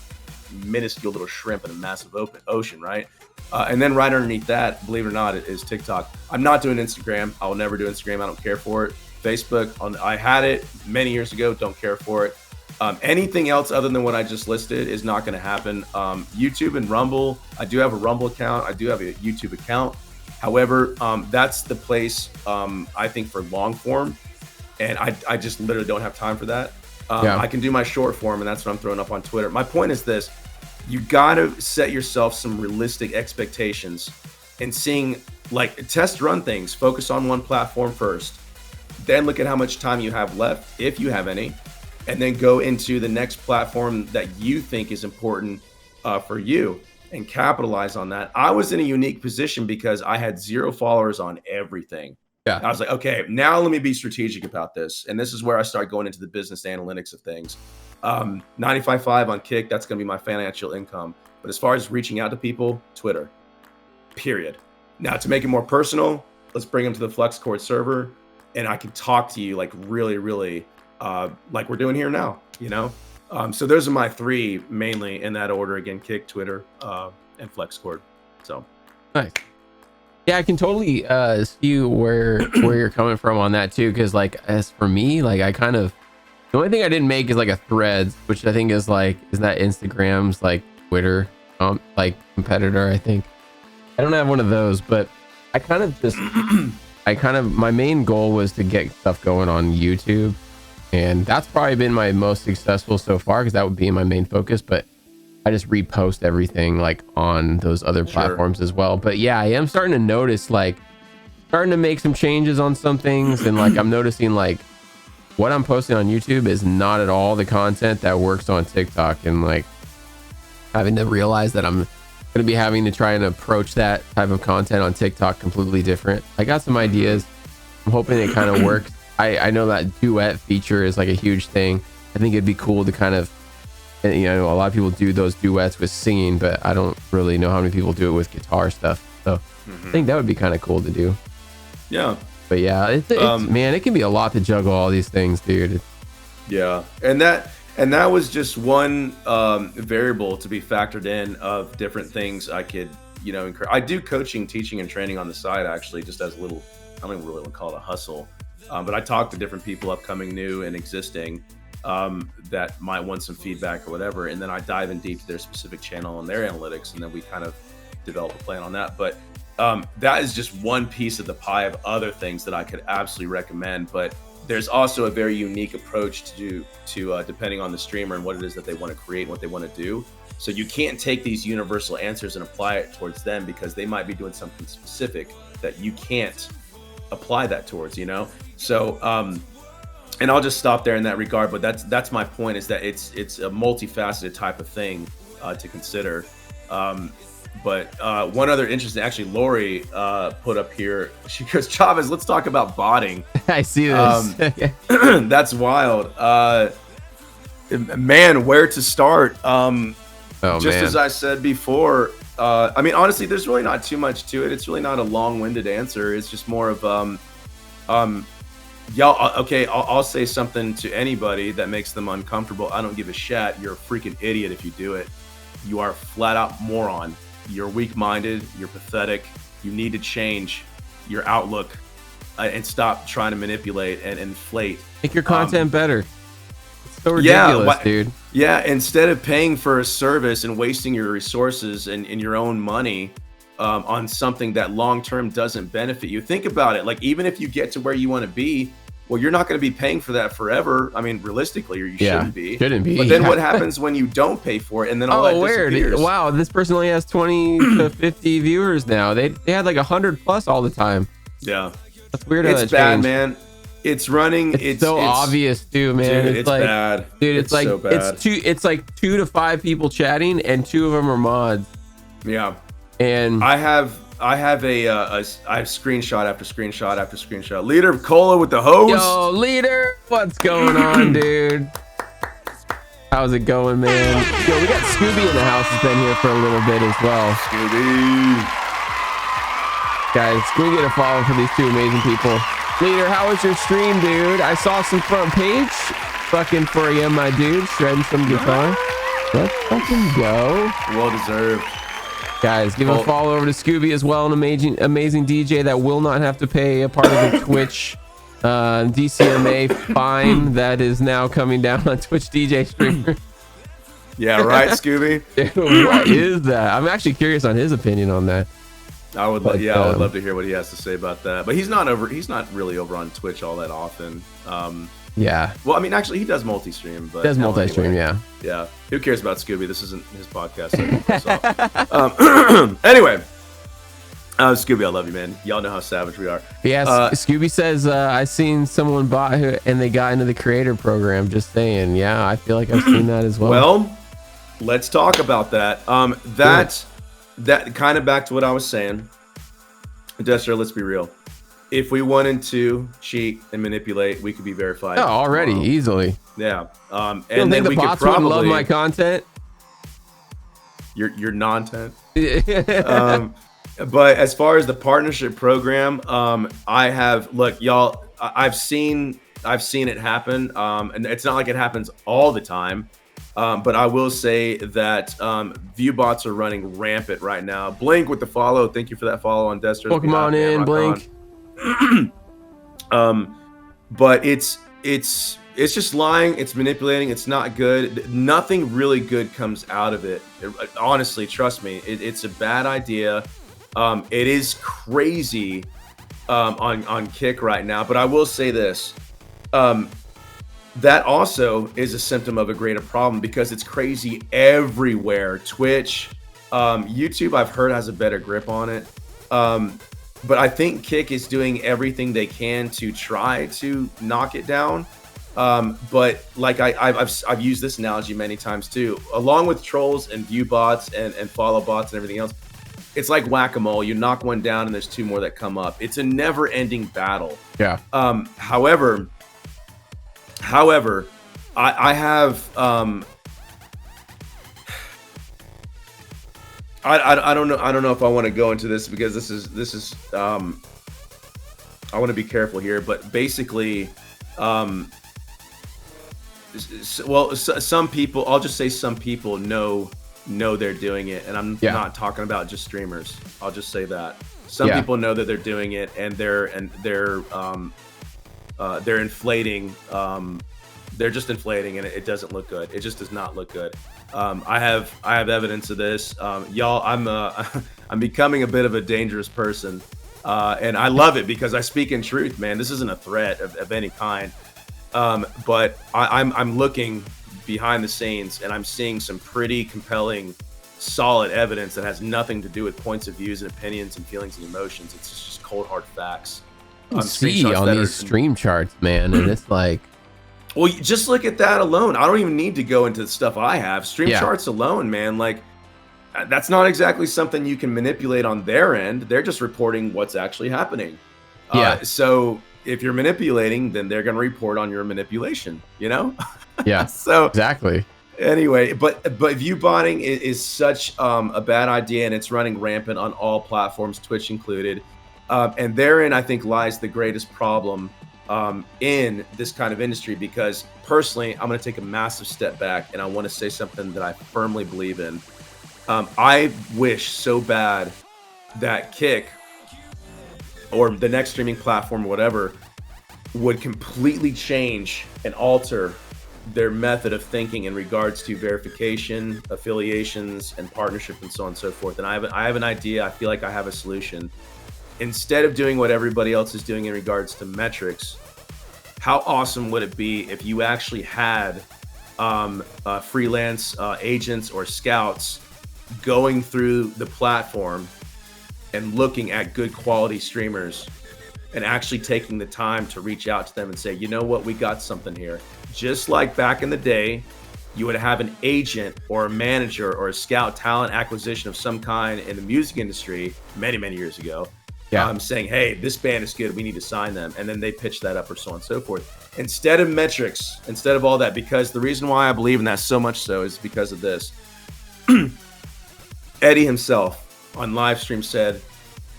minuscule little shrimp in a massive open ocean, right? And then right underneath that, believe it or not, is TikTok. I'm not doing Instagram. I will never do Instagram. I don't care for it. Facebook, I had it many years ago. Don't care for it. Anything else other than what I just listed is not going to happen. YouTube and Rumble. I do have a Rumble account. I do have a YouTube account. However, that's the place I think for long form. And I just literally don't have time for that. I can do my short form, and that's what I'm throwing up on Twitter. My point is this. You got to set yourself some realistic expectations and seeing, like, test run things. Focus on one platform first. Then look at how much time you have left, if you have any, and then go into the next platform that you think is important for you and capitalize on that. I was in a unique position because I had 0 followers on everything. I was like, okay, now let me be strategic about this. And this is where I start going into the business analytics of things. 95.5 on Kick, that's going to be my financial income. But as far as reaching out to people, Twitter, period. Now, to make it more personal, let's bring them to the FlexCord server, and I can talk to you like really, really like we're doing here now, you know? So those are my 3 mainly in that order. Again, Kick, Twitter, and FlexCord. So nice. Yeah, I can totally see where you're coming from on that too. Because like, as for me, like the only thing I didn't make is like a Threads, which I think is that Instagram's like Twitter like competitor. I think I don't have one of those, but I kind of my main goal was to get stuff going on YouTube, and that's probably been my most successful so far because that would be my main focus. But I just repost everything like on those other platforms as well. But yeah, I am starting to notice starting to make some changes on some things, and like I'm noticing like what I'm posting on YouTube is not at all the content that works on TikTok, and like having to realize that I'm going to be having to try and approach that type of content on TikTok completely different. I got some ideas. I'm hoping it kind of works. I know that duet feature is like a huge thing. I think it'd be cool to kind of, you know, a lot of people do those duets with singing, but I don't really know how many people do it with guitar stuff. So I think that would be kind of cool to do. Yeah. But yeah, it's man, it can be a lot to juggle all these things, dude. Yeah, and that was just one variable to be factored in of different things I could, you know, I do coaching, teaching, and training on the side actually, just as a little, I don't even really want to call it a hustle, but I talk to different people, upcoming, new, and existing, that might want some feedback or whatever, and then I dive in deep to their specific channel and their analytics, and then we kind of develop a plan on that. But that is just one piece of the pie of other things that I could absolutely recommend. But there's also a very unique approach to depending on the streamer and what it is that they want to create and what they want to do. So you can't take these universal answers and apply it towards them because they might be doing something specific that you can't apply that towards, you know? So, and I'll just stop there in that regard, but that's my point, is that it's a multifaceted type of thing to consider. But one other interesting, actually, Lori put up here. She goes, Chavez, let's talk about botting. I see this. That's wild. Man, where to start? As I said before, I mean, honestly, there's really not too much to it. It's really not a long-winded answer. It's just more of, y'all, okay, I'll say something to anybody that makes them uncomfortable. I don't give a shit. You're a freaking idiot if you do it. You are a flat-out moron. You're weak-minded, you're pathetic, you need to change your outlook and stop trying to manipulate and inflate. Make your content better. It's so ridiculous, dude. Yeah, instead of paying for a service and wasting your resources and your own money on something that long-term doesn't benefit you, think about it. Like, even if you get to where you want to be, Well, you're not going to be paying for that forever. I mean, realistically, or you shouldn't be. Shouldn't be. But then what happens when you don't pay for it, and then all that weird. disappears? Wow, this person only has 20 to 50 viewers now. They had like 100 plus all the time. Yeah, that's weird. How it's bad, man. It's running. It's so obvious too, man. Dude, it's like, bad. Dude, it's like so bad. It's like 2 to 5 people chatting, and 2 of them are mods. Yeah, and I have screenshot after screenshot after screenshot. Leader of Cola with the hose. Yo, leader, what's going on, dude? How's it going, man? Yo, we got Scooby in the house. Has been here for a little bit as well. Scooby, guys, can we get a follow for these 2 amazing people? Leader, how was your stream, dude? I saw some front page. Fucking for you, my dude. Shredding some guitar. Let's fucking go. Well deserved. Guys, give a follow over to Scooby as well, an amazing DJ that will not have to pay a part of the Twitch DCMA fine that is now coming down on Twitch DJ streamer. Yeah, right, Scooby. Dude, what is that? I'm actually curious on his opinion on that. I would love to hear what he has to say about that. But he's not really over on Twitch all that often. Yeah. Well, I mean, actually, he does multi-stream. But does multi-stream, anyway. Yeah. Yeah. Who cares about Scooby? This isn't his podcast. So. Anyway, Scooby, I love you, man. Y'all know how savage we are. Yeah. Scooby says, I seen someone bought and they got into the creator program. Just saying. Yeah, I feel like I've seen that as well. Well, let's talk about that. That kind of back to what I was saying. Destro, let's be real. If we wanted to cheat and manipulate, we could be verified. Oh, already easily. Yeah. And then then the we bots could probably would love my content. Your non-tent. But as far as the partnership program, I've seen it happen. And it's not like it happens all the time. But I will say that view bots are running rampant right now. Blink with the follow. Thank you for that follow on Destro. Welcome on in, Blink. But it's just lying. It's manipulating. It's not good. Nothing really good comes out of it. Honestly, trust me. It's a bad idea. It is crazy on Kick right now. But I will say this. That also is a symptom of a greater problem because it's crazy everywhere. Twitch, YouTube, I've heard has a better grip on it. But I think Kick is doing everything they can to try to knock it down. But like I've used this analogy many times too. Along with trolls and view bots and follow bots and everything else, it's like whack-a-mole. You knock one down and there's 2 more that come up. It's a never-ending battle. Yeah. However, I have I don't know if I want to go into this because this is I want to be careful here, but basically some people, I'll just say some people know they're doing it, and I'm not talking about just streamers. I'll just say that some people know that they're doing it, and they're inflating. They're just inflating, and it doesn't look good. It just does not look good. I have evidence of this. Y'all, I'm becoming a bit of a dangerous person, and I love it because I speak in truth, man. This isn't a threat of any kind, but I'm looking behind the scenes, and I'm seeing some pretty compelling, solid evidence that has nothing to do with points of views and opinions and feelings and emotions. It's just cold hard facts. See on these stream charts, man, and it's like, well, just look at that alone. I don't even need to go into the stuff I have. Stream charts alone, man, like that's not exactly something you can manipulate on their end. They're just reporting what's actually happening. So if you're manipulating, then they're going to report on your manipulation, you know? Yeah. So exactly. Anyway, but view botting is such a bad idea, and it's running rampant on all platforms, Twitch included. And therein, I think, lies the greatest problem in this kind of industry, because personally, I'm going to take a massive step back, and I want to say something that I firmly believe in. I wish so bad that Kick or the next streaming platform or whatever would completely change and alter their method of thinking in regards to verification, affiliations, and partnership, and so on and so forth. And I have an idea. I feel like I have a solution. Instead of doing what everybody else is doing in regards to metrics, how awesome would it be if you actually had freelance agents or scouts going through the platform and looking at good quality streamers and actually taking the time to reach out to them and say, you know what, we got something here. Just like back in the day, you would have an agent or a manager or a scout talent acquisition of some kind in the music industry many years ago, saying, hey, this band is good, we need to sign them. And then they pitch that up or so on and so forth. Instead of metrics, instead of all that, because the reason why I believe in that so much so is because of this. Eddie himself on live stream said,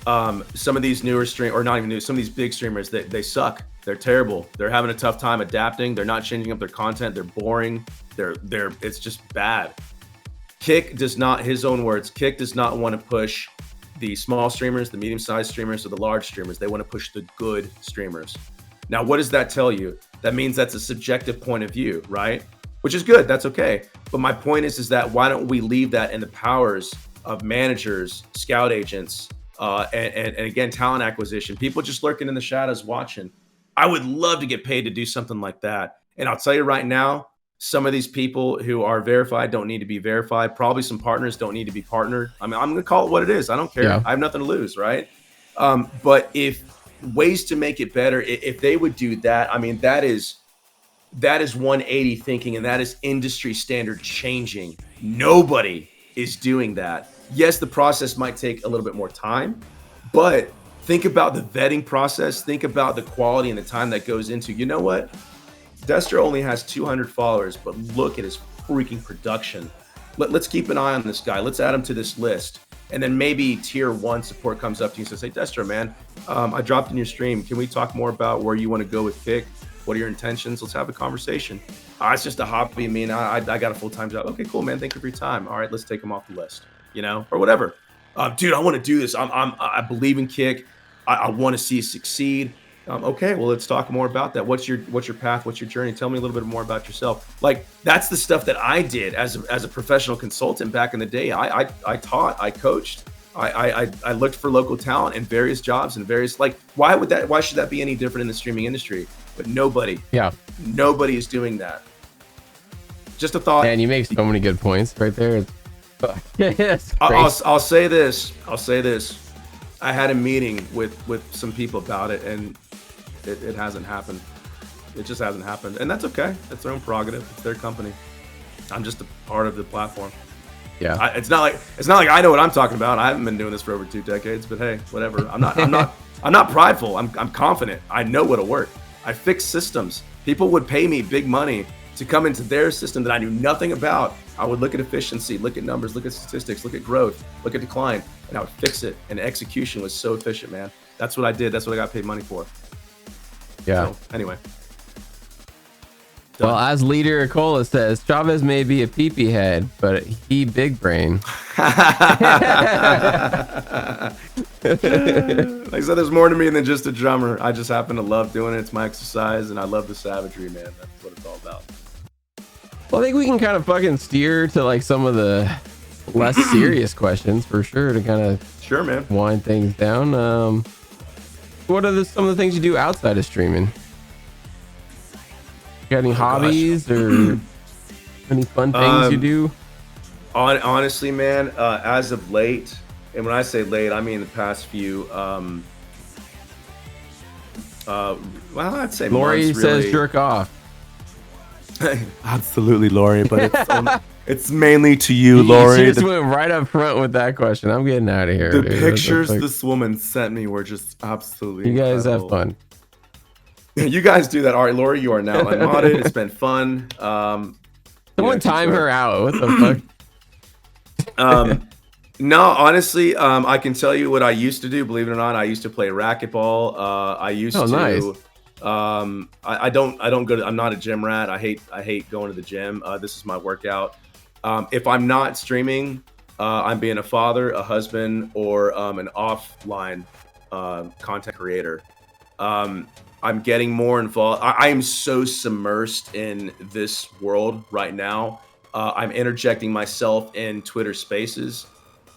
some of these newer or not even new, some of these big streamers, they suck. They're terrible. They're having a tough time adapting. They're not changing up their content. They're boring. It's just bad. Kick does not, his own words, Kick does not want to push the small streamers, the medium-sized streamers, or the large streamers. They want to push the good streamers. Now, what does that tell you? That means that's a subjective point of view, right? Which is good. That's okay. But my point is that why don't we leave that in the powers of managers, scout agents, and again, talent acquisition, people just lurking in the shadows watching. I would love to get paid to do something like that. And I'll tell you right now, some of these people who are verified don't need to be verified. Probably some partners don't need to be partnered. I mean, I'm going to call it what it is. I don't care. Yeah. I have nothing to lose, right? But if ways to make it better, if they would do that, I mean, that is 180 thinking, and that is industry standard changing. Nobody is doing that. Yes, the process might take a little bit more time, but think about the vetting process. Think about the quality and the time that goes into, you know what? Destro only has 200 followers, but look at his freaking production. Let's keep an eye on this guy. Let's add him to this list. And then maybe tier 1 support comes up to you and says, hey, Destro, man, I dropped in your stream. Can we talk more about where you want to go with Kick? What are your intentions? Let's have a conversation. It's just a hobby. I mean, I got a full-time job. Okay, cool, man. Thank you for your time. All right, let's take him off the list, you know, or whatever. Dude, I want to do this. I believe in Kick. I want to see it succeed. Okay, well, let's talk more about that. What's your path? What's your journey? Tell me a little bit more about yourself. Like, that's the stuff that I did as a professional consultant back in the day. I taught, I coached, I looked for local talent in various jobs and various, like, why should that be any different in the streaming industry? But nobody is doing that. Just a thought. And you make so many good points right there. I'll say this. I had a meeting with some people about it, and it hasn't happened. It just hasn't happened, and that's okay. It's their own prerogative. It's their company. I'm just a part of the platform. Yeah. It's not like I know what I'm talking about. I haven't been doing this for over 2 decades, but hey, whatever. I'm not prideful. I'm confident. I know what'll work. I fix systems. People would pay me big money to come into their system that I knew nothing about. I would look at efficiency, look at numbers, look at statistics, look at growth, look at decline, and I would fix it. And execution was so efficient, man. That's what I did. That's what I got paid money for. Yeah. So, anyway. Well, as Leader Cola says, Chavez may be a pee-pee head, but he big brain. Like I said, there's more to me than just a drummer. I just happen to love doing it. It's my exercise, and I love the savagery, man. That's what it's all about. Well, I think we can kind of fucking steer to like some of the less serious questions for sure to kind of wind things down. What are some of the things you do outside of streaming? You got any hobbies or any fun things you do? Honestly, man, as of late, and when I say late, I mean the past few. Well, I'd say Lori months, really. says jerk off. Absolutely, Lori, but it's mainly to you, Lori. She just went right up front with that question. I'm getting out of here. The pictures this woman sent me were just absolutely guys incredible. Have fun. You guys do that. All right, Lori, you are now unmodded. It's been fun. Someone time her out. What the fuck? No, honestly, I can tell you what I used to do. Believe it or not, I used to play racquetball. I used to. Nice. I don't go to. I'm not a gym rat. I hate going to the gym. This is my workout. If I'm not streaming, I'm being a father, a husband, or an offline content creator. I'm getting more involved. I am so submersed in this world right now. I'm interjecting myself in Twitter Spaces,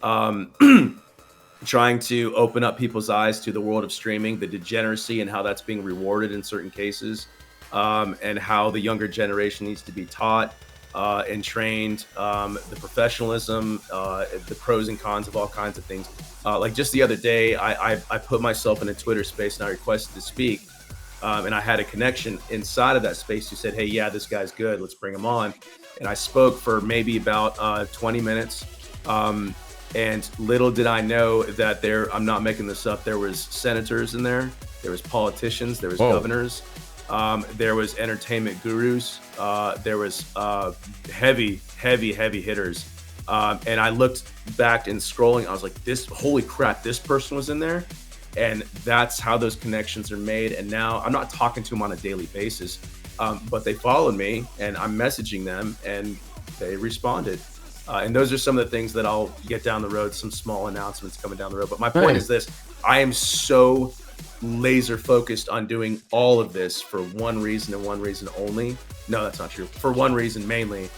trying to open up people's eyes to the world of streaming, the degeneracy and how that's being rewarded in certain cases. and how the younger generation needs to be taught and trained, the professionalism, the pros and cons of all kinds of things. Like just the other day, I put myself in a Twitter space and I requested to speak. And I had a connection inside of that space who said, hey, yeah, this guy's good. Let's bring him on. And I spoke for maybe about 20 minutes. And little did I know that I'm not making this up, there was senators in there was politicians, there was governors, there was entertainment gurus, there was heavy hitters. And I looked back and scrolling, I was like, holy crap, this person was in there. And that's how those connections are made. And now I'm not talking to them on a daily basis, but they followed me and I'm messaging them and they responded. And those are some of the things that I'll get down the road, some small announcements coming down the road. But my point is this, I am so laser focused on doing all of this for one reason and one reason only. No, that's not true. For one reason mainly,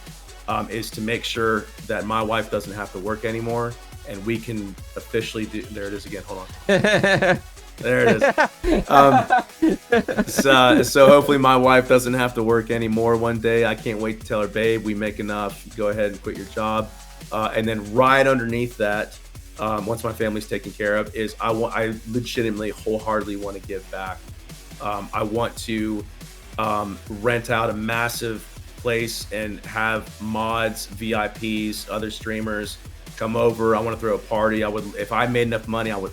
is to make sure that my wife doesn't have to work anymore and we can officially do, there it is again, hold on. There it is. So hopefully my wife doesn't have to work anymore one day. I can't wait to tell her, babe, we make enough, go ahead and quit your job. And then right underneath that, once my family's taken care of, is I legitimately wholeheartedly want to give back. I want to rent out a massive place and have mods, VIPs, other streamers come over. I want to throw a party. If I made enough money, I would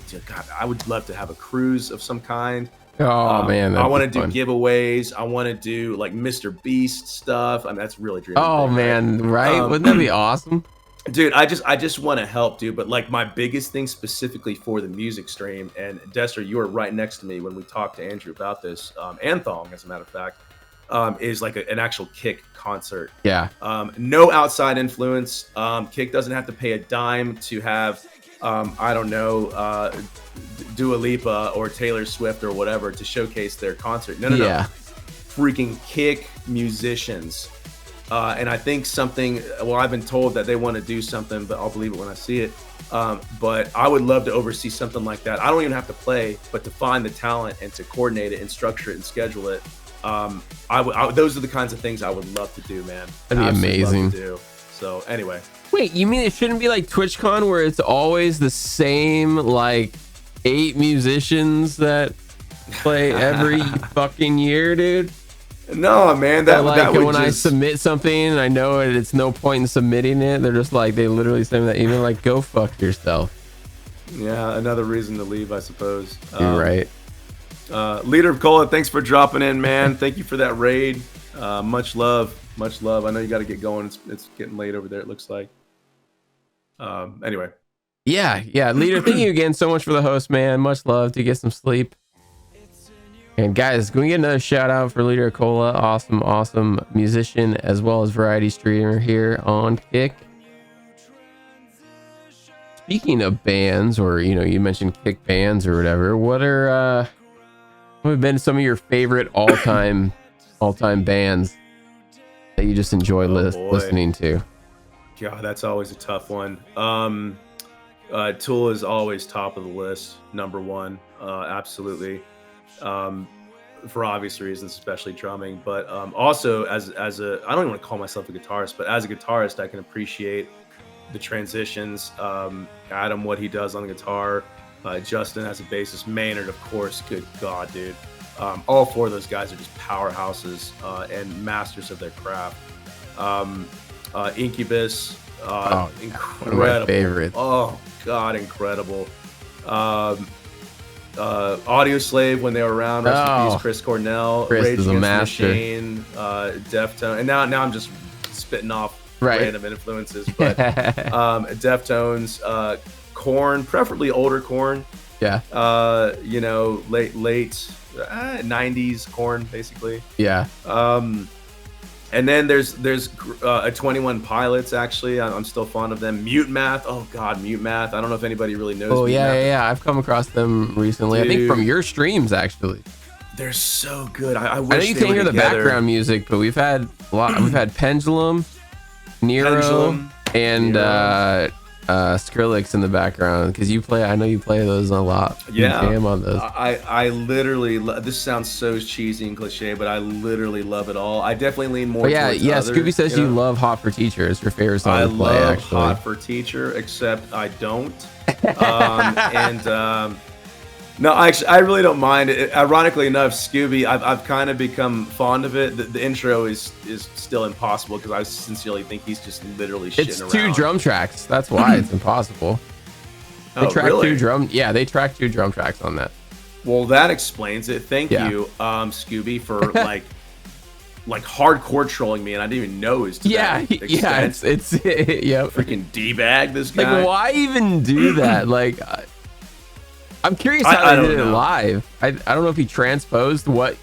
love to have a cruise of some kind. Oh man, I want to do giveaways. I want to do like Mr. Beast stuff. I mean, that's really dreaming. Oh big, man, right? Wouldn't that be awesome? Dude, I just want to help, dude. But like my biggest thing specifically for the music stream, and Destro, you were right next to me when we talked to Andrew about this, and Thong, as a matter of fact, is like an actual Kick concert. Yeah. No outside influence. Kick doesn't have to pay a dime to have, I don't know, Dua Lipa or Taylor Swift or whatever to showcase their concert. No. Freaking Kick musicians. And I think I've been told that they want to do something, but I'll believe it when I see it. But I would love to oversee something like that. I don't even have to play, but to find the talent and to coordinate it and structure it and schedule it. Those are the kinds of things I would love to do, man. That'd be amazing. Love to do. So anyway. Wait, you mean it shouldn't be like TwitchCon where it's always the same like 8 musicians that play every fucking year, dude? No, man. That would I submit something and I know it's no point in submitting it, they're just like, they literally send me that email like, go fuck yourself. Yeah, another reason to leave, I suppose. You're right. Leader of Cola, thanks for dropping in, man. Thank you for that raid. Much love. I know you got to get going. It's getting late over there, it looks like. Anyway. Yeah. Leader, thank you again so much for the host, man. Much love. To get some sleep. And guys, can we get another shout out for Leader of Cola? Awesome musician as well as variety streamer here on Kick. Speaking of bands, or you mentioned Kick bands or whatever, what have been some of your favorite all-time bands that you just enjoy listening to? God, that's always a tough one. Tool is always top of the list, number one, absolutely, for obvious reasons, especially drumming. But also as I don't even want to call myself a guitarist, but as a guitarist, I can appreciate the transitions. Adam, what he does on the guitar. Justin as a bassist, Maynard, of course. Good God, dude. All four of those guys are just powerhouses and masters of their craft. Incubus, incredible. One of my favorites. Oh God, incredible. Audio Slave when they were around. Rest in peace, Chris Cornell. Chris Rage is a Against the master. Machine, Deftone, and now I'm just spitting off random influences, but Deftones, Korn, preferably older Korn. Yeah. Late 90s Korn, basically. Yeah. And then there's a 21 Pilots. Actually, I'm still fond of them. Mute Math. Oh God, Mute Math. I don't know if anybody really knows. Oh Mute Math. yeah. I've come across them recently. Dude. I think from your streams actually. They're so good. I wish I know you can't hear the background music, but we've had a lot. We've had Pendulum, Nero, and Skrillex in the background because I know you play those a lot. Yeah, You jam on those. I literally this sounds so cheesy and cliche, but I literally love it all. I definitely lean more But towards yeah. other, Scooby says you love Hot for Teacher. It's your favorite song I to play, love actually. Hot for Teacher, except I don't. No, actually, I really don't mind it. Ironically enough, Scooby, I've kind of become fond of it. The intro is still impossible because I sincerely think he's just literally shitting It's around. 2 drum tracks. That's why it's impossible. They track really? 2 drum. Yeah, they track 2 drum tracks on that. Well, that explains it. Thank you, Scooby, for like hardcore trolling me, and I didn't even know it was to that extent. It's yeah. Freaking D-bag this guy. Like, why even do that? Like, I'm curious how I they don't did it know. live. I don't know if he transposed what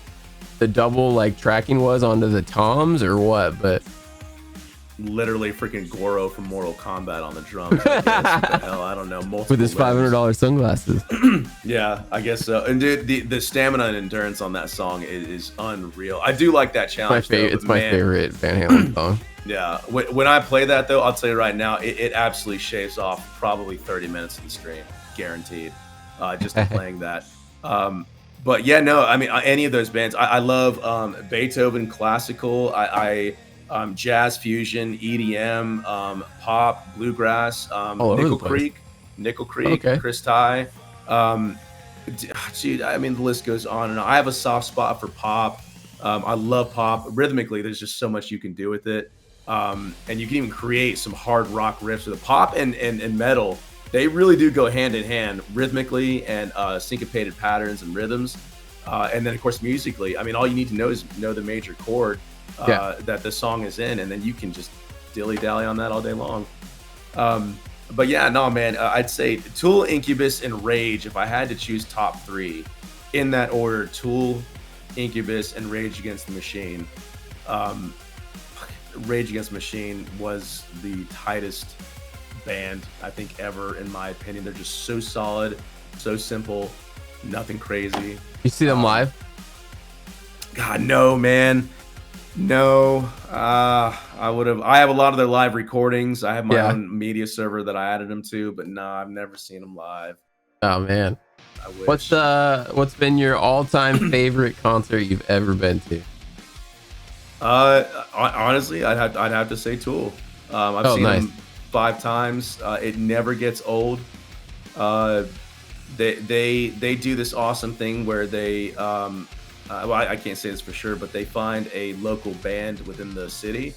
the double like tracking was onto the toms or what, but Literally freaking Goro from Mortal Kombat on the drums. I guess. What the hell? I don't know. Multiple with his layers. $500 sunglasses. Yeah, I guess so. And dude, the stamina and endurance on that song is unreal. I do like that challenge. It's my favorite Van Halen song. Yeah, when I play that though, I'll tell you right now, it absolutely shaves off probably 30 minutes of the stream, guaranteed. Just playing that. But yeah, no, I mean any of those bands, I love Beethoven classical. I jazz fusion, EDM, pop, bluegrass, Nickel Creek, Okay. Chris Ty. Dude, I mean the list goes on and on. I have a soft spot for pop. I love pop. Rhythmically, there's just so much you can do with it. And you can even create some hard rock riffs with it. Pop and metal, they really do go hand in hand rhythmically and syncopated patterns and rhythms. And then, of course, musically, I mean, all you need to know is know the major chord that the song is in, and then you can just dilly-dally on that all day long. But yeah, no, man, I'd say Tool, Incubus, and Rage, if I had to choose top 3 in that order, Tool, Incubus, and Rage Against the Machine. Rage Against the Machine was the tightest band I think ever, in my opinion. They're just so solid, so simple, nothing crazy. You see them live? God, no, man. No. I have a lot of their live recordings. I have my own media server that I added them to, but no, I've never seen them live. Oh man. I wish. What's been your all-time favorite concert you've ever been to? Honestly, I'd have to say Tool. I've seen them 5 times. It never gets old. They do this awesome thing where they well, I can't say this for sure, but they find a local band within the city,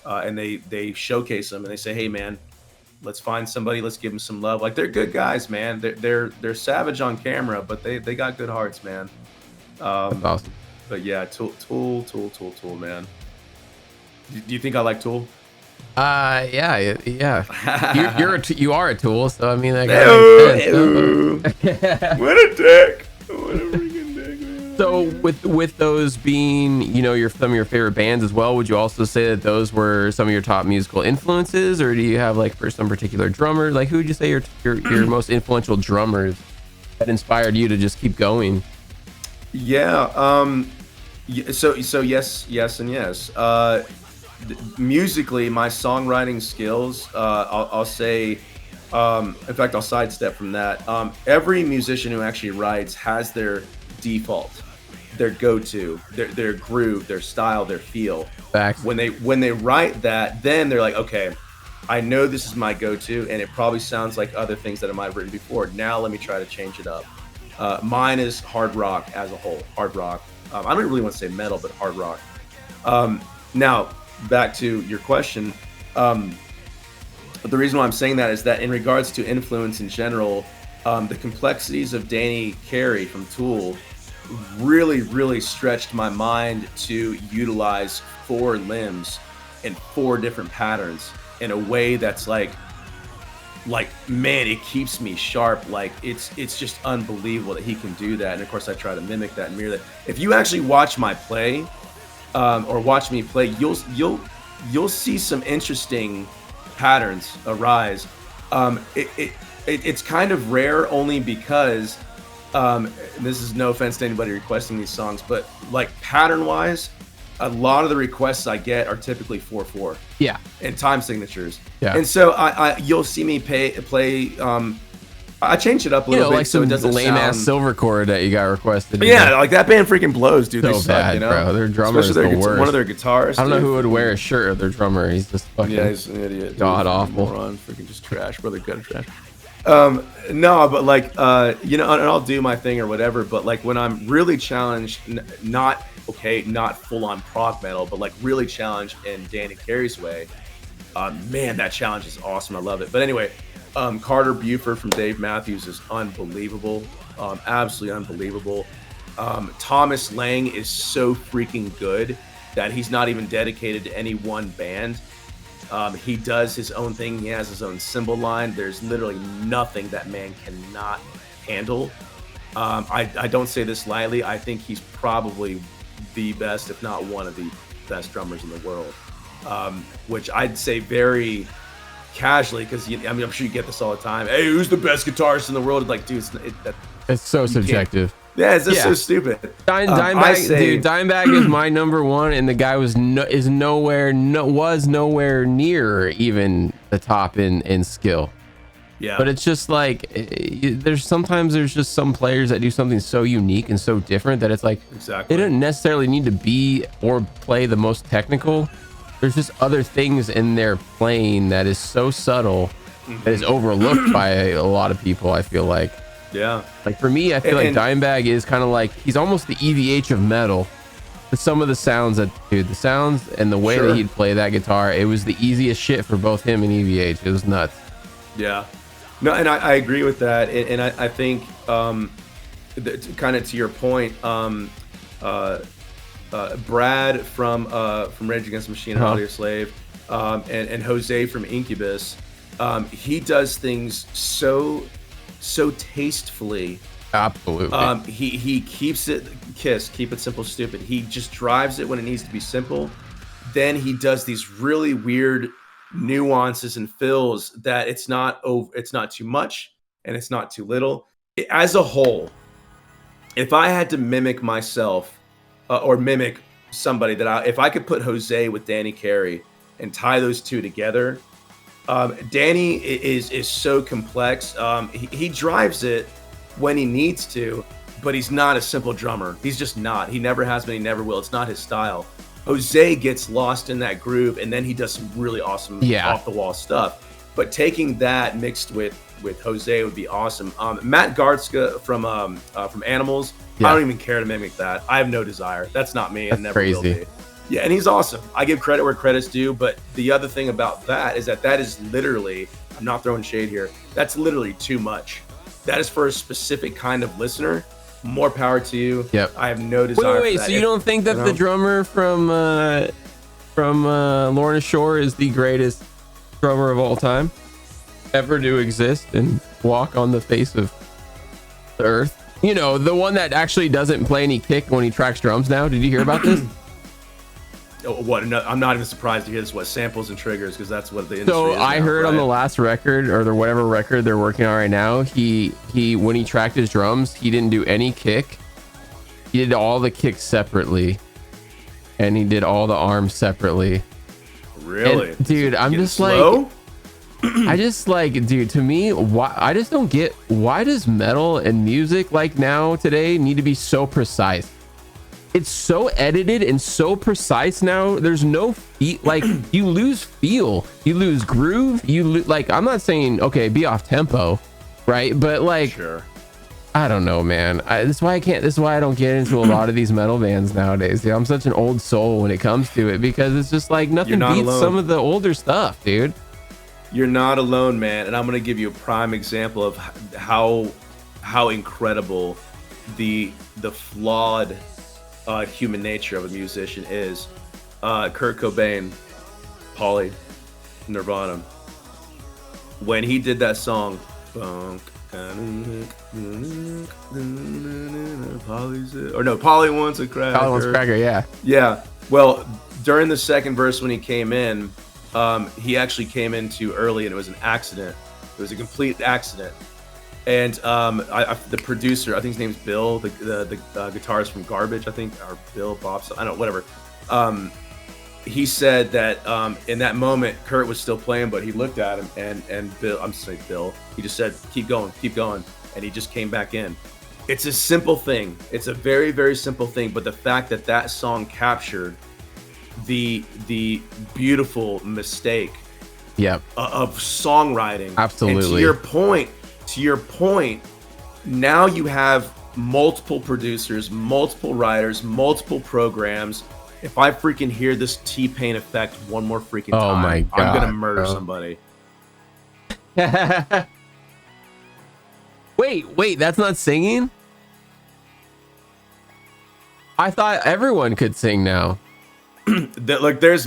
and they showcase them and they say, hey man, let's find somebody, let's give them some love. Like, they're good guys, man. They're savage on camera, but they got good hearts, man. That's awesome. But yeah, Tool, man. Do you think I like Tool? Yeah. You are a Tool, so I mean, that What a dick! What a freaking dick, man. So with those being, you know, some of your favorite bands as well, would you also say that those were some of your top musical influences, or do you have like for some particular drummer, like who would you say your most influential drummers that inspired you to just keep going? Yeah. So yes, and yes. Musically, my songwriting skills, I'll say, in fact, I'll sidestep from that. Every musician who actually writes has their default, their go-to, their groove, their style, their feel. Facts. When they write that, then they're like, okay, I know this is my go-to, and it probably sounds like other things that I might have written before. Now let me try to change it up. Mine is hard rock as a whole. Hard rock. I don't really want to say metal, but hard rock. Now, back to your question. The reason why I'm saying that is that in regards to influence in general, the complexities of Danny Carey from Tool really, really stretched my mind to utilize 4 limbs and 4 different patterns in a way that's like man, it keeps me sharp. Like, it's just unbelievable that he can do that. And of course I try to mimic that and mirror that. If you actually watch my play, or watch me play, you'll see some interesting patterns arise. It's kind of rare only because this is no offense to anybody requesting these songs, but like pattern wise, a lot of the requests I get are typically 4/4. Yeah. And time signatures. Yeah. And so you'll see me play. I changed it up a little bit, like so it doesn't lame ass sound. silver chord that you got requested. Yeah, like that band freaking blows, dude. So They suck, bad, you know? bro. Their drummer is the worst. One of their guitarists. I don't know dude, who would wear a shirt of their drummer. He's just fucking. Yeah, he's an idiot. God awful. Moron, freaking just trash, brother. Gutter trash. No, but like, you know, and I'll do my thing or whatever. But like when I'm really challenged, not full on prog metal, but like really challenged in Danny Carey's way. Man, that challenge is awesome. I love it. But anyway, Carter Buford from Dave Matthews is unbelievable. Absolutely unbelievable. Thomas Lang is so freaking good that he's not even dedicated to any one band. He does his own thing. He has his own cymbal line. There's literally nothing that man cannot handle. I don't say this lightly. I think he's probably the best, if not one of the best drummers in the world. Which I'd say very casually, because I'm sure you get this all the time. Hey, who's the best guitarist in the world? Like, dude, it's so subjective. Yeah, it's just so stupid. Dimebag is my number one, and the guy was nowhere near even the top in skill. Yeah, but it's just like there's just some players that do something so unique and so different that it's like exactly. They don't necessarily need to be or play the most technical. There's just other things in their playing that is so subtle that is overlooked by a lot of people, I feel like. Yeah. Like for me, I feel like Dimebag is kind of like, he's almost the EVH of metal. But some of the sounds and the way that he'd play that guitar, it was the easiest shit for both him and EVH. It was nuts. Yeah. No, and I agree with that. And I think kind of to your point, Brad from Rage Against the Machine and Audioslave, and Jose from Incubus, he does things so tastefully. Absolutely. He keeps it keep it simple, stupid. He just drives it when it needs to be simple. Then he does these really weird nuances and fills that it's not too much and it's not too little. As a whole, if I had to mimic myself, or mimic somebody if I could put Jose with Danny Carey and tie those two together, Danny is so complex. He drives it when he needs to, but he's not a simple drummer. He's just not. He never has been. He never will. It's not his style. Jose gets lost in that groove, and then he does some really awesome off the wall stuff. But taking that mixed with Jose would be awesome. Matt Gartzka from Animals. I don't even care to mimic that. I have no desire. That's not me. That's and never will be. Yeah, and he's awesome. I give credit where credit's due. But the other thing about that is that is literally, I'm not throwing shade here, that's literally too much. That is for a specific kind of listener. More power to you. Yep. I have no desire. Wait, so you don't think that the drummer from Lorna Shore is the greatest drummer of all time ever to exist and walk on the face of the earth? You know, the one that actually doesn't play any kick when he tracks drums now. Did you hear about this? What? No, I'm not even surprised to hear this. What, samples and triggers? Because that's what the industry so is I now, heard right? on the last record, or whatever record they're working on right now, he when he tracked his drums, he didn't do any kick. He did all the kicks separately, and he did all the arms separately. Really? And, dude, I'm just slow? like, I just like, dude, to me, I just don't get, why does metal and music like now today need to be so precise? It's so edited and so precise now. There's no like, you lose feel, you lose groove, like, I'm not saying, okay, be off tempo, right? But like, I don't know, man. This is why I don't get into a lot of these metal bands nowadays. I'm such an old soul when it comes to it, because it's just like nothing beats some of the older stuff, dude. You're not alone, man. And I'm going to give you a prime example of how incredible the flawed human nature of a musician is. Kurt Cobain, Polly, Nirvana. When he did that song, Polly wants a cracker. Polly wants a cracker, yeah. Yeah. Well, during the second verse when he came in, he actually came in too early, and it was an accident. It was a complete accident. And the producer, I think his name's Bill, the guitarist from Garbage, I think, or Bill Bob, I don't know, whatever. He said that in that moment, Kurt was still playing, but he looked at him and Bill, I'm sorry, Bill, he just said, keep going. And he just came back in. It's a simple thing. It's a very, very simple thing. But the fact that that song captured the beautiful mistake of songwriting. Absolutely. And to your point, now you have multiple producers, multiple writers, multiple programs. If I freaking hear this T-Pain effect one more freaking time, oh my God, I'm gonna murder somebody. Wait, that's not singing? I thought everyone could sing now. Like there's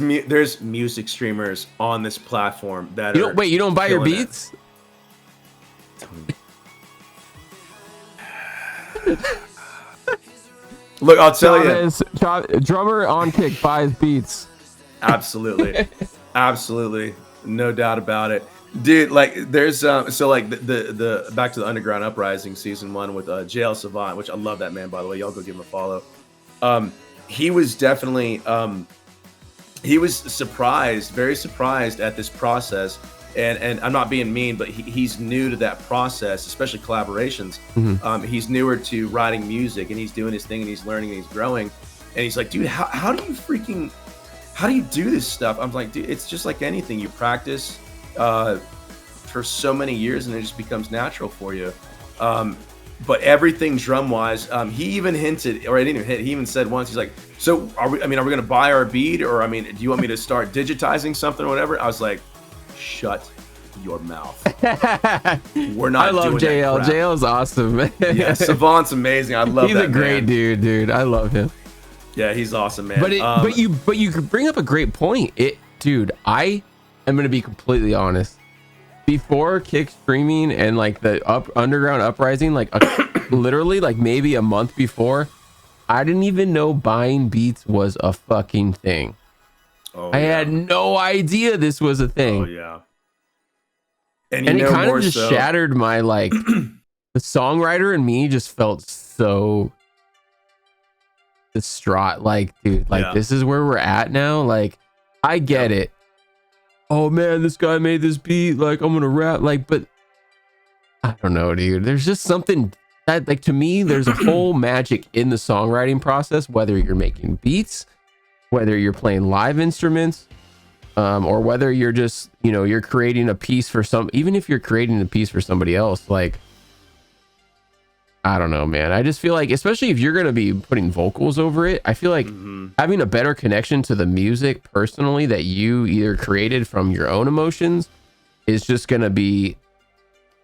music streamers on this platform that you don't buy your beats? Look, I'll tell you. Drummer on Kick buys beats. Absolutely. Absolutely. No doubt about it. Dude, like there's so like the back to the Underground Uprising season 1 with JL Savant, which I love that man, by the way. Y'all go give him a follow. He was definitely he was surprised, very surprised at this process. And I'm not being mean, but he's new to that process, especially collaborations. Mm-hmm. He's newer to writing music, and he's doing his thing, and he's learning, and he's growing. And he's like, dude, how do you do this stuff? I'm like, dude, it's just like anything. You practice for so many years, and it just becomes natural for you. But everything drum-wise, he even hinted, or I didn't even hint, he even said once, he's like, so are we going to buy our beat? Or, do you want me to start digitizing something or whatever? I was like, shut your mouth. We're not. I love JL. JL's awesome. Yeah, Savant's amazing. I love. He's that a great dude. I love him. Yeah, he's awesome, man. But you could bring up a great point. Dude, I am gonna be completely honest. Before Kick streaming and like the Underground Uprising, like literally like maybe a month before, I didn't even know buying beats was a fucking thing. I had no idea this was a thing. Oh yeah. And it kind of just shattered my like the songwriter in me just felt so distraught. Like, dude, like this is where we're at now. Like, I get it. Oh man, this guy made this beat. Like, I'm gonna rap. Like, but I don't know, dude. There's just something that, like, to me, there's a whole magic in the songwriting process, whether you're making beats, whether you're playing live instruments, or whether you're just, you're creating a piece for even if you're creating a piece for somebody else, like, I don't know, man. I just feel like, especially if you're going to be putting vocals over it, I feel like having a better connection to the music personally that you either created from your own emotions is just going to be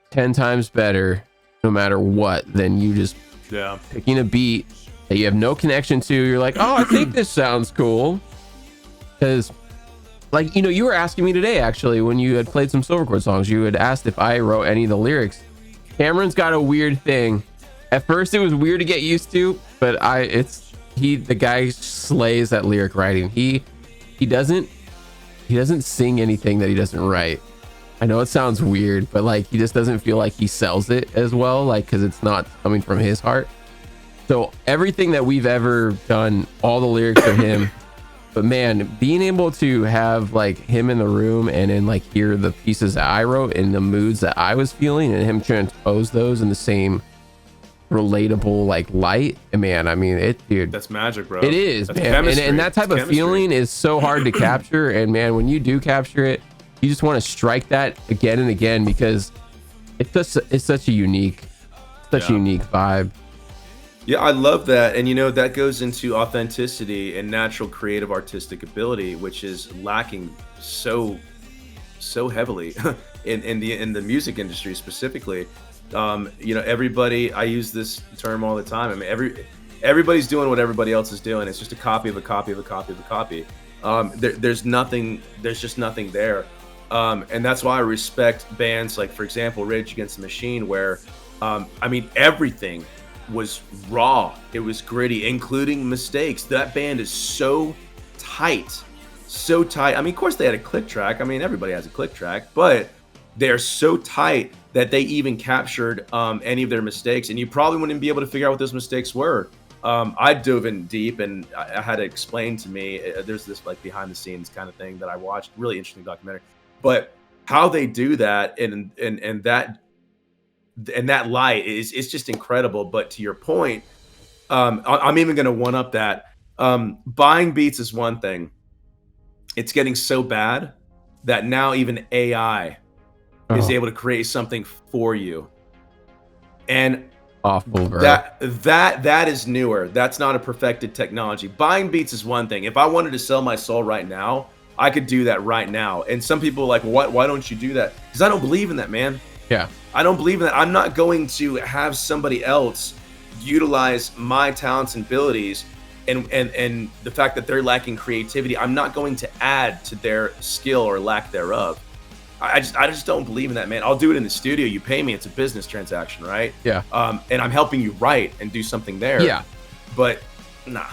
10 times better no matter what than you just picking a beat that you have no connection to. You're like, oh, I think this sounds cool. Because, like, you were asking me today, actually, when you had played some Silvercord songs, you had asked if I wrote any of the lyrics. Cameron's got a weird thing. At first, it was weird to get used to, but the guy slays at lyric writing. He doesn't sing anything that he doesn't write. I know it sounds weird, but like, he just doesn't feel like he sells it as well, like, because it's not coming from his heart. So everything that we've ever done, all the lyrics are him. But man, being able to have like him in the room and then like hear the pieces that I wrote and the moods that I was feeling and him transpose those in the same relatable like light, and man, I mean, dude, that's magic, bro. It is, that's man. And that type of feeling is so hard to capture. And man, when you do capture it, you just want to strike that again and again, because it's such a unique vibe. Yeah, I love that. And that goes into authenticity and natural creative artistic ability, which is lacking so heavily in the music industry specifically. Everybody, I use this term all the time. I mean, everybody's doing what everybody else is doing. It's just a copy of a copy of a copy of a copy. There's just nothing there. And that's why I respect bands like, for example, Rage Against the Machine, where, everything was raw. It was gritty, including mistakes. That band is so tight. I mean, of course they had a click track. I mean, everybody has a click track, but they're so tight that they even captured any of their mistakes. And you probably wouldn't be able to figure out what those mistakes were. I dove in deep, and I had to explain to me. There's this like behind the scenes kind of thing that I watched. Really interesting documentary, but how they do that and that light is just incredible. But to your point, I'm even going to one up that. Buying beats is one thing. It's getting so bad that now even AI is able to create something for you. And awful, bro. That is newer. That's not a perfected technology. Buying beats is one thing. If I wanted to sell my soul right now, I could do that right now. And some people are like, why don't you do that? Because I don't believe in that, man. Yeah. I don't believe in that. I'm not going to have somebody else utilize my talents and abilities and the fact that they're lacking creativity. I'm not going to add to their skill or lack thereof. I just don't believe in that, man. I'll do it in the studio. You pay me. It's a business transaction, right? Yeah. And I'm helping you write and do something there. Yeah. But nah,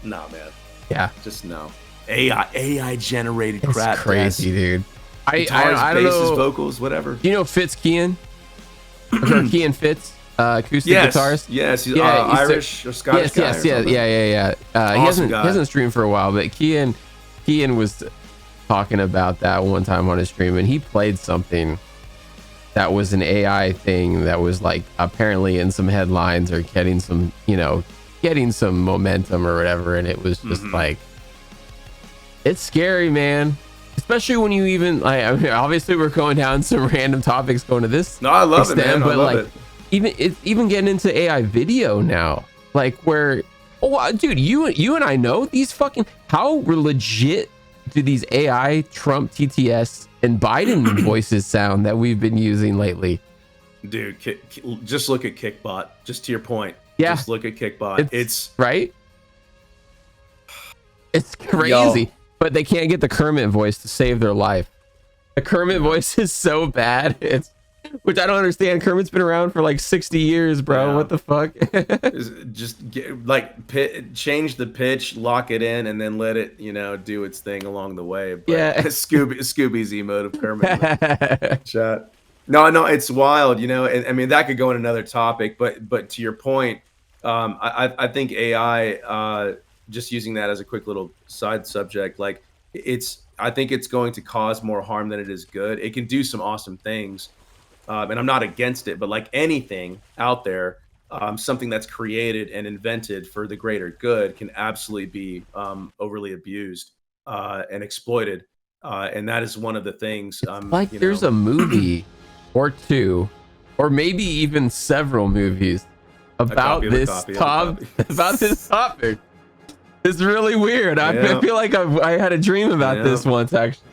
man. Yeah. Just no. AI generated crap. It's crazy, dude. Guitars, I don't basses, know. vocals, whatever. Do you know Fitz Kean? Kean Fitz, acoustic guitars. Yes, he's Irish or Scottish guy. Yeah. Awesome he hasn't streamed for a while, but Kean was talking about that one time on his stream, and he played something that was an AI thing that was like apparently in some headlines or getting some momentum or whatever, and it was just like, it's scary, man. Especially when you even like, I mean, obviously we're going down some random topics going to this. No, I love extent, it, man. But I love like, it. even getting into AI video now, like where, dude, you and I know these fucking, how legit do these AI Trump TTS and Biden voices sound that we've been using lately? Dude, just look at Kickbot. Just to your point. Yeah. Just look at Kickbot. It's right. It's crazy. Yo. But they can't get the Kermit voice to save their life. The Kermit voice is so bad. Which I don't understand. Kermit's been around for like 60 years, bro. Yeah. What the fuck? Just change the pitch, lock it in, and then let it, do its thing along the way. But yeah. Scooby's emote of Kermit. Chat. No, it's wild, and I mean, that could go in another topic, but to your point, I think AI, just using that as a quick little side subject, like I think it's going to cause more harm than it is good. It can do some awesome things. And I'm not against it, but like anything out there, something that's created and invented for the greater good can absolutely be overly abused and exploited. And that is one of the things. There's a movie or two, or maybe even several movies about this topic. It's really weird. I feel like I had a dream about this once, actually.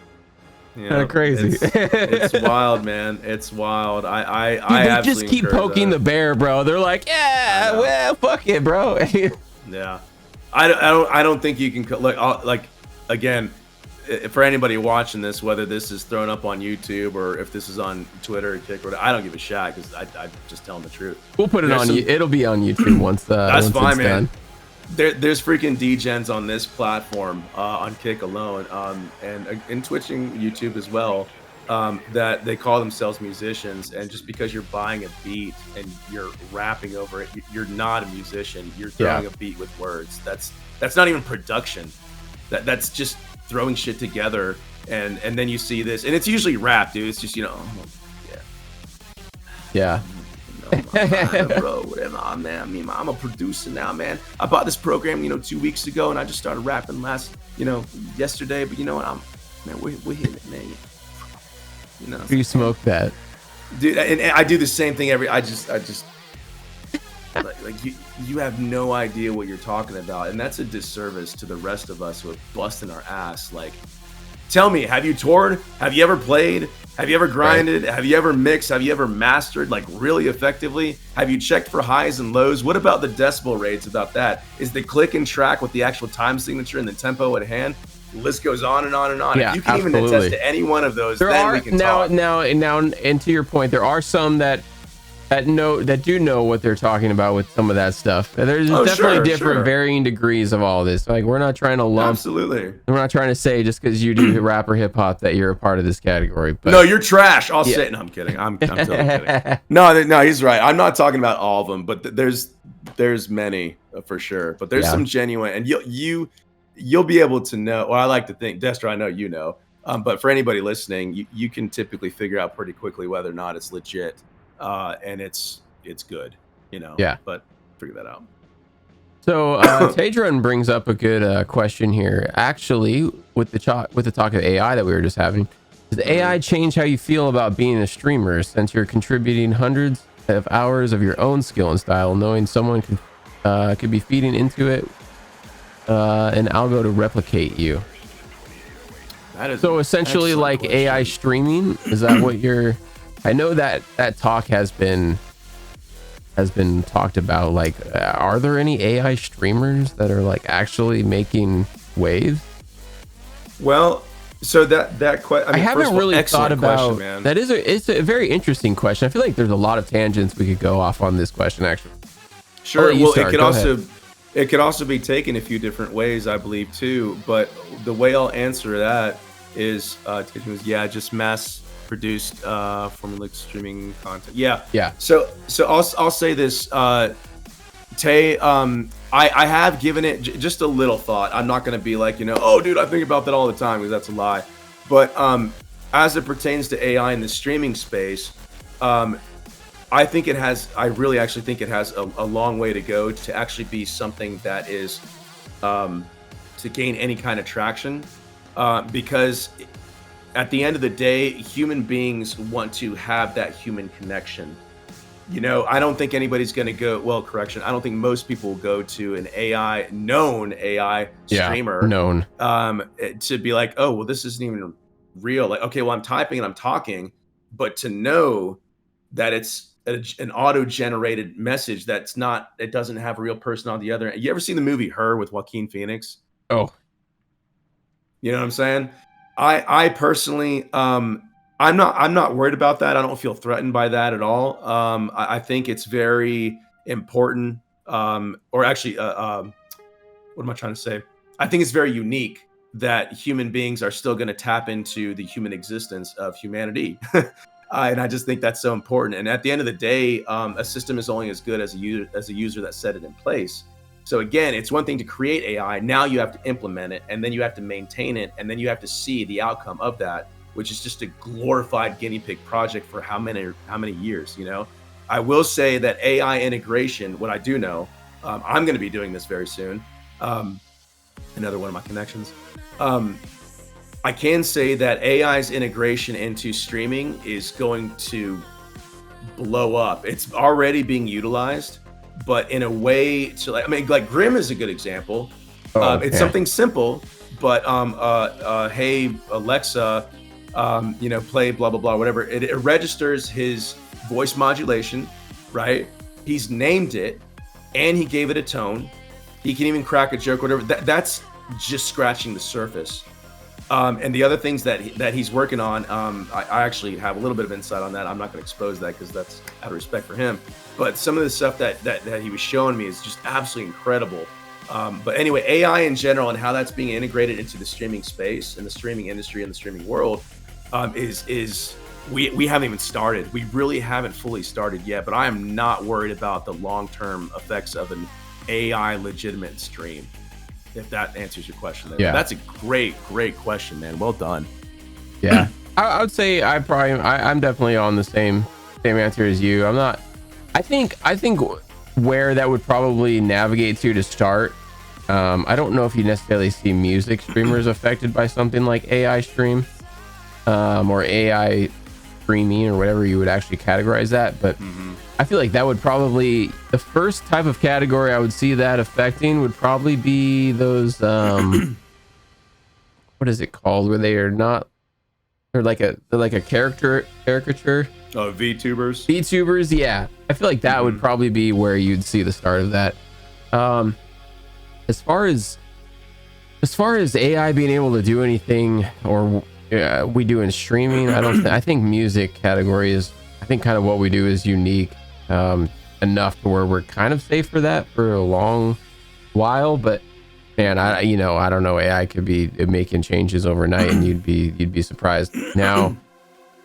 Kind of crazy. It's wild, man. It's wild. They just keep poking the bear, bro. They're like, yeah, well, fuck it, bro. Yeah, I don't think you can like again, for anybody watching this, whether this is thrown up on YouTube or if this is on Twitter or Kick, I don't give a shit because I just telling the truth. We'll put it on you. It'll be on YouTube once that's fine, it's man. Done. There's freaking degens on this platform, on Kick alone, and in Twitch and YouTube as well, that they call themselves musicians, and just because you're buying a beat and you're rapping over it, you're not a musician. You're throwing a beat with words. That's not even production. That's just throwing shit together, and then you see this, and it's usually rap, dude. It's just yeah. Bro, whatever, man. I mean, I'm a producer now, man. I bought this program, 2 weeks ago, and I just started rapping yesterday. But you know what? We're hitting it, man. You smoke that, dude, and I do the same thing I just like you have no idea what you're talking about, and that's a disservice to the rest of us who are busting our ass. Like, tell me, have you toured? Have you ever played? Have you ever grinded? Right. Have you ever mixed? Have you ever mastered like really effectively? Have you checked for highs and lows? What about the decibel rates about that? Is the click and track with the actual time signature and the tempo at hand? The list goes on and on and on. Yeah, if you can even attest to any one of those, we can talk. Now, and to your point, there are some that that do know what they're talking about with some of that stuff. There's definitely different varying degrees of all this. Like, we're not trying to lump. Absolutely. We're not trying to say just because you do rap or hip hop that you're a part of this category. But no, you're trash. I'll say. No, I'm kidding. I'm totally kidding. No, he's right. I'm not talking about all of them, but there's many for sure. But there's some genuine, and you'll be able to know. Well, I like to think, Destro, I know you know. But for anybody listening, you can typically figure out pretty quickly whether or not it's legit. And it's good, you know. Yeah. But figure that out. So Tadron brings up a good question here. Actually, with the talk of AI that we were just having, does AI change how you feel about being a streamer, since you're contributing hundreds of hours of your own skill and style, knowing someone could be feeding into it an algo to replicate you? So essentially, like question. AI streaming, is that what you're? I know that talk has been talked about. Like, are there any AI streamers that are like actually making waves? Well, so that question, I haven't really thought about. Man. It's a very interesting question. I feel like there's a lot of tangents we could go off on this question, actually. Sure. Well, it could also be taken a few different ways, I believe, too. But the way I'll answer that is, just mass produced formulaic streaming content. Yeah. So I'll say this, Tay. I have given it just a little thought. I'm not going to be like, oh, dude, I think about that all the time, because that's a lie. But as it pertains to AI in the streaming space, I really actually think it has a long way to go to actually be something that is to gain any kind of traction, because at the end of the day, human beings want to have that human connection. I don't think anybody's going to go, I don't think most people will go to an known AI streamer to be like, oh, well, this isn't even real. Like, okay, well, I'm typing and I'm talking, but to know that it's an auto-generated message it doesn't have a real person on the other end. You ever seen the movie Her with Joaquin Phoenix? Oh. You know what I'm saying? I personally, I'm not worried about that. I don't feel threatened by that at all. I think it's very important, or actually, what am I trying to say? I think it's very unique that human beings are still going to tap into the human existence of humanity. And I just think that's so important. And at the end of the day, a system is only as good as a user that set it in place. So again, it's one thing to create AI. Now you have to implement it, and then you have to maintain it, and then you have to see the outcome of that, which is just a glorified guinea pig project for how many years, I will say that AI integration, what I do know, I'm going to be doing this very soon. Another one of my connections. I can say that AI's integration into streaming is going to blow up. It's already being utilized, but in a way to like Grim is a good example. It's something simple, but hey Alexa, play blah blah blah, whatever. It registers his voice modulation, right? He's named it, and he gave it a tone. He can even crack a joke, whatever. That's just scratching the surface. And the other things that he's working on, I actually have a little bit of insight on that. I'm not going to expose that because that's out of respect for him. But some of the stuff that he was showing me is just absolutely incredible. But anyway, AI in general and how that's being integrated into the streaming space and the streaming industry and the streaming world is we haven't even started. We really haven't fully started yet. But I am not worried about the long-term effects of an AI legitimate stream. If that answers your question. Yeah. That's a great question, man. Well done. Yeah. I would say I'm definitely on the same answer as you. I think where that would probably navigate to start. I don't know if you necessarily see music streamers affected by something like AI stream, or AI streaming, or whatever you would actually categorize that. But I feel like that would probably, the first type of category I would see that affecting would probably be those what is it called, where they're like a caricature. Oh, VTubers, yeah. I feel like that would probably be where you'd see the start of that. As far as AI being able to do anything, or we do in streaming, I think music category is, I think kind of what we do is unique. enough to where we're kind of safe for that for a long while. But man, I don't know. AI could be making changes overnight, and you'd be surprised. Now,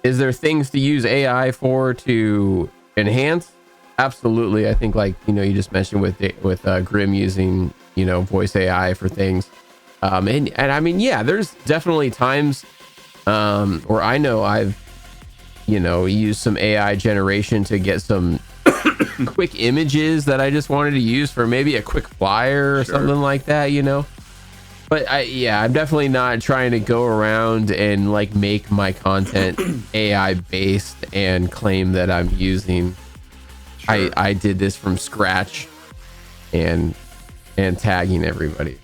is there things to use AI for to enhance? Absolutely. I think, like, you just mentioned with Grim using voice AI for things. And I mean, yeah, there's definitely times where I know I've used some AI generation to get some quick images that I just wanted to use for maybe a quick flyer or something like that, But I'm definitely not trying to go around and like make my content AI based and claim that I'm using I did this from scratch and tagging everybody.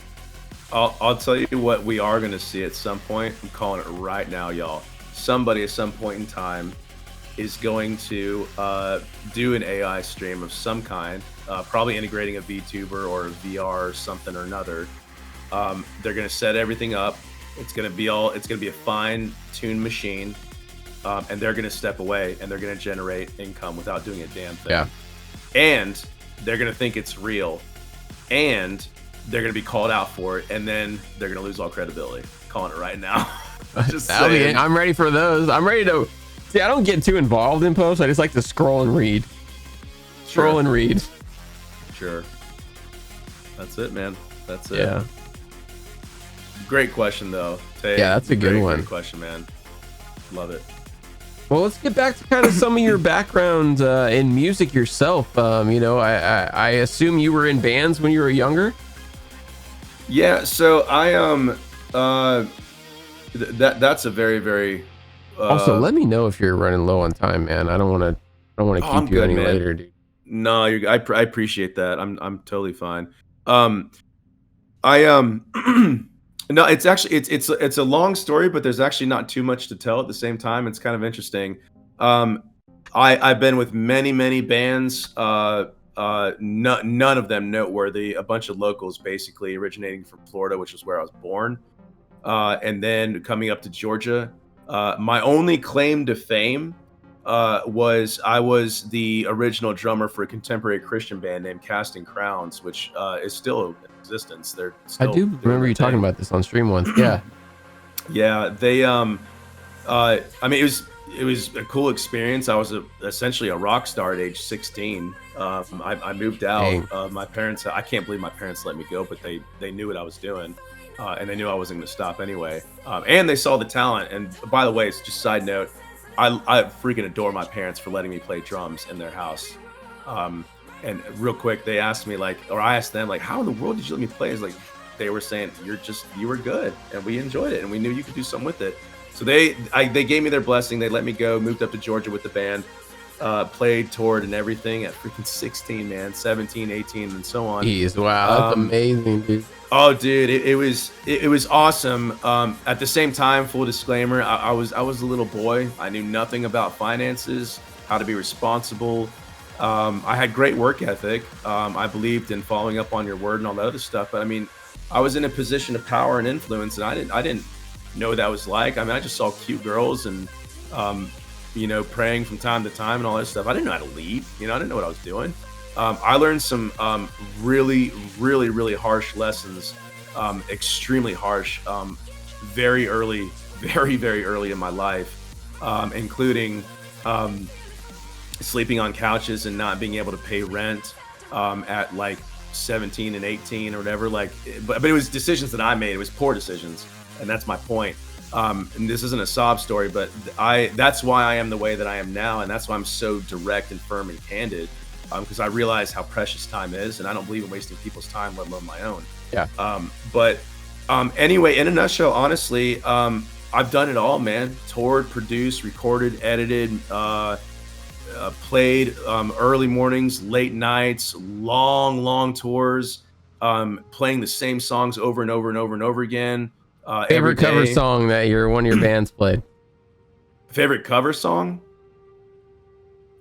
I'll tell you what we are going to see at some point. I'm calling it right now, y'all. Somebody at some point in time is going to do an AI stream of some kind, probably integrating a VTuber or a VR or something or another. They're going to set everything up. It's going to be a fine-tuned machine, and they're going to step away and they're going to generate income without doing a damn thing. Yeah. And they're going to think it's real, and they're going to be called out for it, and then they're going to lose all credibility. Calling it right now. Just saying. I'm ready for those. I'm ready to see. I don't get too involved in posts. I just like to scroll and read. Sure. That's it, man. That's it. Yeah. Great question, though. Yeah, that's a good one. Great question, man. Love it. Well, let's get back to kind of some of your background in music yourself. I assume you were in bands when you were younger. Yeah. So I that's a very, very. Also, let me know if you're running low on time, man. I don't want to keep you any later, dude. No, I appreciate that. I'm totally fine. No, it's actually it's a long story, but there's actually not too much to tell at the same time. It's kind of interesting. I've been with many bands. None of them noteworthy. A bunch of locals, basically originating from Florida, which is where I was born, and then coming up to Georgia. My only claim to fame was I was the original drummer for a contemporary Christian band named Casting Crowns, which is still in existence. I do remember you talking about this on stream once. Yeah. Yeah, they I mean, it was a cool experience. I was essentially a rock star at age 16. I moved out. My parents, I can't believe my parents let me go, but they knew what I was doing. And they knew I wasn't going to stop anyway. And they saw the talent. And by the way, it's just a side note, I freaking adore my parents for letting me play drums in their house. And real quick, they asked me I asked them how in the world did you let me play? It's like, they were saying, you were good, and we enjoyed it, and we knew you could do something with it. So they gave me their blessing. They let me go, moved up to Georgia with the band, played, toured, and everything at freaking 16, man, 17, 18, and so on. Jeez, wow, that's amazing, dude. Oh, dude, it was awesome. At the same time, full disclaimer, I was a little boy. I knew nothing about finances, how to be responsible. I had great work ethic. I believed in following up on your word and all that other stuff. But I mean, I was in a position of power and influence, and I didn't know what that was like. I mean, I just saw cute girls and praying from time to time and all that stuff. I didn't know how to lead. I didn't know what I was doing. I learned some really, really, really harsh lessons, extremely harsh, very early, very, very early in my life, including sleeping on couches and not being able to pay rent at 17 and 18 or whatever. But it was decisions that I made. It was poor decisions, and that's my point. And this isn't a sob story, but that's why I am the way that I am now, and that's why I'm so direct and firm and candid. Because I realize how precious time is, and I don't believe in wasting people's time, let alone my own. Yeah. Anyway, in a nutshell, honestly, I've done it all, man. Toured, produced, recorded, edited, played early mornings, late nights, long tours, playing the same songs over and over and over and over again. Favorite cover song that one of your bands played? Favorite cover song?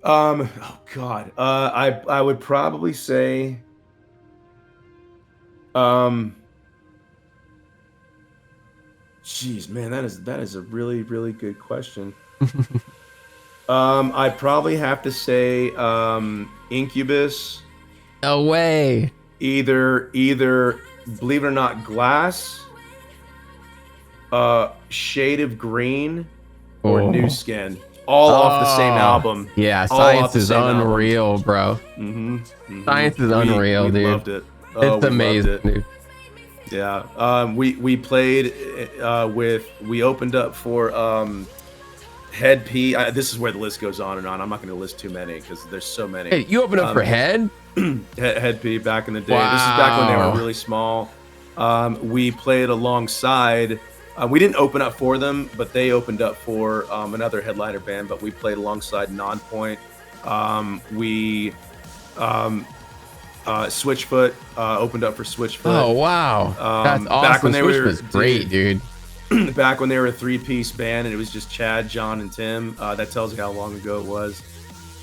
Oh God. I would probably say geez, man, that is a really, really good question. I probably have to say Incubus. No way. Either believe it or not, Glass, Shade of Green, or New Skin. All off the same album. Yeah, All Science is unreal, bro. Science is unreal, we dude. Loved it. Oh, it's amazing, loved it. dude. Yeah. We played we opened up for Head P. This is where the list goes on and on. I'm not going to list too many because there's so many. Hey, you opened up for Head? Head P back in the day. Wow. This is back when they were really small. We played alongside. We didn't open up for them, but they opened up for another headliner band. But we played alongside Nonpoint. Switchfoot opened up for Switchfoot. Oh wow, that's awesome. Back when they was great, dude. Back when they were a 3-piece band and it was just Chad, John, and Tim. That tells you how long ago it was.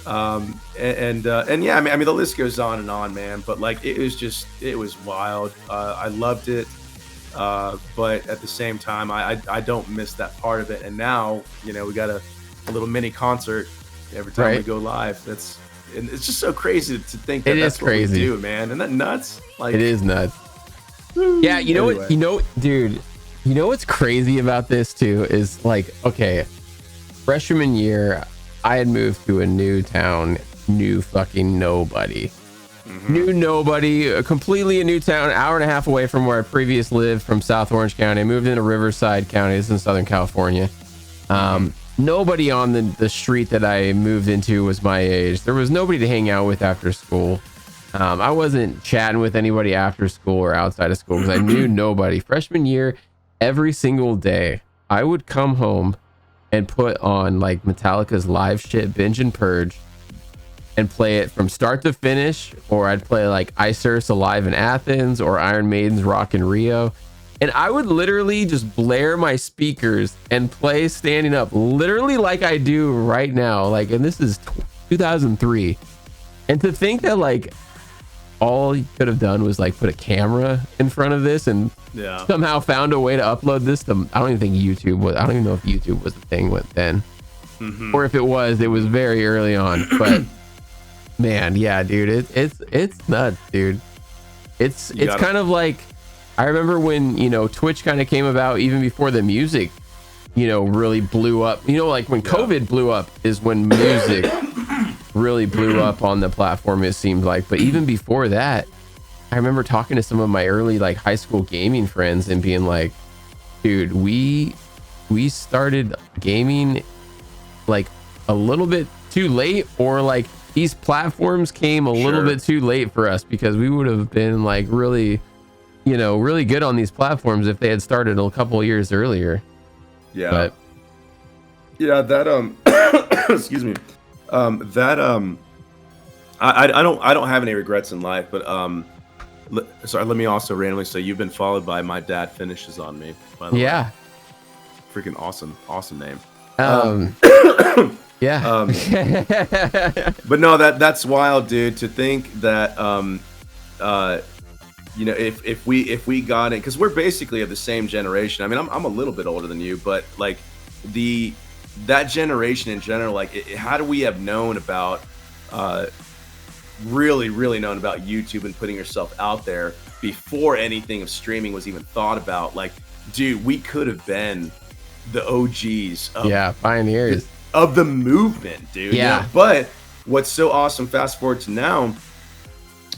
And yeah, I mean the list goes on and on, man. But like it was wild. I loved it. But at the same time, I don't miss that part of it. And now, we got a little mini concert every time we go live. And it's just so crazy to think that that's what we do, man. Isn't that nuts? Like it is nuts. Yeah, dude. You know what's crazy about this too is like, okay, freshman year, I had moved to a new town, knew fucking nobody. Knew nobody, completely a new town, an hour and a half away from where I previously lived from South Orange County. I moved into Riverside County, this is in Southern California. Nobody on the street that I moved into was my age. There was nobody to hang out with after school. I wasn't chatting with anybody after school or outside of school because I knew nobody. Freshman year, every single day, I would come home and put on like Metallica's live shit, Binge and Purge, and play it from start to finish, or I'd play like Isurus Alive in Athens or Iron Maiden's Rock in Rio. And I would literally just blare my speakers and play standing up, literally like I do right now. Like, and this is 2003. And to think that like all you could have done was like put a camera in front of this and somehow found a way to upload this to, I don't even think YouTube was, I don't even know if YouTube was a thing then. Or if it was very early on. But man, yeah, dude, it's nuts, dude. It's kind of like, I remember when, Twitch kind of came about even before the music, really blew up. Like when COVID blew up is when music really blew up on the platform, it seemed like. But even before that, I remember talking to some of my early like high school gaming friends and being like, dude, we started gaming like a little bit too late, or like these platforms came a little bit too late for us, because we would have been like really good on these platforms if they had started a couple of years earlier. Yeah. But yeah, that excuse me. I don't have any regrets in life, but sorry, let me also randomly say you've been followed by My Dad Finishes on Me, by the way. Freaking awesome name. Yeah. But no, that's wild, dude, to think that if we got it, because we're basically of the same generation. I mean, I'm a little bit older than you, but like that generation in general, like how do we have known about really known about YouTube and putting yourself out there before anything of streaming was even thought about? Like, dude, we could have been the OGs of, pioneers of the movement, dude. Yeah. But what's so awesome, fast forward to now,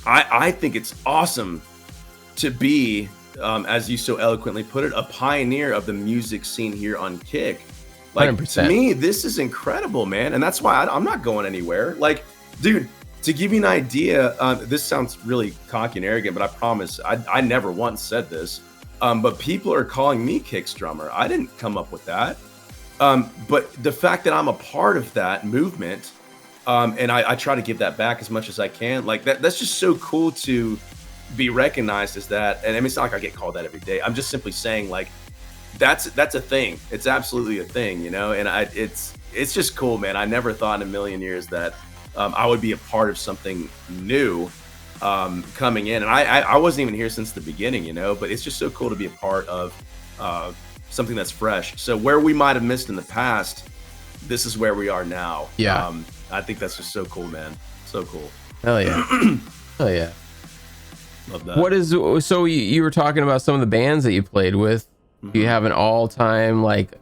I think it's awesome to be, as you so eloquently put it, a pioneer of the music scene here on Kick. Like, 100%. To me, this is incredible, man. And that's why I'm not going anywhere. Like, dude, to give you an idea, this sounds really cocky and arrogant, but I promise I never once said this. But people are calling me Kick's drummer. I didn't come up with that. But the fact that I'm a part of that movement, and I try to give that back as much as I can, like that's just so cool to be recognized as that. And I mean, it's not like I get called that every day. I'm just simply saying, like, that's a thing. It's absolutely a thing, and it's just cool, man. I never thought in a million years that I would be a part of something new coming in. And I wasn't even here since the beginning, but it's just so cool to be a part of something that's fresh. So where we might have missed in the past, this is where we are now. Yeah. I think that's just so cool, man. So cool. Hell yeah. Hell yeah. Love that. What is so you were talking about some of the bands that you played with. Do you have an all-time like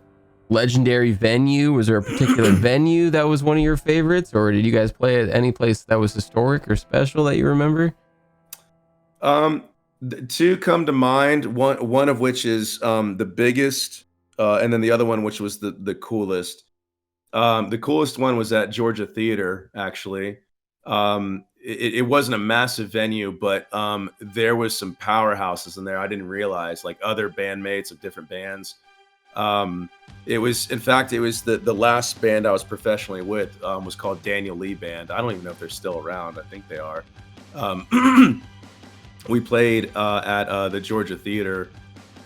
legendary venue? Was there a particular venue that was one of your favorites, or did you guys play at any place that was historic or special that you remember? Two come to mind. One of which is the biggest, and then the other one, which was the coolest. The coolest one was at Georgia Theater, actually. It wasn't a massive venue, but there was some powerhouses in there I didn't realize, like other bandmates of different bands. It was, in fact, it was the last band I was professionally with, was called Daniel Lee Band. I don't even know if they're still around. I think they are. We played at the Georgia Theater,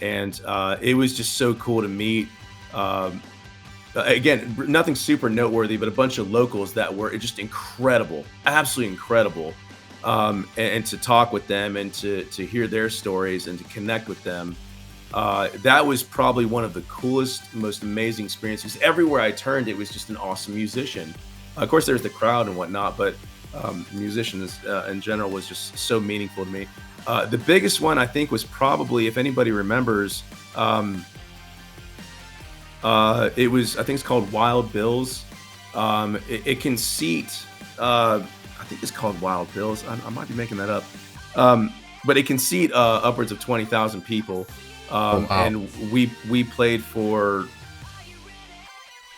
and it was just so cool to meet. Again, nothing super noteworthy, but a bunch of locals that were just incredible, absolutely incredible. And to talk with them and to hear their stories and to connect with them. That was probably one of the coolest, most amazing experiences. Everywhere I turned, it was just an awesome musician. Of course, there's the crowd and whatnot, but musicians in general was just so meaningful to me. The biggest one, I think, was probably, if anybody remembers, it was, I think it's called Wild Bills. It can seat, I think it's called Wild Bills. I might be making that up. But it can seat upwards of 20,000 people. Wow. And we played for,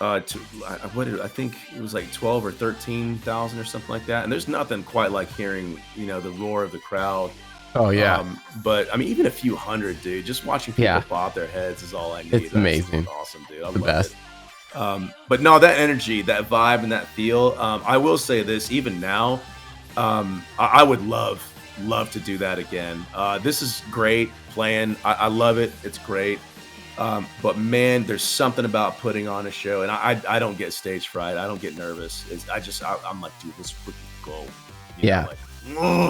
I think it was like 12 or 13,000 or something like that. And there's nothing quite like hearing, the roar of the crowd. Oh yeah. But I mean, even a few hundred, dude, just watching people bob their heads is all I need. It's amazing. Awesome, dude. I The love best. it. But no, that energy, that vibe, and that feel. I will say this, even now, I would love to do that again. This is great playing. I love it. It's great. But man, there's something about putting on a show, and I don't get stage fright. I don't get nervous. I'm like, dude, let's freaking go.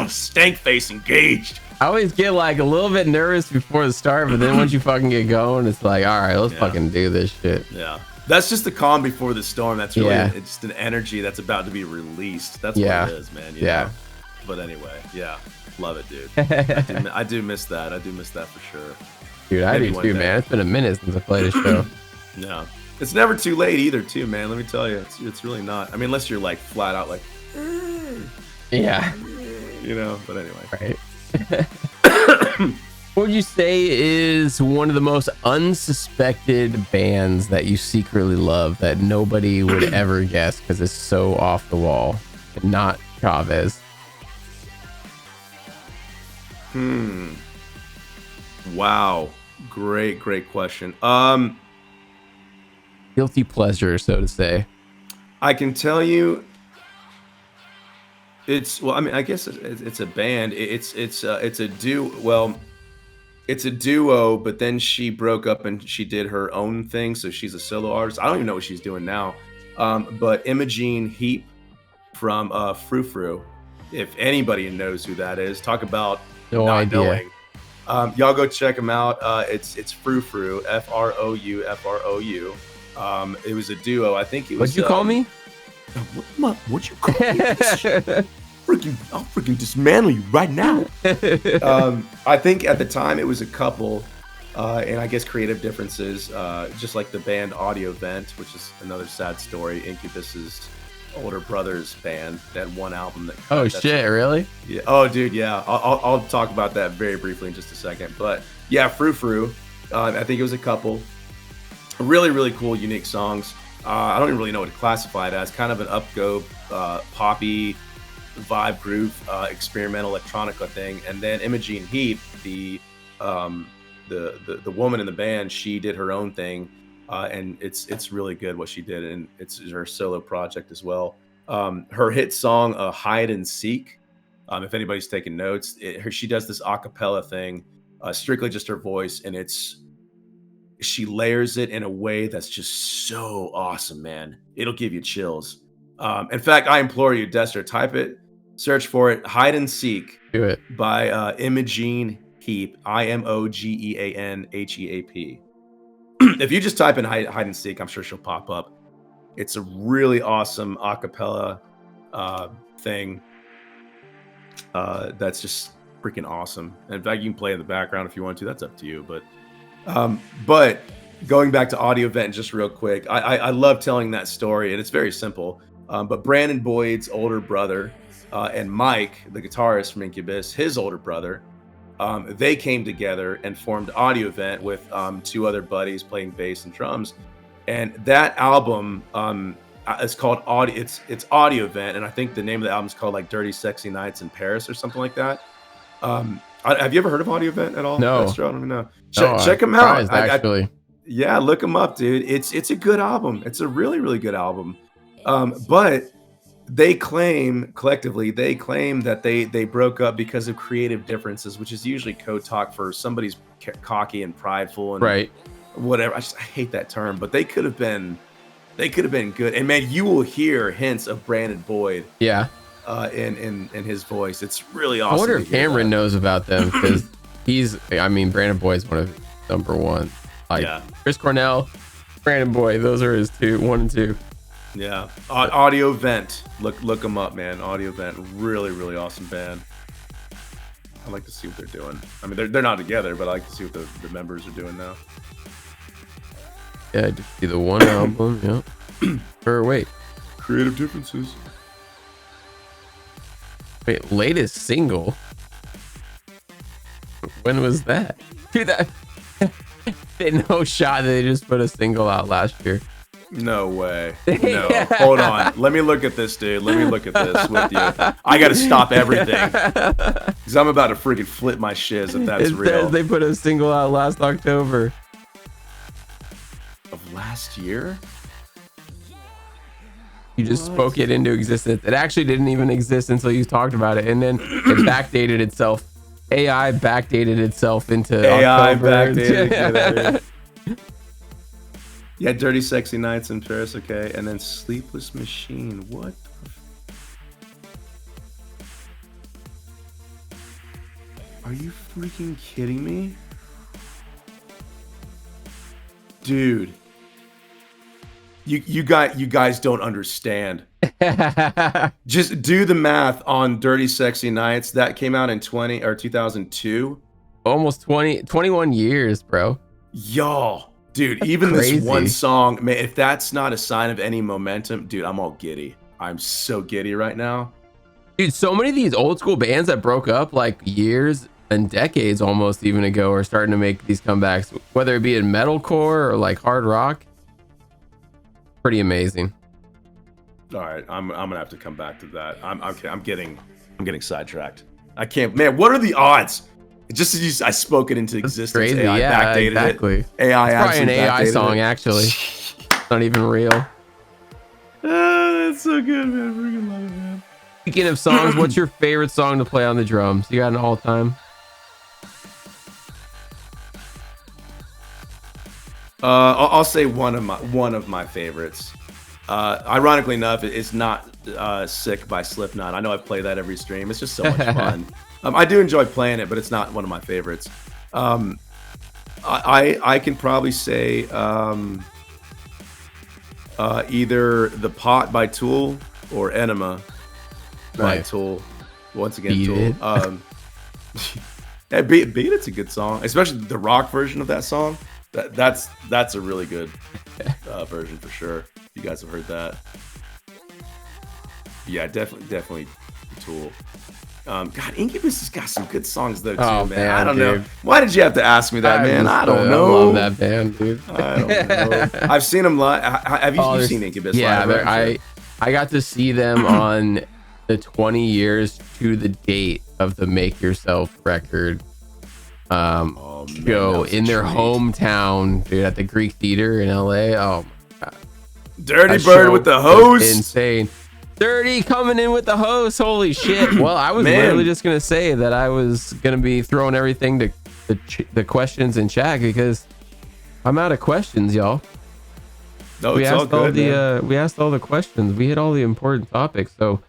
Stank face engaged. I always get like a little bit nervous before the start, but then once you fucking get going, it's like, all right, let's fucking do this shit. Yeah. That's just the calm before the storm. That's really it's just an energy that's about to be released. That's what it is, man. You know? But anyway, love it, dude. I do miss that. I do miss that for sure. Dude, I do too, man. It's been a minute since I played a show. No. It's never too late either, too, man. Let me tell you. It's really not. I mean, unless you're like flat out like, yeah. But anyway. Right. What would you say is one of the most unsuspected bands that you secretly love that nobody would ever guess because it's so off the wall? Not Chavez. Wow. Great question. Guilty pleasure, so to say. I can tell you, I guess it's a band. It's a duo. Well, it's a duo, but then she broke up and she did her own thing, so she's a solo artist. I don't even know what she's doing now. But Imogene Heap from Frou Frou, if anybody knows who that is, talk about no not idea. knowing. Y'all go check them out. It's Frou Frou, Frou. It was a duo. I think it was. What'd you call me? What'd you call me? I'll freaking dismantle you right now. I think at the time it was a couple, and I guess creative differences, just like the band Audio Vent, which is another sad story. Incubus's older brother's band, that one album that. Oh shit! Really? Yeah. Oh, dude. Yeah. I'll talk about that very briefly in just a second. But yeah, Frou Frou. I think it was a couple. Really, really cool, unique songs. I don't even really know what to classify it as. Kind of an upgo, poppy, vibe groove, experimental electronica thing. And then Imogene Heap, the woman in the band, she did her own thing, and it's really good what she did, and it's her solo project as well. Her hit song, "Hide and Seek." If anybody's taking notes, she does this a cappella thing, strictly just her voice, and she layers it in a way that's just so awesome, man. It'll give you chills. In fact, I implore you, Destro, type it, search for it, "Hide and Seek." Do it. By Imogene Heap, Imogeanheap. If you just type in hide and seek, I'm sure she'll pop up. It's a really awesome acapella thing. That's just freaking awesome. In fact, you can play in the background if you want to. That's up to you. But going back to Audio Vent just real quick, I love telling that story, and it's very simple. But Brandon Boyd's older brother and Mike, the guitarist from Incubus, his older brother, they came together and formed Audio Vent with 2 other buddies playing bass and drums. And that album is called Audio. It's Audio Vent, and I think the name of the album is called like Dirty Sexy Nights in Paris or something like that. Have you ever heard of Audio Vent at all? No. Destro? I don't even know. Check them out. Actually, yeah, look them up, dude. It's a good album. It's a really, really good album. But they claim collectively, that they broke up because of creative differences, which is usually code talk for somebody's cocky and prideful and right. whatever. I hate that term, but they could have been good. And man, you will hear hints of Brandon Boyd. Yeah. In his voice. It's really awesome. I wonder if Cameron knows about them, because Brandon Boyd's one of his number one. Like Chris Cornell, Brandon Boyd, those are his 1 and 2. Yeah. Audio Vent. Look them up, man. Audio Vent. Really, really awesome band. I like to see what they're doing. I mean, they're not together, but I like to see what the members are doing now. Yeah, I just see the one album. Yeah. Or wait. Creative differences. Wait, latest single? When was that? Dude, that no shot that they just put a single out last year. No way. No. Hold on. Let me look at this, dude. Let me look at this with you. I got to stop everything, because I'm about to freaking flip my shiz if that's real. They put a single out last October. Of last year? You just spoke it into existence. It actually didn't even exist until you talked about it, and then it backdated itself. AI backdated itself into October. Backdated. Yeah, Dirty Sexy Nights in Paris, okay, and then Sleepless Machine. What? Are you freaking kidding me, dude? You guys don't understand. Just do the math on Dirty Sexy Nights. That came out in 2002. Almost 21 years, bro. Y'all, dude, even crazy. This one song, man, if that's not a sign of any momentum, dude, I'm all giddy. I'm so giddy right now. Dude, so many of these old school bands that broke up like years and decades almost even ago are starting to make these comebacks, whether it be in metalcore or like hard rock. Pretty amazing. All right, I'm gonna have to come back to that. I'm getting sidetracked. I can't, man. What are the odds? Just as I spoke it into existence. Crazy. AI Yeah, backdated exactly. it. AI it's probably an AI song, it. actually. It's not even real. That's so good, man. I freaking love it, man. Speaking of songs, what's your favorite song to play on the drums? You got an all-time? I'll say one of my favorites. Ironically enough, it's not "Sick" by Slipknot. I know I play that every stream. It's just so much fun. I do enjoy playing it, but it's not one of my favorites. I can probably say either "The Pot" by Tool or "Enema" by Tool. Once again, Beat Tool. Yeah, Beat It's a good song, especially the rock version of that song. That's a really good version for sure. You guys have heard that. Yeah, definitely Tool. God, Incubus has got some good songs though too, man. I don't know. Why did you have to ask me that, man? I don't know. I love that band, dude. I don't know. I've seen them live. Have you seen Incubus live? Yeah, right? I got to see them on the 20 years to the date of the Make Yourself record show in their hometown, dude, at the Greek Theater in LA. Oh my god. Dirty Bird with the host. Insane. Dirty coming in with the host. Holy shit. Well, I was literally just going to say that I was going to be throwing everything to the questions in chat, because I'm out of questions, y'all. No, it's all good. We asked all the questions. We hit all the important topics. So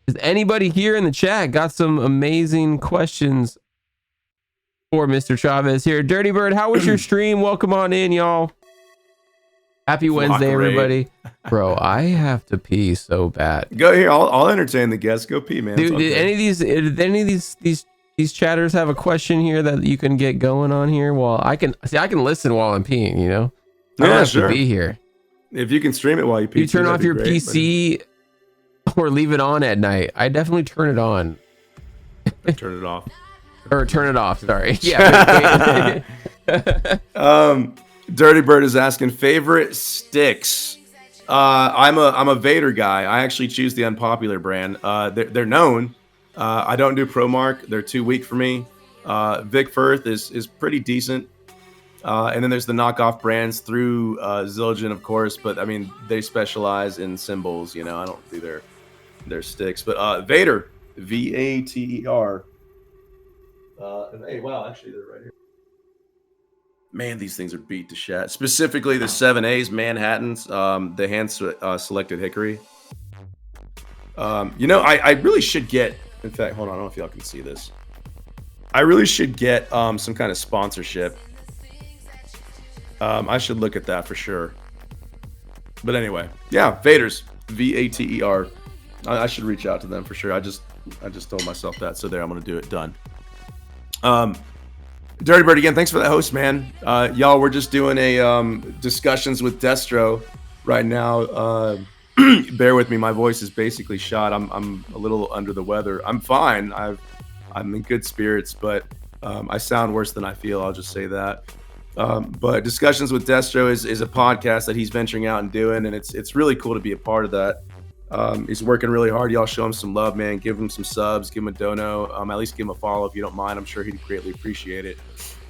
does anybody here in the chat got some amazing questions for Mr. Chavez here? Dirty Bird, how was your stream? Welcome on in, y'all. Happy Wednesday, everybody. Bro, I have to pee so bad. Go here. I'll entertain the guests. Go pee, man. Dude, did any of these chatters have a question here that you can get going on here? While I can listen while I'm peeing, you know? I don't have to be here. If you can stream it while you pee, you turn off your PC or leave it on at night. I definitely turn it on. Turn it off. Or turn it off, sorry. Yeah. Dirty Bird is asking favorite sticks. I'm a Vader guy. I actually choose the unpopular brand. They're known. I don't do ProMark. They're too weak for me. Vic Firth is pretty decent. And then there's the knockoff brands through Zildjian, of course. But I mean, they specialize in symbols. You know, I don't do their sticks. But Vader, Vater. Hey, wow, actually, they're right here. Man, these things are beat to shit. Specifically, the 7As, Manhattans, the hand selected hickory. You know, I really should get. In fact, hold on, I don't know if y'all can see this. I really should get some kind of sponsorship. I should look at that for sure. But anyway, yeah, Vader's, Vater. I should reach out to them for sure. I just told myself that. So there, I'm gonna do it. Done. Dirty Bird again. Thanks for that host, man. Y'all, we're just doing a discussions with Destro right now. Bear with me. My voice is basically shot. I'm a little under the weather. I'm fine. I'm in good spirits, but I sound worse than I feel. I'll just say that. But discussions with Destro is a podcast that he's venturing out and doing, and it's really cool to be a part of that. He's working really hard. Y'all show him some love, man. Give him some subs. Give him a dono. At least give him a follow if you don't mind. I'm sure he'd greatly appreciate it.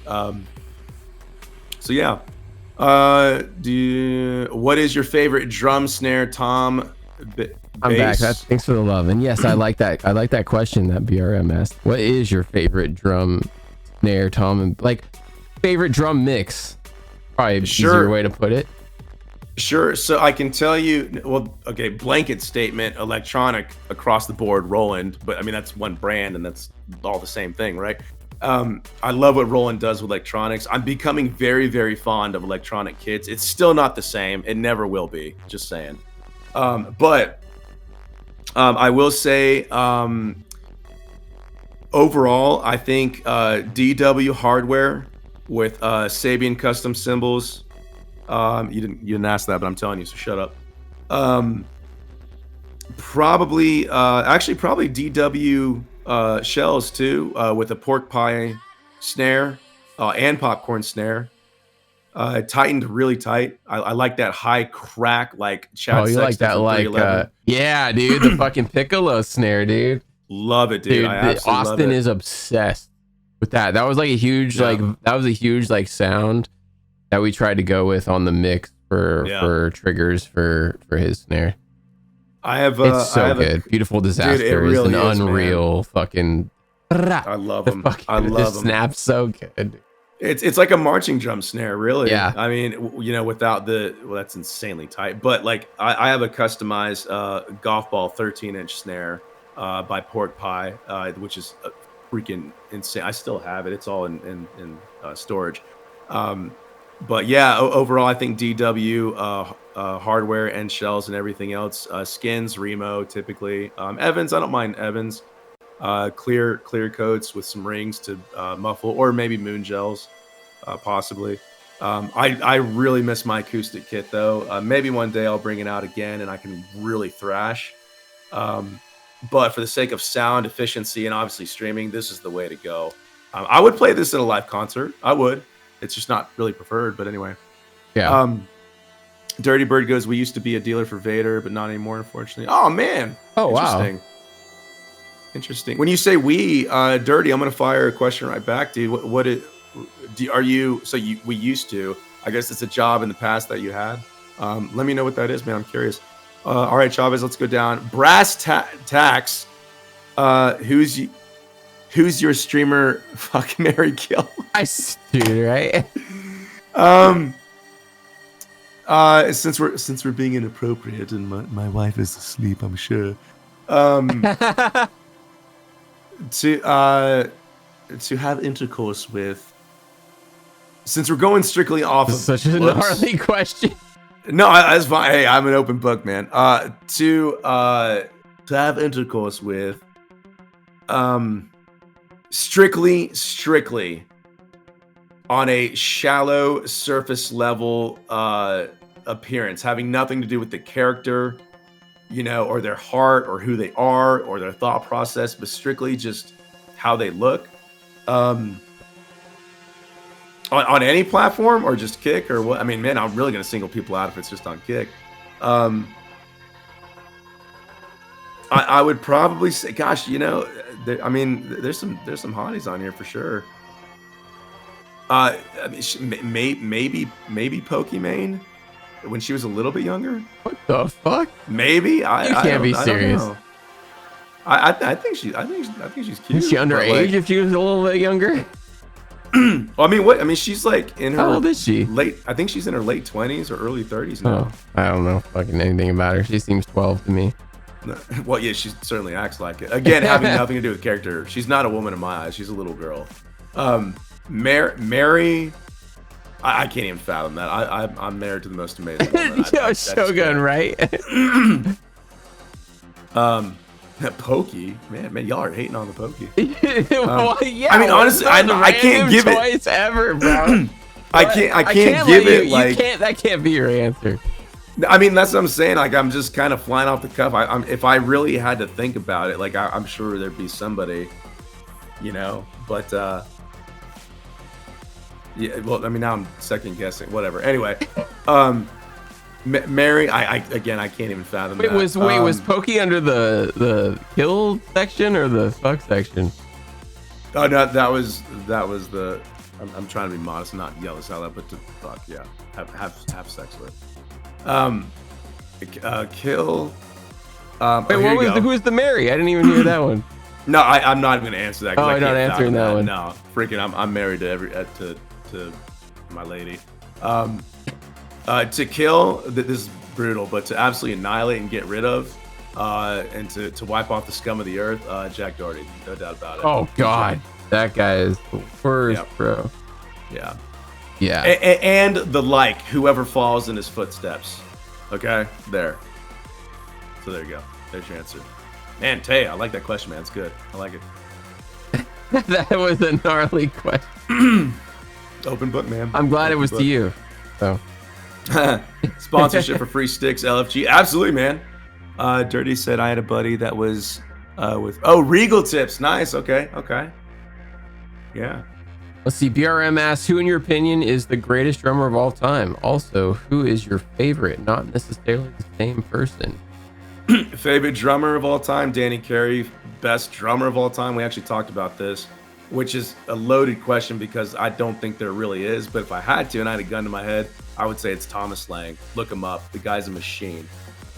So yeah. What is your favorite drum snare, Tom? I'm back. Thanks for the love. And yes, I like that. I like that question that BRM asked. What is your favorite drum snare, Tom? And like favorite drum mix? Probably an easier way to put it. Sure. So I can tell you, well, okay, blanket statement, electronic across the board, Roland. But I mean, that's one brand and that's all the same thing, right? I love what Roland does with electronics. I'm becoming very, very fond of electronic kits. It's still not the same. It never will be. Just saying. But I will say, overall, I think DW hardware with Sabian custom cymbals. You didn't ask that, but I'm telling you, so shut up. Probably DW shells too, with a pork pie snare and popcorn snare. Tightened really tight. I like that high crack, like Chad. Oh, you like that, like yeah, dude, the fucking piccolo snare, dude. Love it, dude. Austin is obsessed with that. That was like a huge like sound that we tried to go with on the mix for triggers for his snare. It's so good. Beautiful Disaster dude, really is an unreal man. Fucking. I love them. I love them. Snaps so good. It's like a marching drum snare, really. Yeah. I mean, you know, without that's insanely tight. But like, I have a customized golf ball 13-inch snare by Pork Pie, which is freaking insane. I still have it. It's all in storage. But yeah, overall, I think DW hardware and shells and everything else. Skins, Remo, typically. Evans, I don't mind Evans. Clear coats with some rings to muffle, or maybe moon gels, possibly. I really miss my acoustic kit, though. Maybe one day I'll bring it out again and I can really thrash. But for the sake of sound efficiency and obviously streaming, this is the way to go. I would play this at a live concert. I would. It's just not really preferred, but anyway. Yeah. Dirty Bird goes, we used to be a dealer for Vader, but not anymore, unfortunately. Oh, man. Oh, wow. Interesting. When you say we, Dirty, I'm going to fire a question right back, dude. We used to, I guess it's a job in the past that you had. Let me know what that is, man. I'm curious. All right, Chavez, let's go down. Brass Tax. Who's your streamer? Fuck, Mary kill. Nice, dude, right? Since we're being inappropriate and my wife is asleep, I'm sure. To have intercourse with. Since we're going strictly off of such a gnarly question. No, that's fine. Hey, I'm an open book, man. To have intercourse with, strictly on a shallow surface level appearance, having nothing to do with the character, or their heart or who they are or their thought process, but strictly just how they look. On any platform or just Kick or what? I mean, man, I'm really gonna single people out if it's just on Kick. I would probably say, gosh, there's some hotties on here for sure. I mean, maybe Pokimane when she was a little bit younger. What the fuck? Maybe you can't be serious. I think she's cute. Was she underage if she was a little bit younger? Well, I mean, she's like in her. How old is she? I think she's in her late 20s or early 30s now. Oh, I don't know fucking anything about her. She seems 12 to me. Well, yeah, she certainly acts like it. Again, having nothing to do with character. She's not a woman in my eyes. She's a little girl. Mary, I can't even fathom that. I'm married to the most amazing woman. Shogun, right? Pokey, man, y'all are hating on the Pokey. Well, yeah, I mean, honestly, I can't give it choice ever, bro. I can't give it like that can't be your answer. I mean, that's what I'm saying. Like, I'm just kind of flying off the cuff. If I really had to think about it, like, I'm sure there'd be somebody, But yeah. Well, I mean, now I'm second guessing. Whatever. Anyway, Mary, I can't even fathom that. Was Pokey under the kill section or the fuck section? Oh no, that was the. I'm trying to be modest and not yell this out loud, but to fuck, yeah, have sex with. Kill. Who's the Mary? I didn't even hear that one. No, I'm not even gonna answer that. Oh, I'm not answering that one. No, freaking, I'm married to to my lady. To kill, this is brutal, but to absolutely annihilate and get rid of, and to wipe off the scum of the earth, Jack Doherty, no doubt about it. Oh God, that guy is the worst, bro. Yeah. Yeah. And whoever follows in his footsteps. Okay, there. So there you go. There's your answer. Man, Tay, I like that question, man. It's good. I like it. That was a gnarly question. Open book, man. I'm glad it was to you. So. Sponsorship for free sticks, LFG. Absolutely, man. Dirty said I had a buddy that was with Regal Tips. Nice. Okay. Yeah. Let's see. BRM asks, who in your opinion is the greatest drummer of all time? Also, who is your favorite? Not necessarily the same person. Favorite drummer of all time, Danny Carey. Best drummer of all time. We actually talked about this, which is a loaded question because I don't think there really is. But if I had to and I had a gun to my head, I would say it's Thomas Lang. Look him up. The guy's a machine.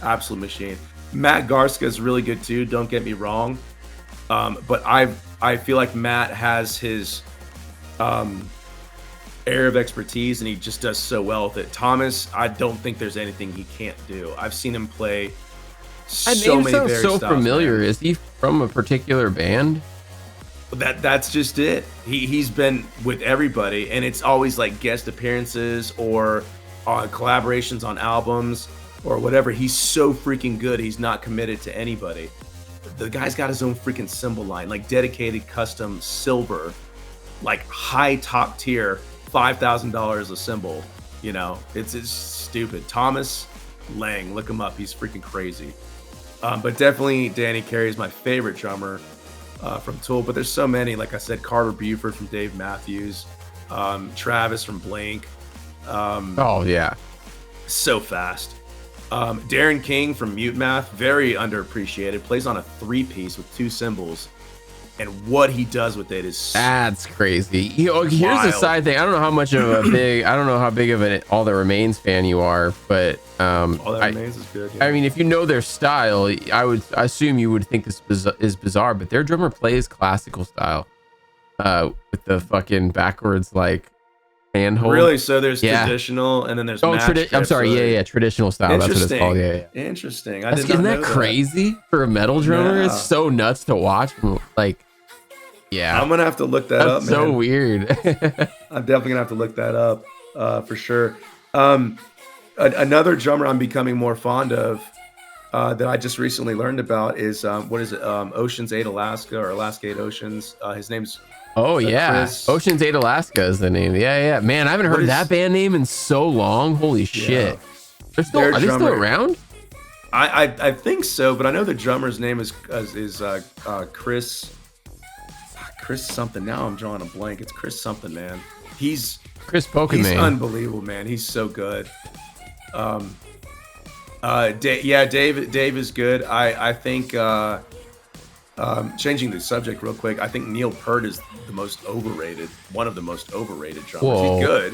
Absolute machine. Matt Garska is really good too. Don't get me wrong. But I feel like Matt has his area of expertise and he just does so well with it. Thomas, I don't think there's anything he can't do. I've seen him play so many various styles. So familiar. Man. Is he from a particular band? That's just it. He's been with everybody, and it's always like guest appearances or collaborations on albums or whatever. He's so freaking good. He's not committed to anybody. The guy's got his own freaking symbol line, like dedicated custom silver, like high top tier, $5,000 a symbol. It's stupid. Thomas Lang, look him up. He's freaking crazy. But definitely Danny Carey is my favorite drummer. From Tool, but there's so many. Like I said, Carter Buford from Dave Matthews, Travis from Blink. Oh yeah, so fast. Darren King from Mute Math, very underappreciated. Plays on a 3-piece with 2 cymbals, and what he does with it is that's crazy. Here's the side thing. I don't know how much of a I don't know how big of an All That Remains fan you are, but All That Remains is good. Yeah. I mean, if you know their style, I assume you would think this is bizarre, but their drummer plays classical style, with the fucking backwards handhold. Really? So there's traditional, and then there's I'm sorry, traditional style. That's what it's called. Yeah. Interesting. Isn't that crazy for a metal drummer? Yeah. It's so nuts to watch. Yeah, I'm gonna have to look that up. That's so weird. I'm definitely gonna have to look that up for sure. Another drummer I'm becoming more fond of that I just recently learned about is what is it? Oceans 8 Alaska or Alaska 8 Oceans. His name's Oh yeah, Chris. Ocean's 8 Alaska is the name. Yeah. Man, I haven't heard that band name in so long. Holy shit. Are they still around? I think so, but I know the drummer's name is Chris something. Now I'm drawing a blank. It's Chris something, man. He's Chris Pokemon. He's unbelievable, man. He's so good. Dave is good. I think changing the subject real quick, I think Neil Peart is the most overrated, one of the most overrated drummers. Whoa.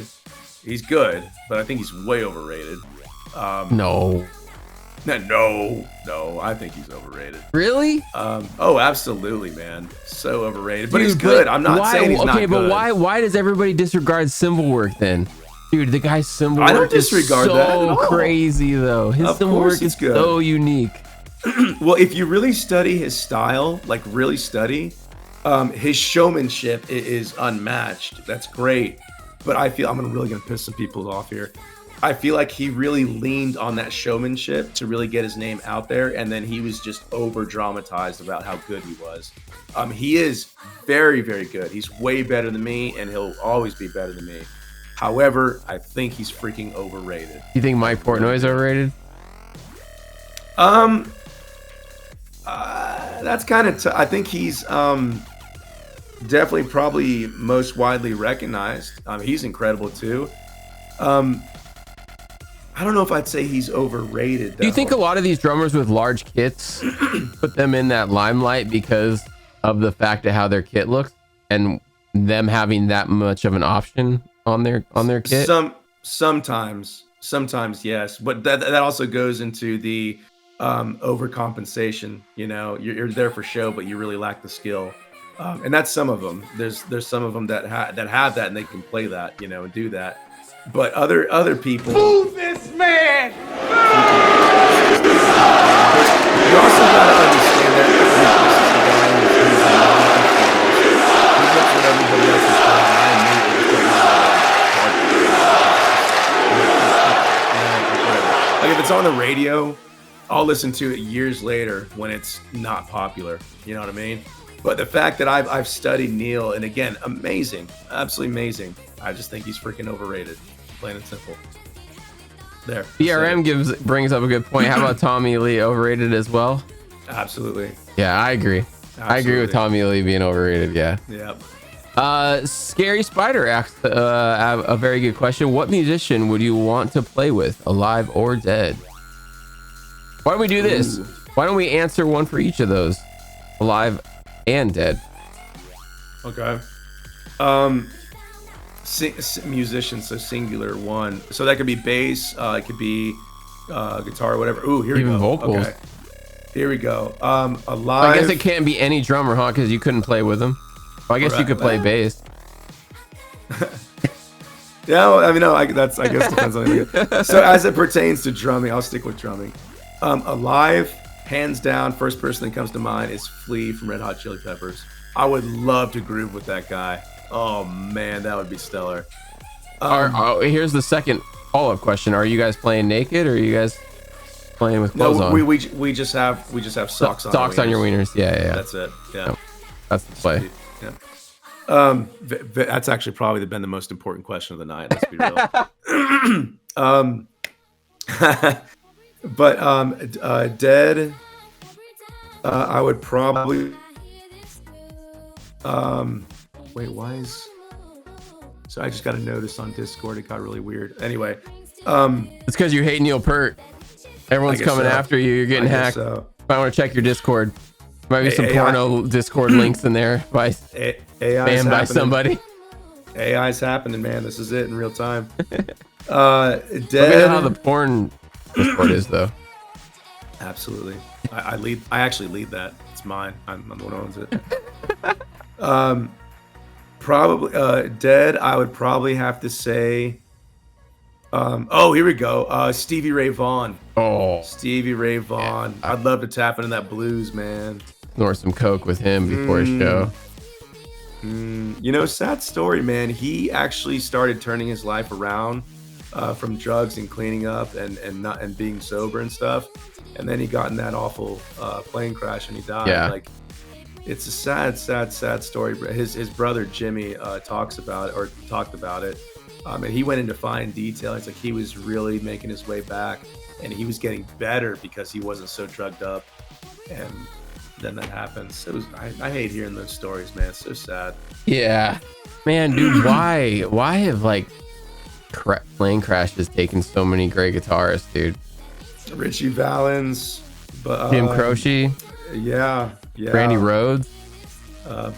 He's good, but I think he's way overrated. No, I think he's overrated. really? Oh, absolutely, man. So overrated, but he's good. I'm not saying he's not good. Okay, but why does everybody disregard cymbal work then? Dude, the guy's cymbal I don't work is disregard that at so all. crazy though. His Of cymbal course work is it's good. so unique. Well, if you really study his style, like really study, his showmanship is unmatched. That's great. But I feel I'm really gonna piss some people off here. I feel like he really leaned on that showmanship to really get his name out there, and then he was just over dramatized about how good he was. He is very, very good. He's way better than me, and he'll always be better than me. However, I think he's freaking overrated. You think Mike Portnoy's overrated? That's kind of. I think he's definitely probably most widely recognized. He's incredible too. I don't know if I'd say he's overrated, though. Do you think a lot of these drummers with large kits put them in that limelight because of the fact of how their kit looks and them having that much of an option on their kit? Sometimes yes, but that also goes into the overcompensation. You know, you're there for show, but you really lack the skill, and that's some of them. There's some of them that have that and they can play that, you know, and do that. But other people. Move this man! You also gotta understand that he looks at everybody else's style, and I immediately like if it's on the radio, I'll listen to it years later when it's not popular. You know what I mean? But the fact that I've studied Neil, and again, amazing, absolutely amazing. I just think he's freaking overrated, plain and simple. There. BRM brings up a good point. How about Tommy Lee, overrated as well? Absolutely. Yeah, I agree. Absolutely. I agree with Tommy Lee being overrated. Yeah. Yep. Scary Spider asked a very good question. What musician would you want to play with, alive or dead? Why don't we do this? Ooh. Why don't we answer one for each of those, alive and dead? Okay. Musician, so singular one. So that could be bass. It could be guitar, whatever. Ooh, here we go. Even vocals. Okay. Here we go. Alive. I guess it can't be any drummer, huh? Because you couldn't play with them. Well, I guess you could play bass. Yeah, well, I mean, no, I guess depends on it. So as it pertains to drumming, I'll stick with drumming. Alive, hands down, first person that comes to mind is Flea from Red Hot Chili Peppers. I would love to groove with that guy. Oh man, that would be stellar. Here's the second follow-up question: are you guys playing naked, or are you guys playing with clothes on? We just have socks on. Socks on your wieners. Yeah. That's it. Yeah. Yep. That's the play. Yeah. That's actually probably been the most important question of the night. Let's be real. But dead. I would probably. Wait, why is? So I just got a notice on Discord. It got really weird. Anyway, it's because you hate Neil Peart. Everyone's coming after you. You're getting hacked. So. I want to check your Discord. Might be some porno Discord links in there by spammed by somebody. AI's happening, man. This is it in real time. Dead. Let me know how the porn Discord is, though. Absolutely. I actually lead that. It's mine. I'm the one who owns it. Probably dead. I would probably have to say. Oh, here we go. Stevie Ray Vaughan. Oh, Stevie Ray Vaughan. Yeah. I'd love to tap into that blues, man. Snort some coke with him before his show. You know, sad story, man. He actually started turning his life around from drugs and cleaning up and being sober and stuff. And then he got in that awful plane crash and he died. Yeah. Like, it's a sad story. His brother Jimmy talked about it, and he went into fine detail. It's like he was really making his way back, and he was getting better because he wasn't so drugged up. And then that happens. I hate hearing those stories, man. It's so sad. Yeah, man, dude. Why have like plane crashes taken so many great guitarists, dude? Richie Valens, but Jim Croce, yeah, Randy Rhoads,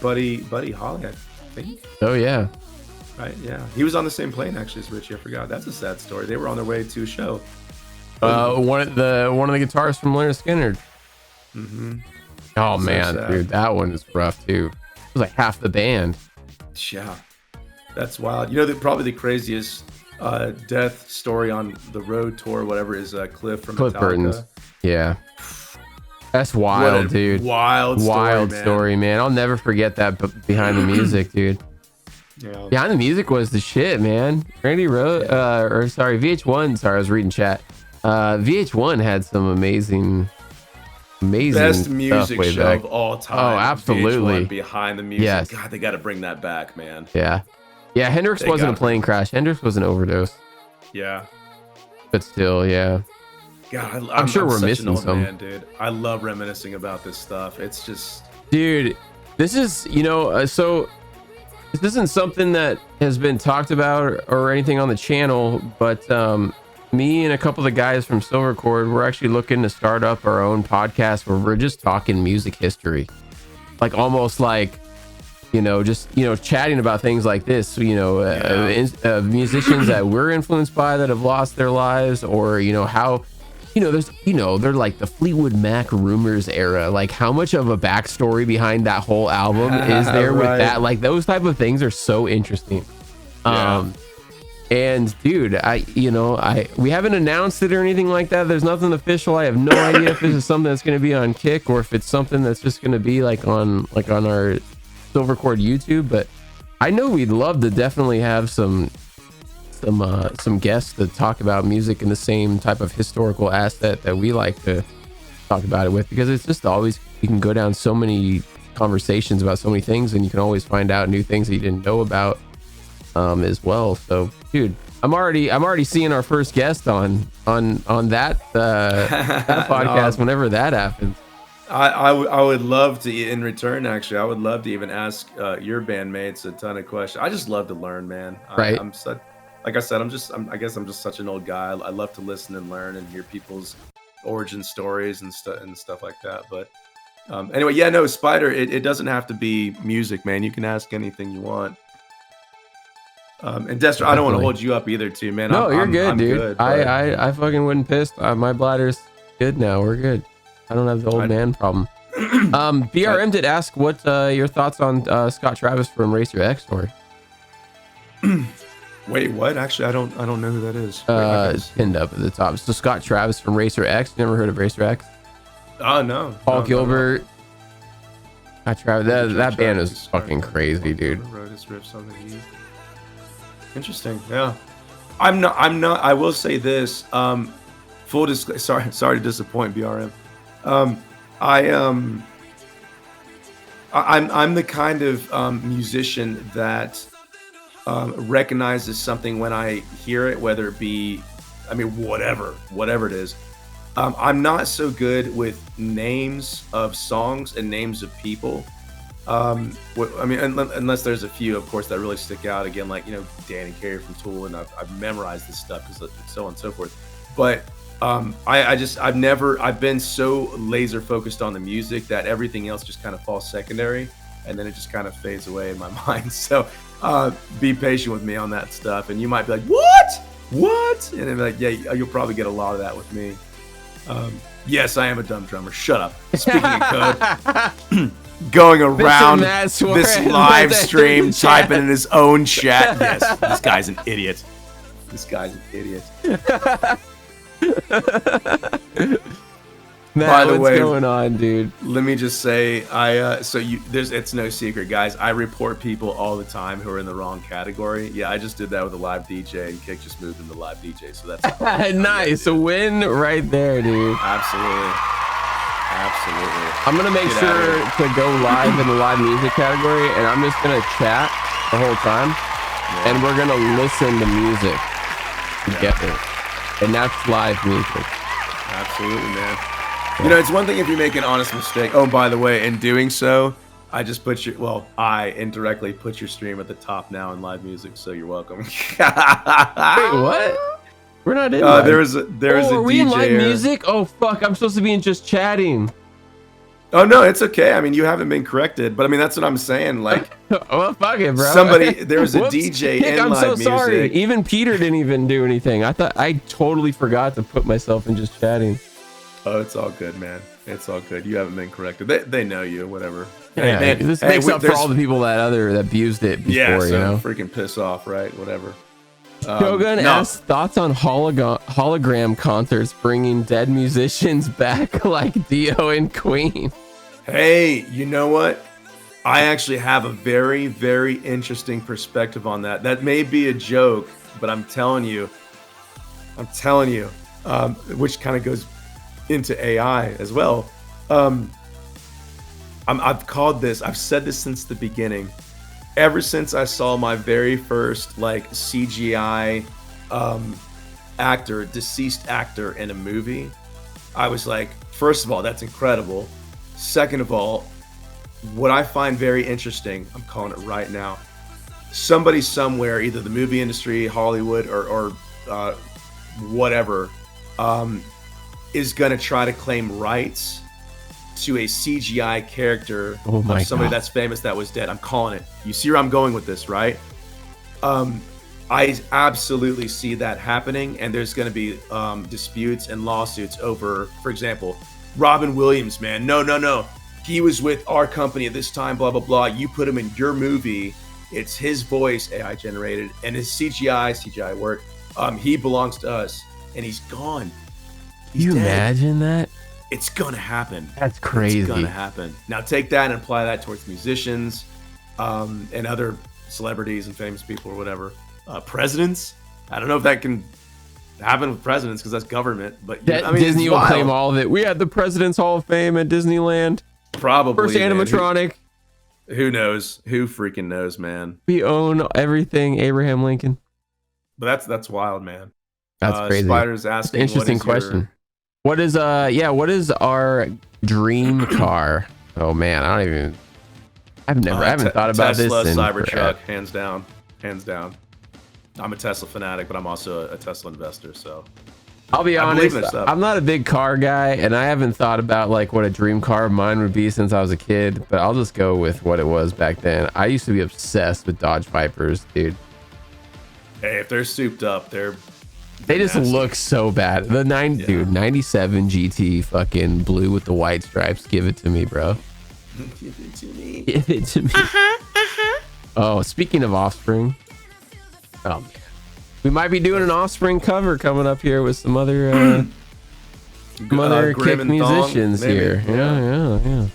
Buddy Holly, I think. Oh yeah, right, yeah. He was on the same plane actually as Richie. I forgot. That's a sad story. They were on their way to a show. one of the guitarists from Leonard Skinner. Mm-hmm. Oh So man, sad. dude, that one is rough too. It was like half the band. Yeah, that's wild. You know, probably the craziest death story on the road tour, whatever, is Cliff from Cliff Metallica. Burton's. Yeah, that's What wild, a dude. Wild Story, man. I'll never forget that behind the music, dude. Yeah. Behind the music was the shit, man. Randy wrote, VH1. Sorry, I was reading chat. VH1 had some amazing Best music way show back. of all time. Oh, absolutely. VH1 Behind the music. Yes. God, they got to bring that back, man. Yeah, Hendrix They wasn't a gotta plane crash. Hendrix was an overdose, Yeah. but still, yeah. God, I'm sure we're such an missing old some. man, dude. I love reminiscing about this stuff. It's just Dude, this is, so this isn't something that has been talked about or anything on the channel, but me and a couple of the guys from Silvercord, we're actually looking to start up our own podcast where we're just talking music history. Like almost like, just, chatting about things like this, musicians that we're influenced by that have lost their lives, or, how, there's, they're like the Fleetwood Mac Rumors era. Like how much of a backstory behind that whole album is there with Right. that? Like those type of things are so interesting. Yeah. And dude, we haven't announced it or anything like that. There's nothing official. I have no idea if this is something that's going to be on Kick or if it's something that's just going to be like on our Silvercord YouTube. But I know we'd love to definitely have some guests to talk about music in the same type of historical asset that we like to talk about it with, because it's just always, you can go down so many conversations about so many things, and you can always find out new things that you didn't know about as well. So dude, I'm already seeing our first guest on that that podcast whenever that happens. I would love to, in return, actually, I would love to even ask your bandmates a ton of questions. I just love to learn, man. Right. I'm such, like I said, I guess I'm just such an old guy. I love to listen and learn and hear people's origin stories and stuff like that. But anyway, yeah, no, Spider, it doesn't have to be music, man. You can ask anything you want. And Destro, I don't want to hold you up either, too, man. No, you're good, I'm dude. Good, but I fucking wouldn't piss. My bladder's good now. We're good. I don't have the old man problem. BRM did ask what your thoughts on Scott Travis from Racer X story. Wait, what? Actually, I don't know who that is. Wait, It's pinned up at the top. So Scott Travis from Racer X. Never heard of Racer X? oh no, Paul no, Gilbert. Scott Travis. That band Travis is fucking crazy, dude. Wrote his riffs on the Heat. Interesting. Yeah, I'm not. I will say this. Full disclosure. Sorry to disappoint BRM. I'm the kind of musician that recognizes something when I hear it, whether it be, whatever it is. I'm not so good with names of songs and names of people. Unless there's a few, of course, that really stick out. Again, like, Danny Carey from Tool, and I've memorized this stuff because so on and so forth. But I've been so laser focused on the music that everything else just kind of falls secondary, and then it just kind of fades away in my mind. So be patient with me on that stuff, and you might be like, what? And then be like, yeah, you'll probably get a lot of that with me. Yes, I am a dumb drummer. Shut up. Speaking of code, going around this live stream, typing in his own chat. Yes, this guy's an idiot. Matt, By the what's way, going on, dude? let me just say, it's no secret, guys. I report people all the time who are in the wrong category. Yeah, I just did that with a live DJ, and Kick just moved into live DJ, so that's nice. A win right there, dude. Absolutely. I'm gonna make sure to go live in the live music category, and I'm just gonna chat the whole time, and we're gonna listen to music together, and that's live music. Absolutely, man. You know, it's one thing if you make an honest mistake. Oh, by the way, in doing so, I just put I indirectly put your stream at the top now in live music, so you're welcome. Wait, what? We're not in live. There is a are we DJ in live music? Oh, fuck. I'm supposed to be in just chatting. Oh, no, it's okay. I mean, you haven't been corrected, but I mean, that's what I'm saying. Like, well, fuck it, bro. There's a DJ Kick, in I'm live so music. sorry. Even Peter didn't even do anything. I totally forgot to put myself in just chatting. Oh, it's all good, man. It's all good. You haven't been corrected. They know you, whatever. Yeah, hey, man, this makes up for all the people that abused it before, yeah, so you know? freaking piss off, right? Whatever. Shogun asks thoughts on hologram concerts bringing dead musicians back like Dio and Queen. Hey, you know what? I actually have a very, very interesting perspective on that. That may be a joke, but I'm telling you, which kind of goes into AI as well. I've said this since the beginning. Ever since I saw my very first like CGI deceased actor in a movie, I was like, first of all, that's incredible. Second of all, what I find very interesting, I'm calling it right now, somebody somewhere, either the movie industry, Hollywood, or whatever, is going to try to claim rights to a CGI character of somebody that's famous that was dead. I'm calling it. You see where I'm going with this, right? I absolutely see that happening, and there's going to be disputes and lawsuits over, for example, Robin Williams, man. No. He was with our company at this time, blah, blah, blah. You put him in your movie. It's his voice, AI generated, and his CGI work. He belongs to us, and he's gone. He's you dead. Imagine that? It's gonna happen. That's crazy. It's gonna happen. Now take that and apply that towards musicians, and other celebrities and famous people or whatever. Presidents. I don't know if that can happen with presidents because that's government. But Disney will claim all of it. We had the President's Hall of Fame at Disneyland. Probably. First animatronic. Who knows? Who freaking knows, man? We own everything. Abraham Lincoln. But that's wild, man. That's crazy. Spider's asking. Interesting question. What is our dream car? Oh man, I haven't thought about Tesla, this. Cybertruck, hands down. I'm a Tesla fanatic, but I'm also a Tesla investor. So I'll be honest, I'm not a big car guy, and I haven't thought about like what a dream car of mine would be since I was a kid. But I'll just go with what it was back then. I used to be obsessed with Dodge Vipers, dude. Hey, if they're souped up, they just look so bad. The 97 GT fucking blue with the white stripes. Give it to me, bro. Give it to me. Give it to me. Oh, speaking of Offspring. Oh, man. We might be doing an Offspring cover coming up here with some other Kick musicians here. Yeah.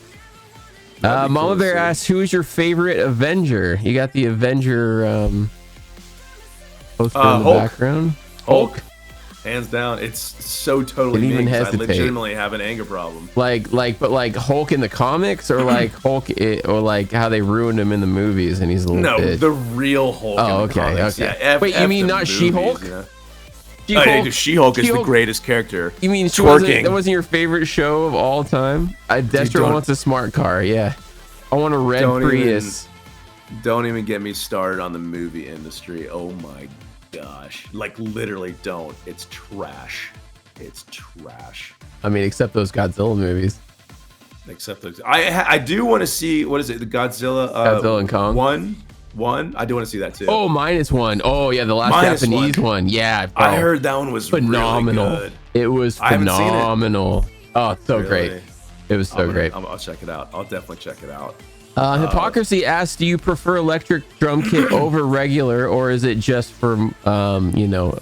Mama Bear asks, who is your favorite Avenger? You got the Avenger poster in the background. Hulk, hands down. It's so totally me. Even I legitimately have an anger problem. But Hulk in the comics, or like Hulk, or like how they ruined him in the movies, and he's a little bitch. The real Hulk. Oh, in the comics. Yeah, wait, you mean not She-Hulk? She-Hulk is the greatest character. You mean that wasn't your favorite show of all time? Destro wants a smart car. Yeah, I want a red Prius. Don't even get me started on the movie industry. Oh my gosh, like literally don't. It's trash. I mean, except those Godzilla movies. Except those. I do want to see, what is it, the Godzilla and Kong one. I do want to see that too. Oh, -1. Oh yeah, the last Japanese one. Yeah, bro. I heard that one was phenomenal. Really good. It was phenomenal. Oh, it's so great. It was so great. I'll check it out. I'll definitely check it out. Hypocrisy asks, do you prefer electric drum kit over regular, or is it just for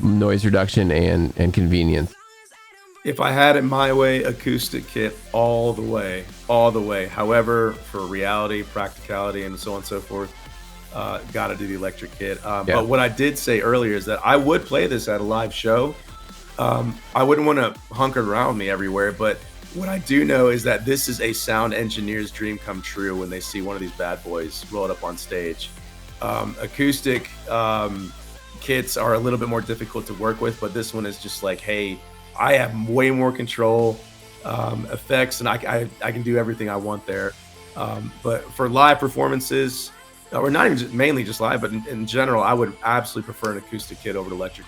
noise reduction and convenience? If I had it my way, acoustic kit all the way, all the way. However, for reality, practicality, and so on and so forth, got to do the electric kit. Yeah. But what I did say earlier is that I would play this at a live show. I wouldn't want to hunker around with me everywhere, but what I do know is that this is a sound engineer's dream come true when they see one of these bad boys roll it up on stage. Acoustic kits are a little bit more difficult to work with, but this one is just like, hey, I have way more control, effects, and I can do everything I want there. But for live performances, or not even mainly just live, but in general, I would absolutely prefer an acoustic kit over an electric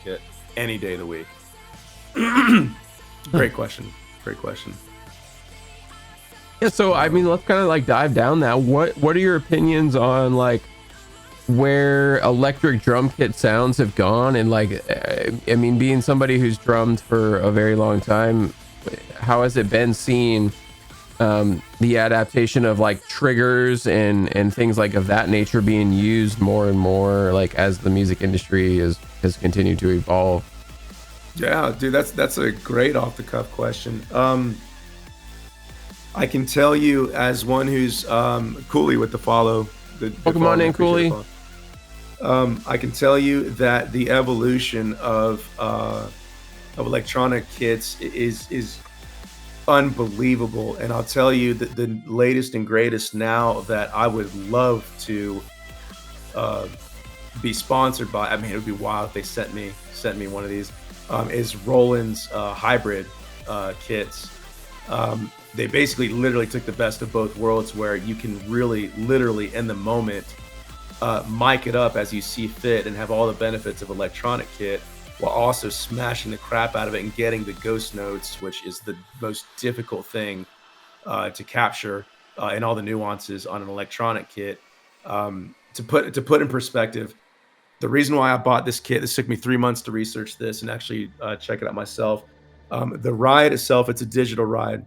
kit any day of the week. Great question. Great question. Yeah, so I mean, let's kind of like dive down that. What are your opinions on like where electric drum kit sounds have gone? And like, I mean, being somebody who's drummed for a very long time, how has it been seeing the adaptation of like triggers and things like of that nature being used more and more, like as the music industry has continued to evolve? Yeah, dude, that's a great off the cuff question. I can tell you as one who's Cooley with the follow. Welcome on in, Cooley. I can tell you that the evolution of electronic kits is unbelievable, and I'll tell you that the latest and greatest now that I would love to be sponsored by. I mean, it would be wild if they sent me one of these. Is Roland's hybrid kits. They basically literally took the best of both worlds, where you can really literally in the moment mic it up as you see fit and have all the benefits of electronic kit, while also smashing the crap out of it and getting the ghost notes, which is the most difficult thing to capture, and all the nuances on an electronic kit. To put in perspective, the reason why I bought this kit, this took me 3 months to research this and actually check it out myself. The ride itself, it's a digital ride.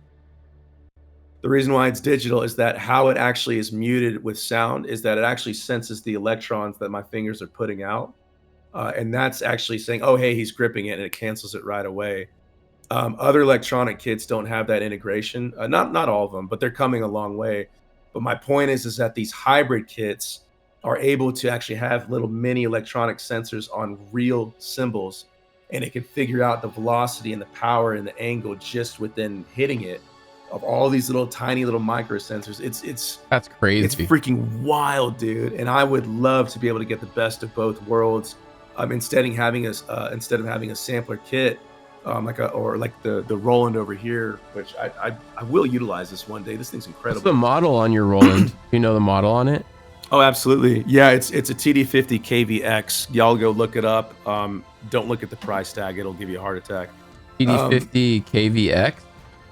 The reason why it's digital is that how it actually is muted with sound is that it actually senses the electrons that my fingers are putting out. And that's actually saying, oh, hey, he's gripping it, and it cancels it right away. Other electronic kits don't have that integration. Not all of them, but they're coming a long way. But my point is that these hybrid kits are able to actually have little mini electronic sensors on real cymbals, and it can figure out the velocity and the power and the angle just within hitting it of all these little tiny little micro sensors. That's crazy. It's freaking wild, dude. And I would love to be able to get the best of both worlds. Instead of having a sampler kit, like the Roland over here, which I will utilize this one day. This thing's incredible. What's the model on your Roland? Do you know the model on it? Oh, absolutely. Yeah, it's a TD50 KVX. Y'all go look it up. Don't look at the price tag; it'll give you a heart attack. TD50 KVX.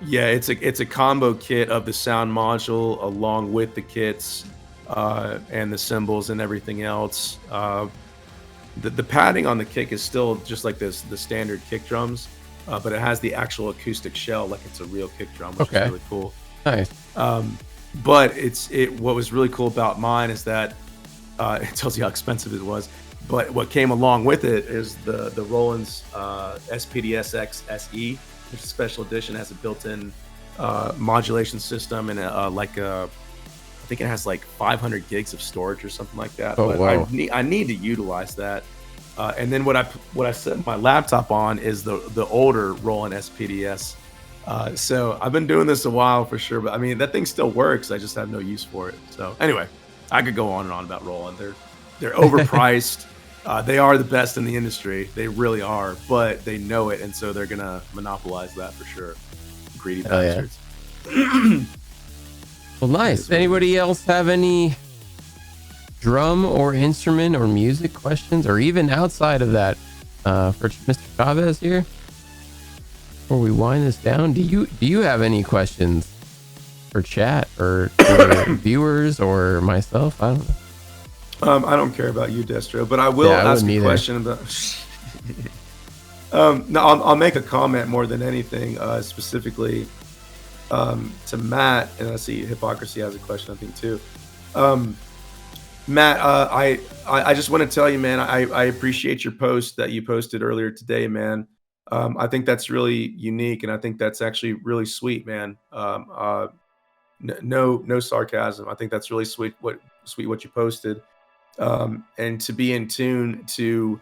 Yeah, it's a combo kit of the sound module along with the kits and the cymbals and everything else. The padding on the kick is still just like the standard kick drums, but it has the actual acoustic shell like it's a real kick drum, which is really cool. Nice. But what was really cool about mine is that it tells you how expensive it was. But what came along with it is the Roland's SPDSX SE, which is a special edition, has a built-in modulation system and I think it has like 500 gigs of storage or something like that. Oh, but wow. I need to utilize that. And then what I set my laptop on is the older Roland SPDS. So I've been doing this a while for sure, but I mean that thing still works. I just have no use for it. So anyway, I could go on and on about Roland. They're overpriced. They are the best in the industry. They really are, but they know it, and so they're gonna monopolize that for sure. Greedy bastards. Yeah. Well, nice. Anybody else have any drum or instrument or music questions, or even outside of that, for Mr. Chavez here? Before we wind this down, do you have any questions for chat or for viewers or myself? I don't know. I don't care about you, Destro, but I will ask a question about. No, I'll make a comment more than anything, specifically to Matt, and I see Hypocrisy has a question, I think too. Matt, I just want to tell you, man, I appreciate your post that you posted earlier today, man. I think that's really unique, and I think that's actually really sweet, man. No sarcasm. I think that's really sweet what you posted, and to be in tune to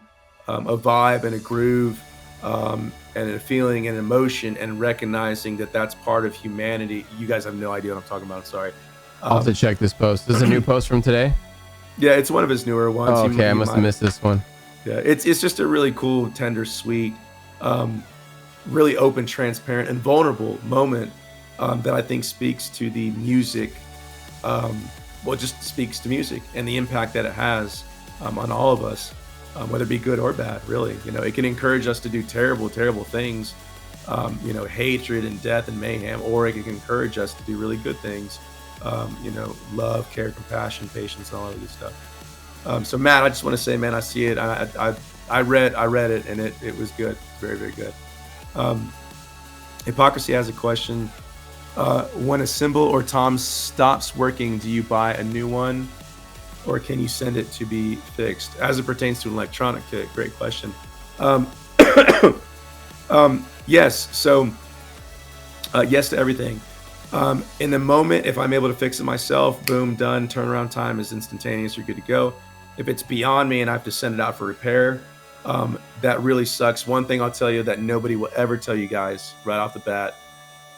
a vibe and a groove, and a feeling and emotion, and recognizing that that's part of humanity. You guys have no idea what I'm talking about. I'm sorry. I'll have to check this post. This is a new post from today? Yeah, it's one of his newer ones. Oh, okay, I must have missed this one. Yeah, it's just a really cool, tender, sweet, really open, transparent, and vulnerable moment that I think speaks to the music. Well, just speaks to music and the impact that it has on all of us, whether it be good or bad. Really, it can encourage us to do terrible, terrible things, hatred and death and mayhem, or it can encourage us to do really good things. Love, care, compassion, patience, and all of this stuff. So Matt, I just want to say, man, I see it. I read it, and it was good. Very, very good. Hypocrisy has a question. When a cymbal or tom stops working, do you buy a new one, or can you send it to be fixed? As it pertains to an electronic kit, great question. Yes. So yes to everything. In the moment, if I'm able to fix it myself, boom, done. Turnaround time is instantaneous. You're good to go. If it's beyond me and I have to send it out for repair, that really sucks. One thing I'll tell you that nobody will ever tell you guys right off the bat: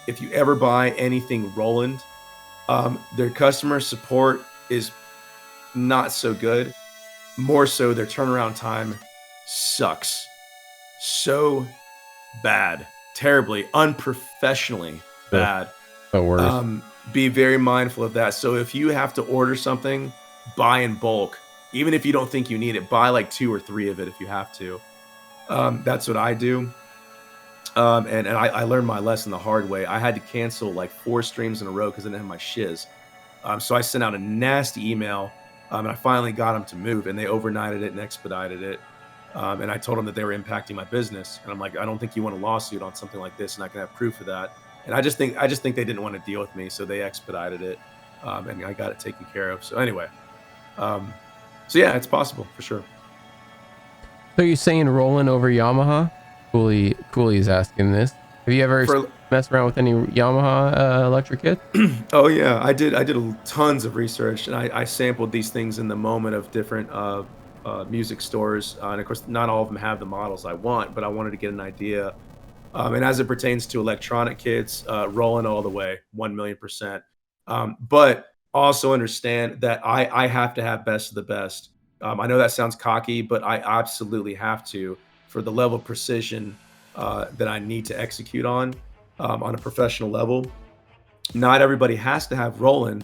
if you ever buy anything Roland, their customer support is not so good. More so, their turnaround time sucks. So bad, terribly, unprofessionally bad. The worst. Be very mindful of that. So if you have to order something, buy in bulk. Even if you don't think you need it, buy like 2 or 3 of it if you have to. That's what I do. And I learned my lesson the hard way. I had to cancel like 4 streams in a row because I didn't have my shiz. So I sent out a nasty email, and I finally got them to move, and they overnighted it and expedited it. And I told them that they were impacting my business. And I'm like, I don't think you want a lawsuit on something like this, and I can have proof of that. And I just think they didn't want to deal with me, so they expedited it, and I got it taken care of. So anyway, so yeah, it's possible for sure. So you're saying Roland over Yamaha? Cooley's asking this. Have you ever messed around with any Yamaha electric kits? Oh yeah, I did tons of research, and I sampled these things in the moment of different music stores, and of course, not all of them have the models I want, but I wanted to get an idea. And as it pertains to electronic kits, Roland all the way, 1,000,000%. But also understand that I have to have best of the best. I know that sounds cocky, but I absolutely have to, for the level of precision that I need to execute on a professional level. Not everybody has to have Roland.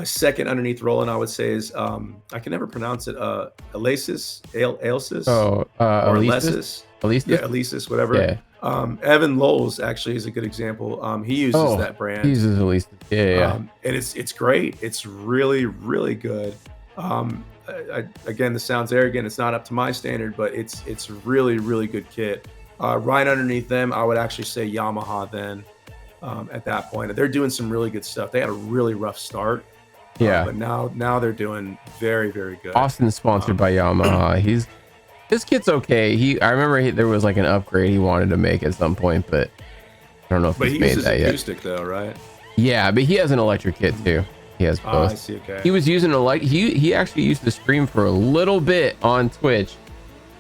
Second underneath Roland, I would say, is I can never pronounce it. Alesis. Oh, or Alesis. Yeah, Alesis, whatever. Yeah. Evan Lowles actually is a good example. He uses that brand. He uses Alesis. Yeah. And it's great. It's really, really good. Again, this sounds arrogant. It's not up to my standard, but it's really, really good kit. Right underneath them, I would actually say Yamaha then. At that point, they're doing some really good stuff. They had a really rough start. Yeah. But now they're doing very, very good. Austin's sponsored by Yamaha. His kit's okay. I remember there was like an upgrade he wanted to make at some point, but I don't know if he's made that yet. But he uses acoustic though, right? Yeah, but he has an electric kit too. He has both. I see. Okay. He was using he actually used to stream for a little bit on Twitch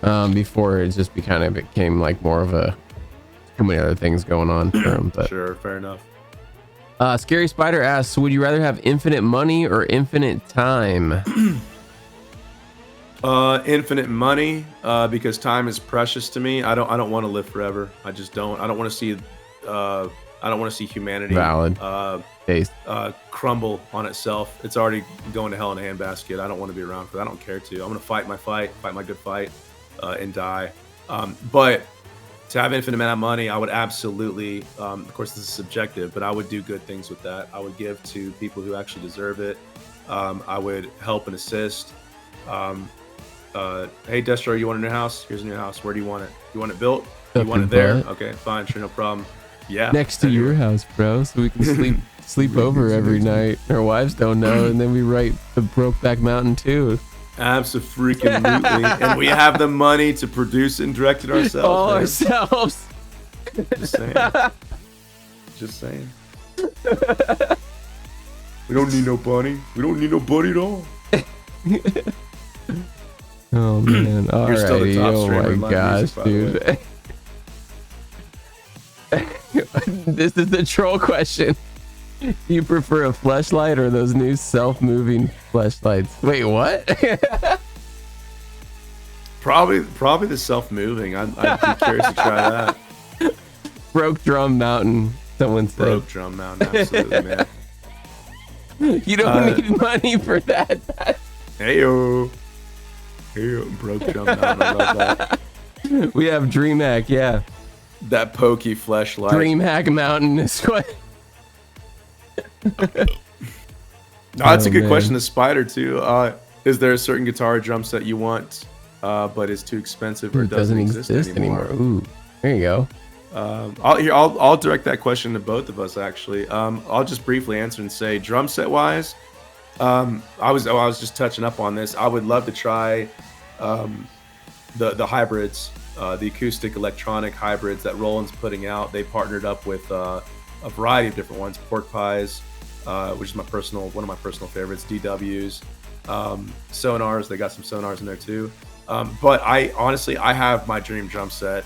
before it just became like more of too many other things going on for him. But sure, fair enough. Scary Spider asks, would you rather have infinite money or infinite time? Infinite money, because time is precious to me. I don't want to live forever. I just don't. I don't want to see humanity crumble on itself. It's already going to hell in a handbasket. I don't want to be around for that. I don't care to. I'm going to fight my good fight, and die. But to have infinite amount of money, I would absolutely, of course this is subjective, but I would do good things with that. I would give to people who actually deserve it. I would help and assist. Hey Destro, you want a new house? Here's a new house. Where do you want it? You want it built? You want it there? Okay, fine, sure, no problem. Yeah. Next to your house, bro, so we can sleep over every night. Our wives don't know, and then we write the Brokeback Mountain too. Absolutely. And we have the money to produce it and direct it ourselves. All ourselves. Just saying. Just saying. We don't need no bunny. We don't need no buddy at all. Oh man! All You're still the top oh streamer in my my gosh, music, dude! This is the troll question. Do you prefer a fleshlight or those new self-moving fleshlights? Wait, what? Probably the self-moving. I'd be curious to try that. Broke drum mountain. Someone said. Broke drum mountain, absolutely, man. You don't need money for that. Heyo, broke drum mountain. I love that. We have DreamHack, yeah. That pokey fleshlight. DreamHack Mountain is what. No, that's a good question. The Spider too. Is there a certain guitar drum set you want, but is too expensive or doesn't exist anymore? Ooh, there you go. I'll direct that question to both of us. Actually, I'll just briefly answer and say, drum set wise, I was just touching up on this. I would love to try the hybrids, the acoustic electronic hybrids that Roland's putting out. They partnered up with a variety of different ones. Pork Pies, which is one of my personal favorites. DWs, sonars. They got some sonars in there too. But I have my dream drum set,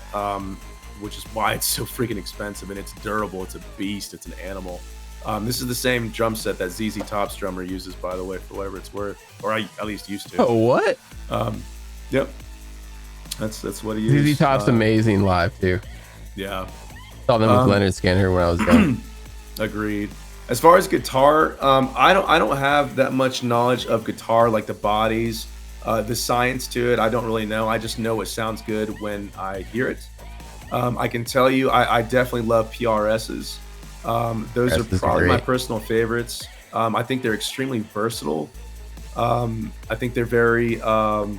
which is why it's so freaking expensive, and it's durable. It's a beast. It's an animal. This is the same drum set that ZZ Top's drummer uses, by the way, for whatever it's worth, or I at least used to. Oh, what? Yep. That's what he used. ZZ Top's amazing live too. Yeah. Saw them with Leonard Skinner when I was young. Agreed. As far as guitar, I don't have that much knowledge of guitar, like the bodies, the science to it. I don't really know. I just know it sounds good when I hear it. I can tell you, I definitely love PRSs. Those are probably my personal favorites. I think they're extremely versatile. I think they're very, well,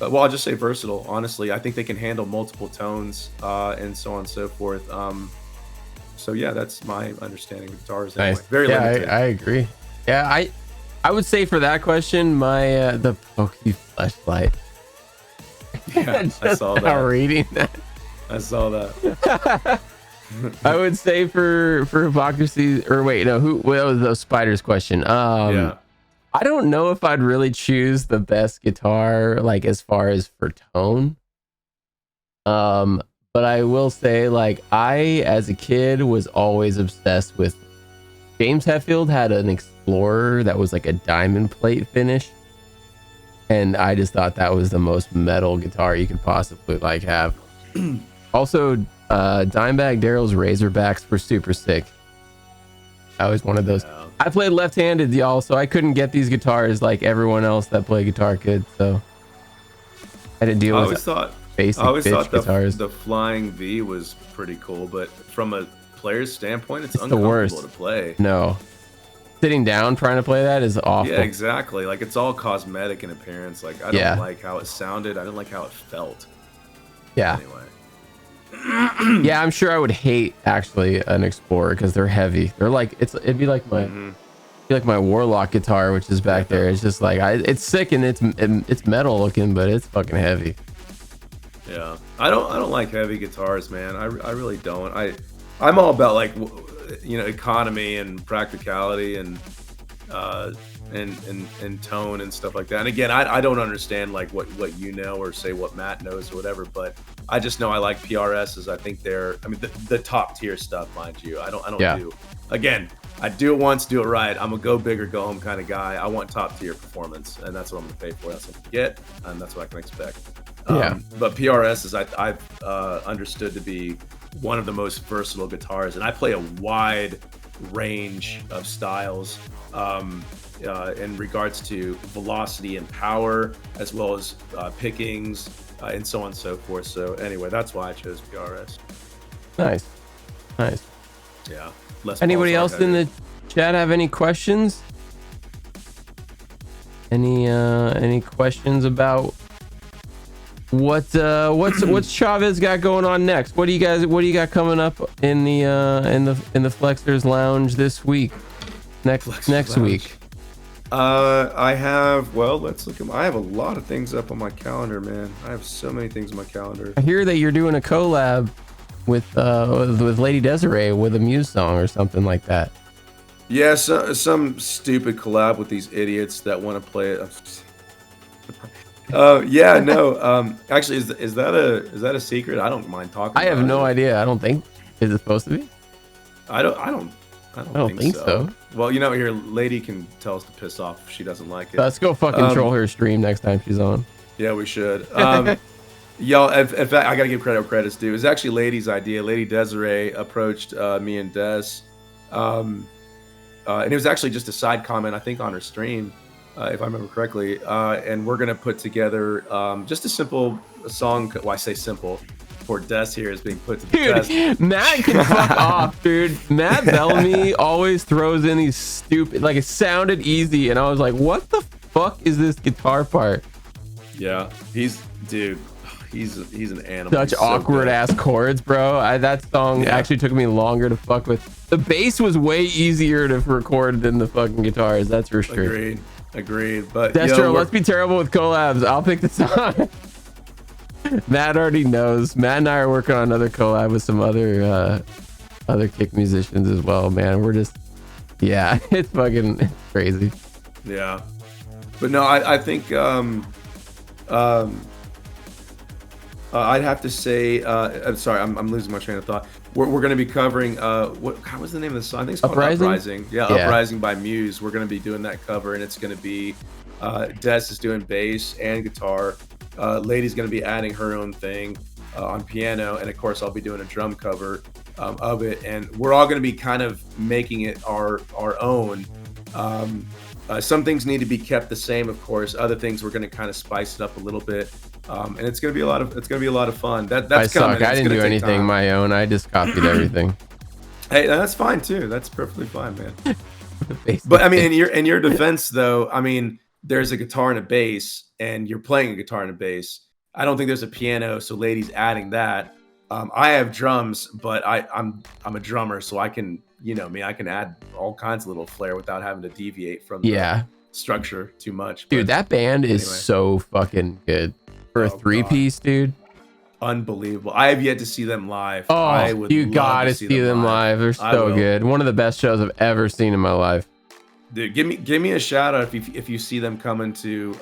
I'll just say versatile, honestly. I think they can handle multiple tones and so on and so forth. So yeah, that's my understanding of guitars. Anyway. Nice. Very limited. I agree. Yeah, I would say for that question, my the pokey fleshlight. Yeah, I saw that. Reading that. I saw that. I would say for hypocrisy, or wait, no, what was the Spiders question? Yeah. I don't know if I'd really choose the best guitar, like as far as for tone. But I will say, like, I as a kid was always obsessed with James Hetfield had an Explorer that was like a diamond plate finish, and I just thought that was the most metal guitar you could possibly like have. Also, Dimebag Darrell's Razorbacks were super sick. I was one of those. Yeah. I played left-handed, y'all, so I couldn't get these guitars like everyone else that played guitar could. So I had to deal with basic bitch guitars. The Flying V was pretty cool, but from a player's standpoint, it's uncomfortable to play. No. Sitting down trying to play that is awful. Yeah, exactly. Like, it's all cosmetic in appearance. Like, I don't like how it sounded. I didn't like how it felt. Yeah. Anyway. Yeah, I'm sure I would hate actually an Explorer because they're heavy. They're like it'd be like my Warlock guitar, which is back there. It's just like it's sick and it's metal looking, but it's fucking heavy. Yeah, I don't like heavy guitars, man. I really don't. I'm all about, like, economy and practicality and tone and stuff like that. And again, I don't understand like what you know, or say what Matt knows or whatever, but I just know I like PRSs. I think they're, the top tier stuff, mind you. I don't do, again, I do it once, do it right. I'm a go big or go home kind of guy. I want top tier performance, and that's what I'm gonna pay for. That's what I get, and that's what I can expect. But PRSs I've understood to be one of the most versatile guitars, and I play a wide range of styles in regards to velocity and power, as well as pickings and so on and so forth. So anyway, that's why I chose PRS. Nice. Yeah. Anybody else in the chat have any questions? Any questions about what's Chavez got going on next? What do you got coming up in the Flexers Lounge this week? Next week. I have I have a lot of things up on my calendar, man. I have so many things on my calendar. I hear that you're doing a collab with Lady Desiree with a Muse song or something like that. Yeah, some stupid collab with these idiots that want to play it. Yeah, no. Actually, is that a secret? I don't mind talking. I have about no it. idea. I don't think. Is it supposed to be? I don't think so. Well, here, lady can tell us to piss off if she doesn't like it. Let's go fucking troll her stream next time she's on. Yeah, we should. Y'all, in fact, I gotta give credit where credit's due. It was actually Lady's idea. Lady Desiree approached me and Des, and it was actually just a side comment, I think, on her stream, if I remember correctly. And we're gonna put together just a simple song. Well, I say simple. Poor Des here is being put to the test. Dude, Matt can fuck off, dude. Matt Bellamy always throws in these stupid, like, it sounded easy, and I was like, what the fuck is this guitar part? Yeah, he's an animal. Such awkward ass chords, bro. That song actually took me longer to fuck with. The bass was way easier to record than the fucking guitars. That's for sure. Agreed. But Destro, let's be terrible with collabs. I'll pick the song. Matt already knows. Matt and I are working on another collab with some other kick musicians as well, man. We're just, yeah, it's crazy. Yeah, but no, I think I'd have to say, I'm sorry, I'm losing my train of thought. We're going to be covering what was the name of the song? I think it's called Uprising. Yeah, Uprising by Muse. We're going to be doing that cover, and it's going to be Des is doing bass and guitar. Lady's going to be adding her own thing on piano, and of course I'll be doing a drum cover of it, and we're all going to be kind of making it our own. Some things need to be kept the same, of course. Other things we're going to kind of spice it up a little bit, and it's going to be a lot of fun. That's coming. I didn't do anything my own. I just copied everything. Hey, that's fine too. That's perfectly fine, man. But I mean, in your defense, though, I mean, there's a guitar and a bass, and you're playing a guitar and a bass. I don't think there's a piano, so Lady's adding that. I have drums, but I'm a drummer, so I can, I can add all kinds of little flair without having to deviate from the structure too much. Dude, that band is so fucking good for a three-piece, dude. Unbelievable. I have yet to see them live. Oh, you gotta see them live. They're so good. One of the best shows I've ever seen in my life. Dude, give me a shout out if you see them coming to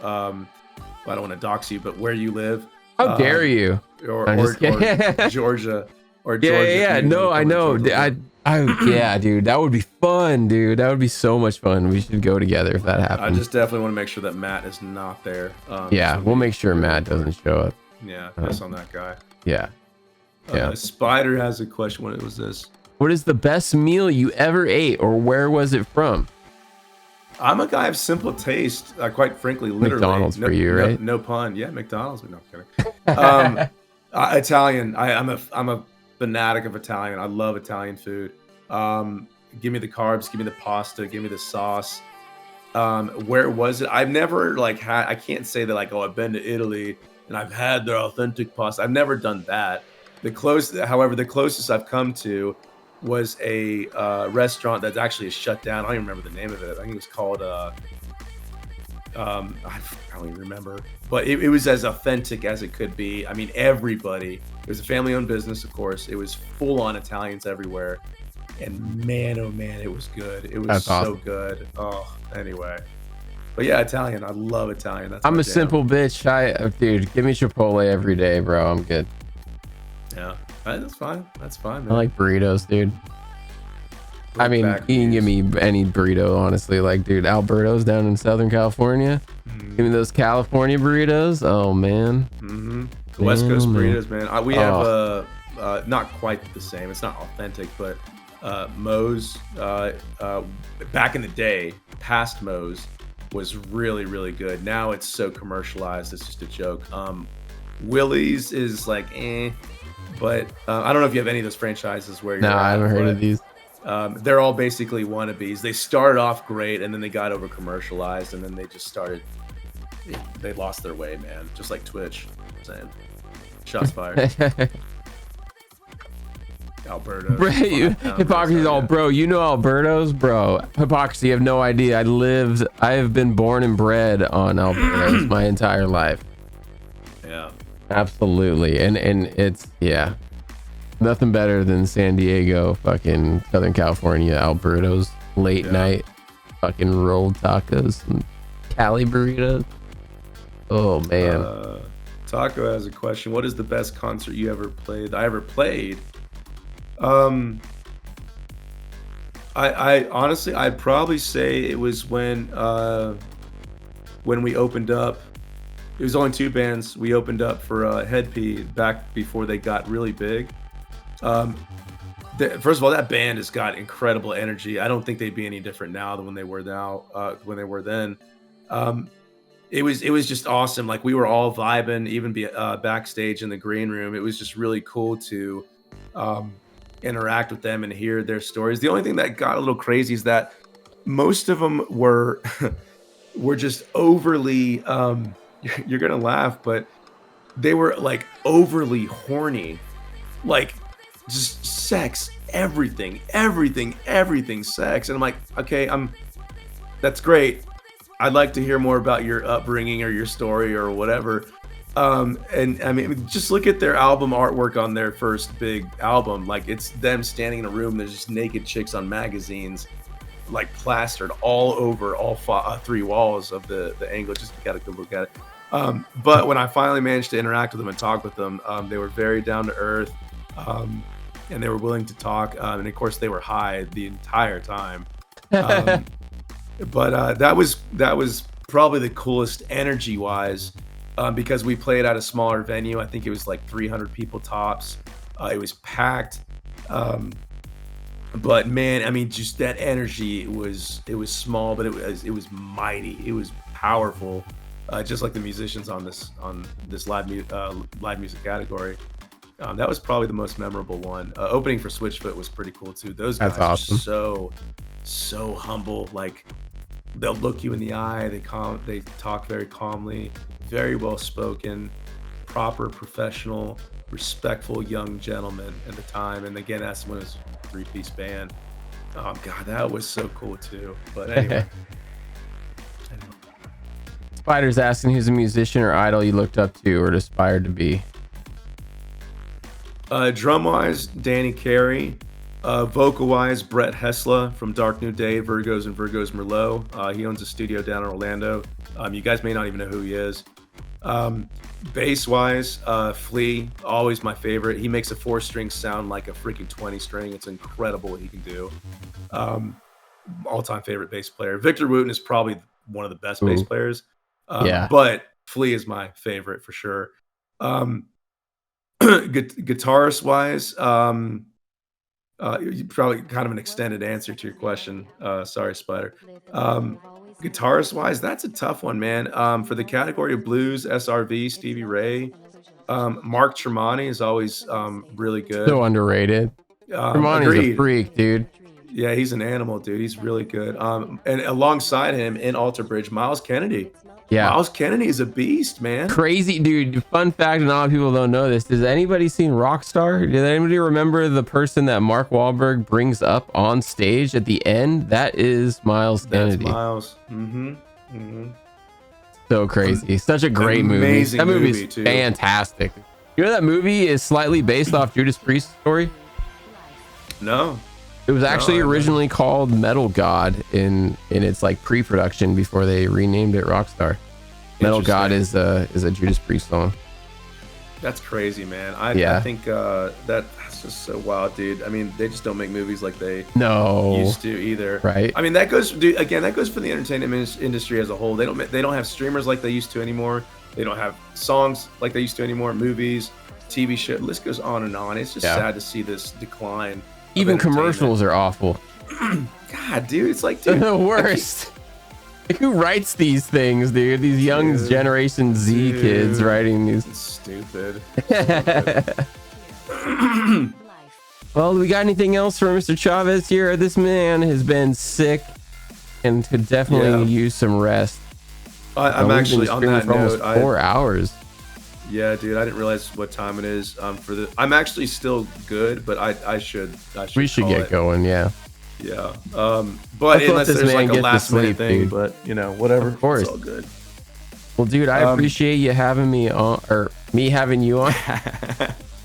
I don't want to dox you, but where you live. How dare you? Or Georgia. Or Georgia. Yeah. No, I know. Yeah, dude, that would be fun, dude. That would be so much fun. We should go together if that happens. I just definitely want to make sure that Matt is not there. Yeah, we'll make sure Matt doesn't show up. Yeah, piss on that guy. Yeah. Spider has a question. What was this? What is the best meal you ever ate, or where was it from? I'm a guy of simple taste, quite frankly, literally. McDonald's for you, right? No pun. Yeah, McDonald's. No, I'm kidding. Italian. I'm a fanatic of Italian. I love Italian food. Give me the carbs. Give me the pasta. Give me the sauce. Where was it? I've never had. I can't say that I've been to Italy and I've had their authentic pasta. I've never done that. However, the closest I've come to was a restaurant that's actually shut down. I don't even remember the name of it. I think it was called I don't even remember, but it was as authentic as it could be. I mean, everybody, it was a family-owned business, of course. It was full-on Italians everywhere, and man, oh man, it was good. It was so good. Oh, anyway, but yeah, Italian. I love Italian. I'm a simple bitch. Dude, give me Chipotle every day, bro. I'm good. Yeah, that's fine. That's fine, man. I like burritos, dude. I mean, you can give me any burrito, honestly. Dude, Alberto's down in Southern California. Give me those California burritos. Oh, man. The West Coast burritos, man. We have not quite the same. It's not authentic, but Moe's, back in the day, past Moe's was really, really good. Now it's so commercialized. It's just a joke. Willie's is but I don't know if you have any of those franchises where you're I haven't heard of these. They're all basically wannabes. They started off great, and then they got over commercialized, and then they just started. They lost their way, man. Just like Twitch. Saying, shots fired. Alberto. Bro, hypocrisy's all, bro. You know Alberto's, bro. Hypocrisy. You have no idea. I have been born and bred on Alberto's my entire life. Yeah. Absolutely, and it's Nothing better than San Diego, fucking Southern California, Alberto's late night fucking rolled tacos and Cali burritos. Oh man. Taco has a question. What is the best concert you ever played? I ever played. I honestly, I'd probably say it was when we opened up. It was only two bands. We opened up for Head P back before they got really big. First of all, that band has got incredible energy. I don't think they'd be any different now than when they were then. It was just awesome. Like we were all vibing, even backstage in the green room. It was just really cool to interact with them and hear their stories. The only thing that got a little crazy is that most of them were just overly. You're gonna laugh, but they were like overly horny, like just sex, everything sex. And I'm like, okay, that's great. I'd like to hear more about your upbringing or your story or whatever. And I mean, just look at their album artwork on their first big album. Like it's them standing in a room. There's just naked chicks on magazines, like plastered all over all three walls of the angle. Just got a good look at it. But when I finally managed to interact with them and talk with them, they were very down to earth, and they were willing to talk. And of course, they were high the entire time. But that was probably the coolest energy wise, because we played at a smaller venue. I think it was like 300 people tops. It was packed. But man, I mean, just that energy, it was small, but it was mighty. It was powerful. Just like the musicians on this live music category. That was probably the most memorable one. Opening for Switchfoot was pretty cool too. Those guys are so humble. Like they'll look you in the eye. They talk very calmly, very well spoken, proper, professional, respectful young gentlemen at the time. And again, that's when it was a 3-piece band. Oh God, that was so cool too. But anyway. Spider's asking who's a musician or idol you looked up to or aspired to be. Drum wise, Danny Carey. Vocal wise, Brett Hessla from Dark New Day, Virgos and Virgos Merlot. He owns a studio down in Orlando. You guys may not even know who he is. Bass wise, Flea, always my favorite. He makes a 4-string sound like a freaking 20-string. It's incredible what he can do. All-time favorite bass player. Victor Wooten is probably one of the best bass players. But Flea is my favorite for sure. Guitarist wise, probably kind of an extended answer to your question. Sorry, Spider. Guitarist wise, that's a tough one, man. For the category of blues, SRV, Stevie Ray, Mark Tremonti is always really good. So underrated. Tremonti's a freak, dude. Yeah, he's an animal, dude. He's really good. And alongside him in Alter Bridge, Miles Kennedy. Yeah, Miles Kennedy is a beast, man. Crazy, dude. Fun fact, and a lot of people don't know this. Has anybody seen Rockstar? Did anybody remember the person that Mark Wahlberg brings up on stage at the end? That is Miles Kennedy. That's Miles. So crazy. Such a great movie. That movie is too. Fantastic. You know that movie is slightly based off Judas Priest's story? No. It was actually originally called Metal God in its like pre-production before they renamed it Rockstar. Metal God is a Judas Priest song. That's crazy, man. I think that's just so wild, dude. I mean, they just don't make movies like they used to either. Right. I mean, that goes for the entertainment industry as a whole. They don't have streamers like they used to anymore. They don't have songs like they used to anymore. Movies, TV show, the list goes on and on. It's just sad to see this decline. Even commercials are awful. God, dude, it's like, dude, the worst. Like, who writes these things, dude? These young Generation Z kids writing these. It's stupid. Well, do we got anything else for Mr. Chavez here? This man has been sick and could definitely use some rest. I'm actually on that note. 4 hours. Yeah, dude, I didn't realize what time it is. I'm actually still good, but I should. We should get going. Yeah. Yeah. But unless there's like a last minute thing, dude. But you know, whatever. Of course. It's all good. Well, dude, I appreciate you having me on, or me having you on.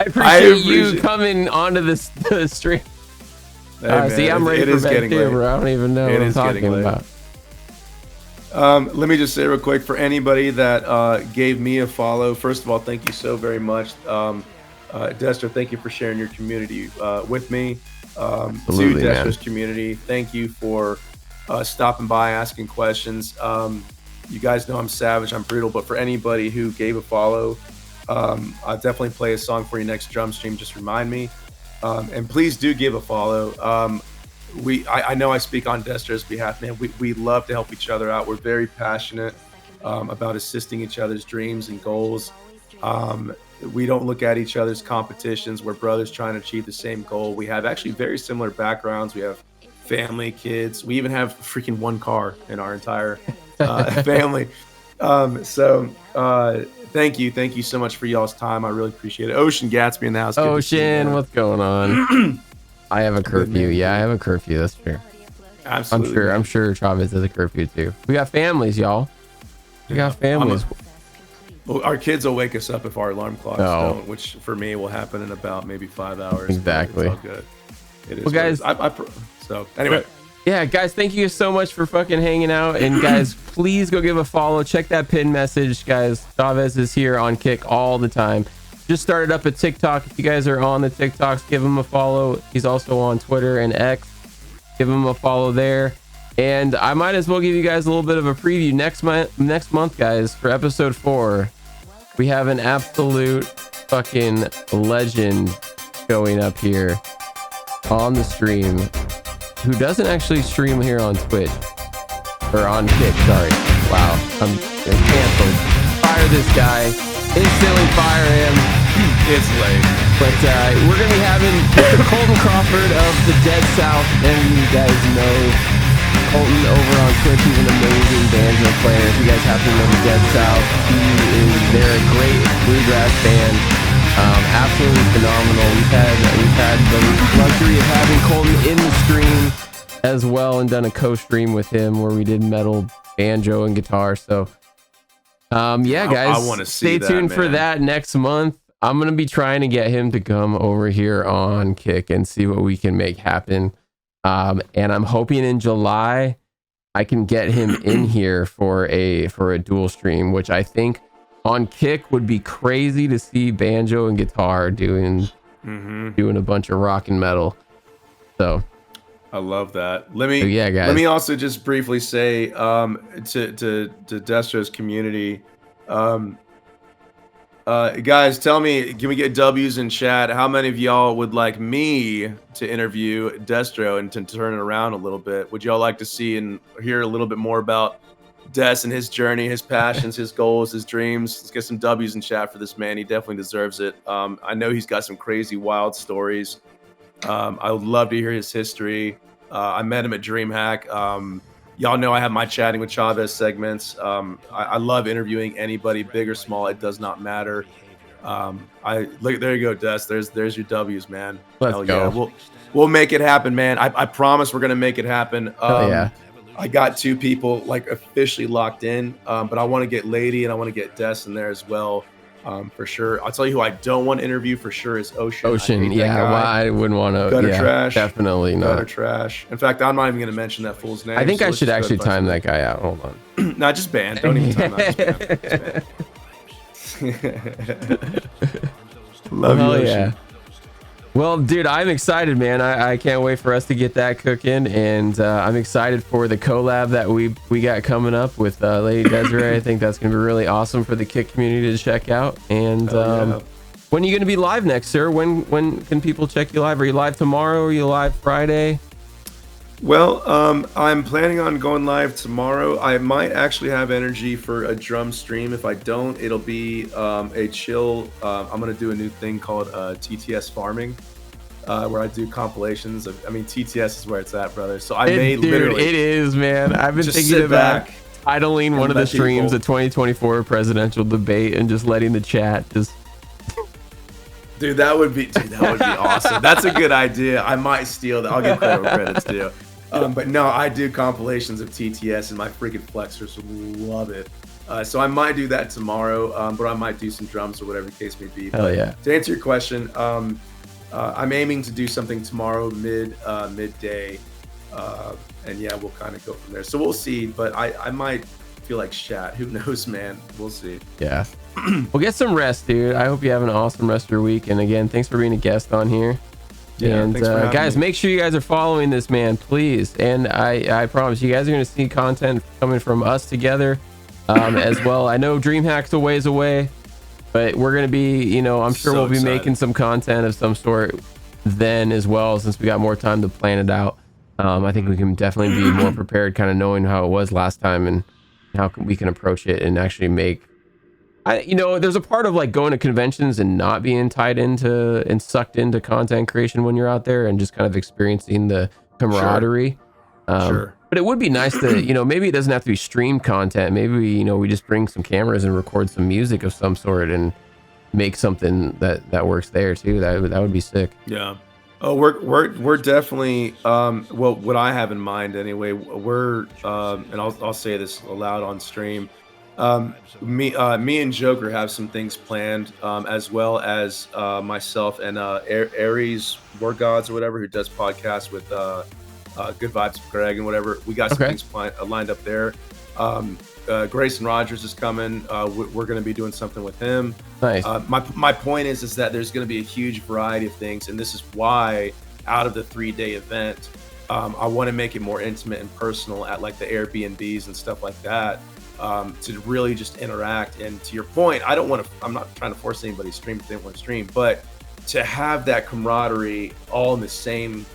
I appreciate you coming onto the stream. Hey, see, I'm ready for bed too, bro. I don't even know what I'm talking about. Let me just say real quick, for anybody that gave me a follow, first of all, thank you so very much. Destro, thank you for sharing your community with me. To Destro's community, thank you for stopping by, asking questions. You guys know I'm savage, I'm brutal, but for anybody who gave a follow, I'll definitely play a song for you next drum stream. Just remind me. And please do give a follow. I know I speak on Destro's behalf, man. We love to help each other out. We're very passionate about assisting each other's dreams and goals. We don't look at each other's competitions. We're brothers trying to achieve the same goal. We have actually very similar backgrounds. We have family, kids. We even have freaking one car in our entire family. Thank you so much for y'all's time. I really appreciate it. Ocean Gatsby in the house. Ocean, what's going on? I have a curfew. Yeah, I have a curfew. That's fair. Absolutely. I'm sure Chavez has a curfew too. We got families, y'all. We got families. Well, our kids will wake us up if our alarm clocks don't, which for me will happen in about maybe 5 hours. Exactly. It's all good. It is. Well, guys. So anyway. Yeah, guys, thank you so much for fucking hanging out. And guys, please go give a follow. Check that pin message, guys. Chavez is here on Kick all the time. Just started up a TikTok. If you guys are on the TikToks, give him a follow. He's also on Twitter and X. Give him a follow there. And I might as well give you guys a little bit of a preview next month, guys, for episode 4. We have an absolute fucking legend going up here on the stream, who doesn't actually stream here on Twitch or on Kick. Sorry. Wow. I'm canceled. Fire this guy. Instantly fire him. It's late. But we're going to be having Mr. Colton Crawford of the Dead South. And you guys know Colton over on Twitch. He's an amazing banjo player. If you guys happen to know the Dead South, they're a great bluegrass band. Absolutely phenomenal. We've had the luxury of having Colton in the stream as well, and done a co-stream with him where we did metal, banjo, and guitar. So yeah, guys, I want to stay tuned for that next month. I'm gonna be trying to get him to come over here on Kick and see what we can make happen. And I'm hoping in July I can get him in here for a dual stream, which I think on Kick would be crazy to see banjo and guitar doing a bunch of rock and metal. So I love that. Let me guys. Let me also just briefly say to Destro's community, guys, tell me, can we get W's in chat? How many of y'all would like me to interview Destro and to turn it around a little bit? Would y'all like to see and hear a little bit more about Des and his journey, his passions, his goals, his dreams? Let's get some W's in chat for this man. He definitely deserves it. I know he's got some crazy, wild stories. I would love to hear his history. I met him at DreamHack. Y'all know I have my Chatting with Chavez segments. I love interviewing anybody, big or small. It does not matter. Look, there you go, Des. There's your W's, man. Let's go. Yeah. We'll make it happen, man. I promise we're gonna make it happen. Yeah. I got 2 people like officially locked in, but I want to get Lady and I want to get Des in there as well, for sure. I'll tell you who I don't want to interview for sure is Ocean. Ocean, yeah. Well, I wouldn't want to. Gutter Trash. Definitely not. Gutter Trash. In fact, I'm not even going to mention that fool's name. I think I should actually time that guy out. Hold on. Nah, just ban. Don't even time out. Just ban. Love you, Ocean. Yeah. Well, dude, I'm excited, man. I can't wait for us to get that cooking, and I'm excited for the collab that we got coming up with Lady Desiree. I think that's gonna be really awesome for the Kick community to check out. And when are you gonna be live next, sir? When can people check you live? Are you live tomorrow? Are you live Friday? Well, I'm planning on going live tomorrow. I might actually have energy for a drum stream. If I don't, it'll be a chill. I'm going to do a new thing called TTS farming, where I do compilations of, TTS is where it's at, brother. So literally... It is, man. I've been thinking about titling one of the streams the 2024 presidential debate and just letting the chat just... Dude, that would be awesome. That's a good idea. I might steal that. I'll give credit where credit's due. But no, I do compilations of TTS, and my freaking flexors love it. So I might do that tomorrow, but I might do some drums or whatever the case may be. Hell But yeah. to answer your question, I'm aiming to do something tomorrow midday, and yeah, we'll kind of go from there. So we'll see. But I might feel like shat. Who knows, man? We'll see. Yeah. Well, get some rest, dude. I hope you have an awesome rest of your week. And again, thanks for being a guest on here. Yeah, and thanks for having guys, me. make sure you guys are following this man, please. And I promise you guys are going to see content coming from us together as well. I know DreamHack's a ways away, but we're going to be, you know, I'm sure So we'll be excited. making some content of some sort then as well, since we got more time to plan it out. I think we can definitely be more prepared, kind of knowing how it was last time and how we can approach it and actually make, you know, there's a part of like going to conventions and not being tied into and sucked into content creation when you're out there and just kind of experiencing the camaraderie. Sure. But it would be nice to, you know, maybe it doesn't have to be streamed content. Maybe you know, we just bring some cameras and record some music of some sort and make something that works there too. That would be sick. Yeah. Oh, we're definitely well, what I have in mind anyway. We're and I'll say this aloud on stream. Me and Joker have some things planned, as well as myself and Aries War Gods or whatever, who does podcasts with Good Vibes with Greg and whatever. We got some things lined up there. Grayson Rogers is coming. We're going to be doing something with him. Nice. My point is that there's going to be a huge variety of things, and this is why out of the 3-day event, I want to make it more intimate and personal at like the Airbnbs and stuff like that, to really just interact. And to your point, I'm not trying to force anybody to stream if they want to stream, but to have that camaraderie all in the same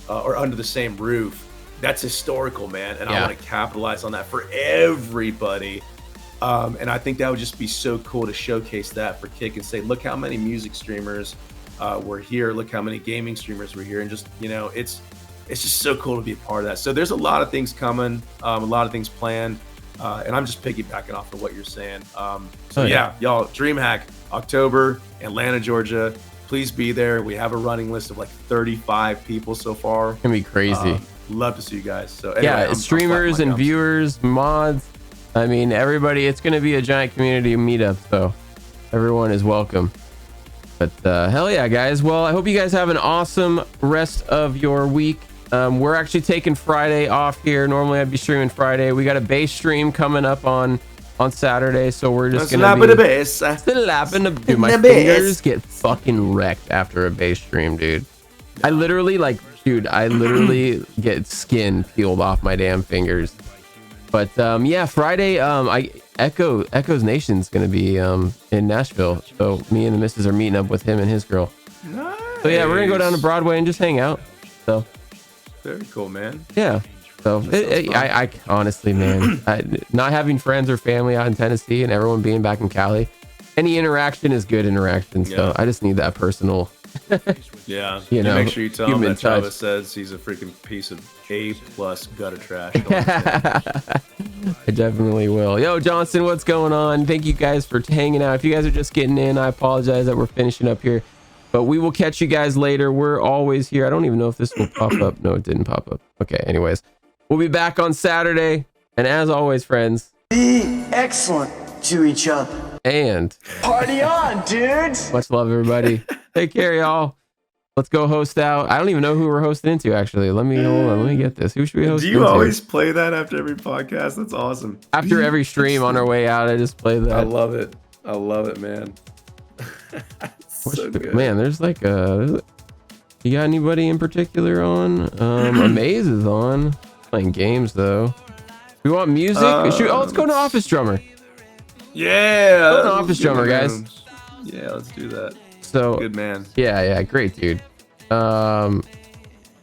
or under the same roof, that's historical, man. And I want to capitalize on that for everybody. And I think that would just be so cool to showcase that for Kick and say, look how many music streamers were here. Look how many gaming streamers were here. And just, you know, it's just so cool to be a part of that. So there's a lot of things coming, a lot of things planned. And I'm just piggybacking off of what you're saying. Yeah, y'all, DreamHack, October, Atlanta, Georgia. Please be there. We have a running list of like 35 people so far. It's gonna be crazy. Love to see you guys. So anyway, yeah, streamers and viewers, mods. I mean, everybody. It's gonna be a giant community meetup, so everyone is welcome. But hell yeah, guys. Well, I hope you guys have an awesome rest of your week. We're actually taking Friday off here. Normally I'd be streaming Friday. We got a bass stream coming up on Saturday, so we're just gonna be slapping the bass. Dude, my fingers get fucking wrecked after a bass stream, dude. I literally get skin peeled off my damn fingers. But yeah, Friday, Echoes Nation's gonna be in Nashville, so me and the missus are meeting up with him and his girl. Nice. So yeah, we're gonna go down to Broadway and just hang out. So very cool, man. Yeah. So I honestly, man, not having friends or family out in Tennessee and everyone being back in Cali, any interaction is good interaction. So I just need that personal. Yeah. You know, make sure you tell him that touch. Chavez says he's a freaking piece of A+ gutter trash. I definitely will. Yo, Johnson, what's going on? Thank you guys for hanging out. If you guys are just getting in, I apologize that we're finishing up here, but we will catch you guys later. We're always here. I don't even know if this will pop up. No, it didn't pop up. Okay, anyways, we'll be back on Saturday. And as always, friends, be excellent to each other. And party on, dudes. Much love, everybody. Take care, y'all. Let's go host out. I don't even know who we're hosting into, actually. Hold on. Let me get this. Who should we host into? Do you always play that after every podcast? That's awesome. After every stream on our way out, I just play that. I love it. I love it, man. So good. Man, there's like you got anybody in particular on? Amaze is on. Playing games, though. We want music? Let's go to Office Drummer. Yeah. Go to Office Drummer, guys. Yeah, let's do that. So good, man. Yeah, great, dude. Yeah,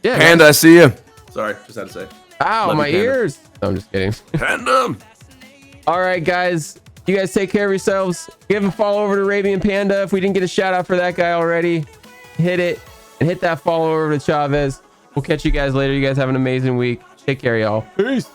Panda, I see you. Sorry, just had to say. Ow, Love my you, ears. No, I'm just kidding. Panda. All right, guys. You guys take care of yourselves. Give a follow over to Arabian Panda. If we didn't get a shout out for that guy already, hit it and hit that follow over to Chavez. We'll catch you guys later. You guys have an amazing week. Take care, y'all. Peace.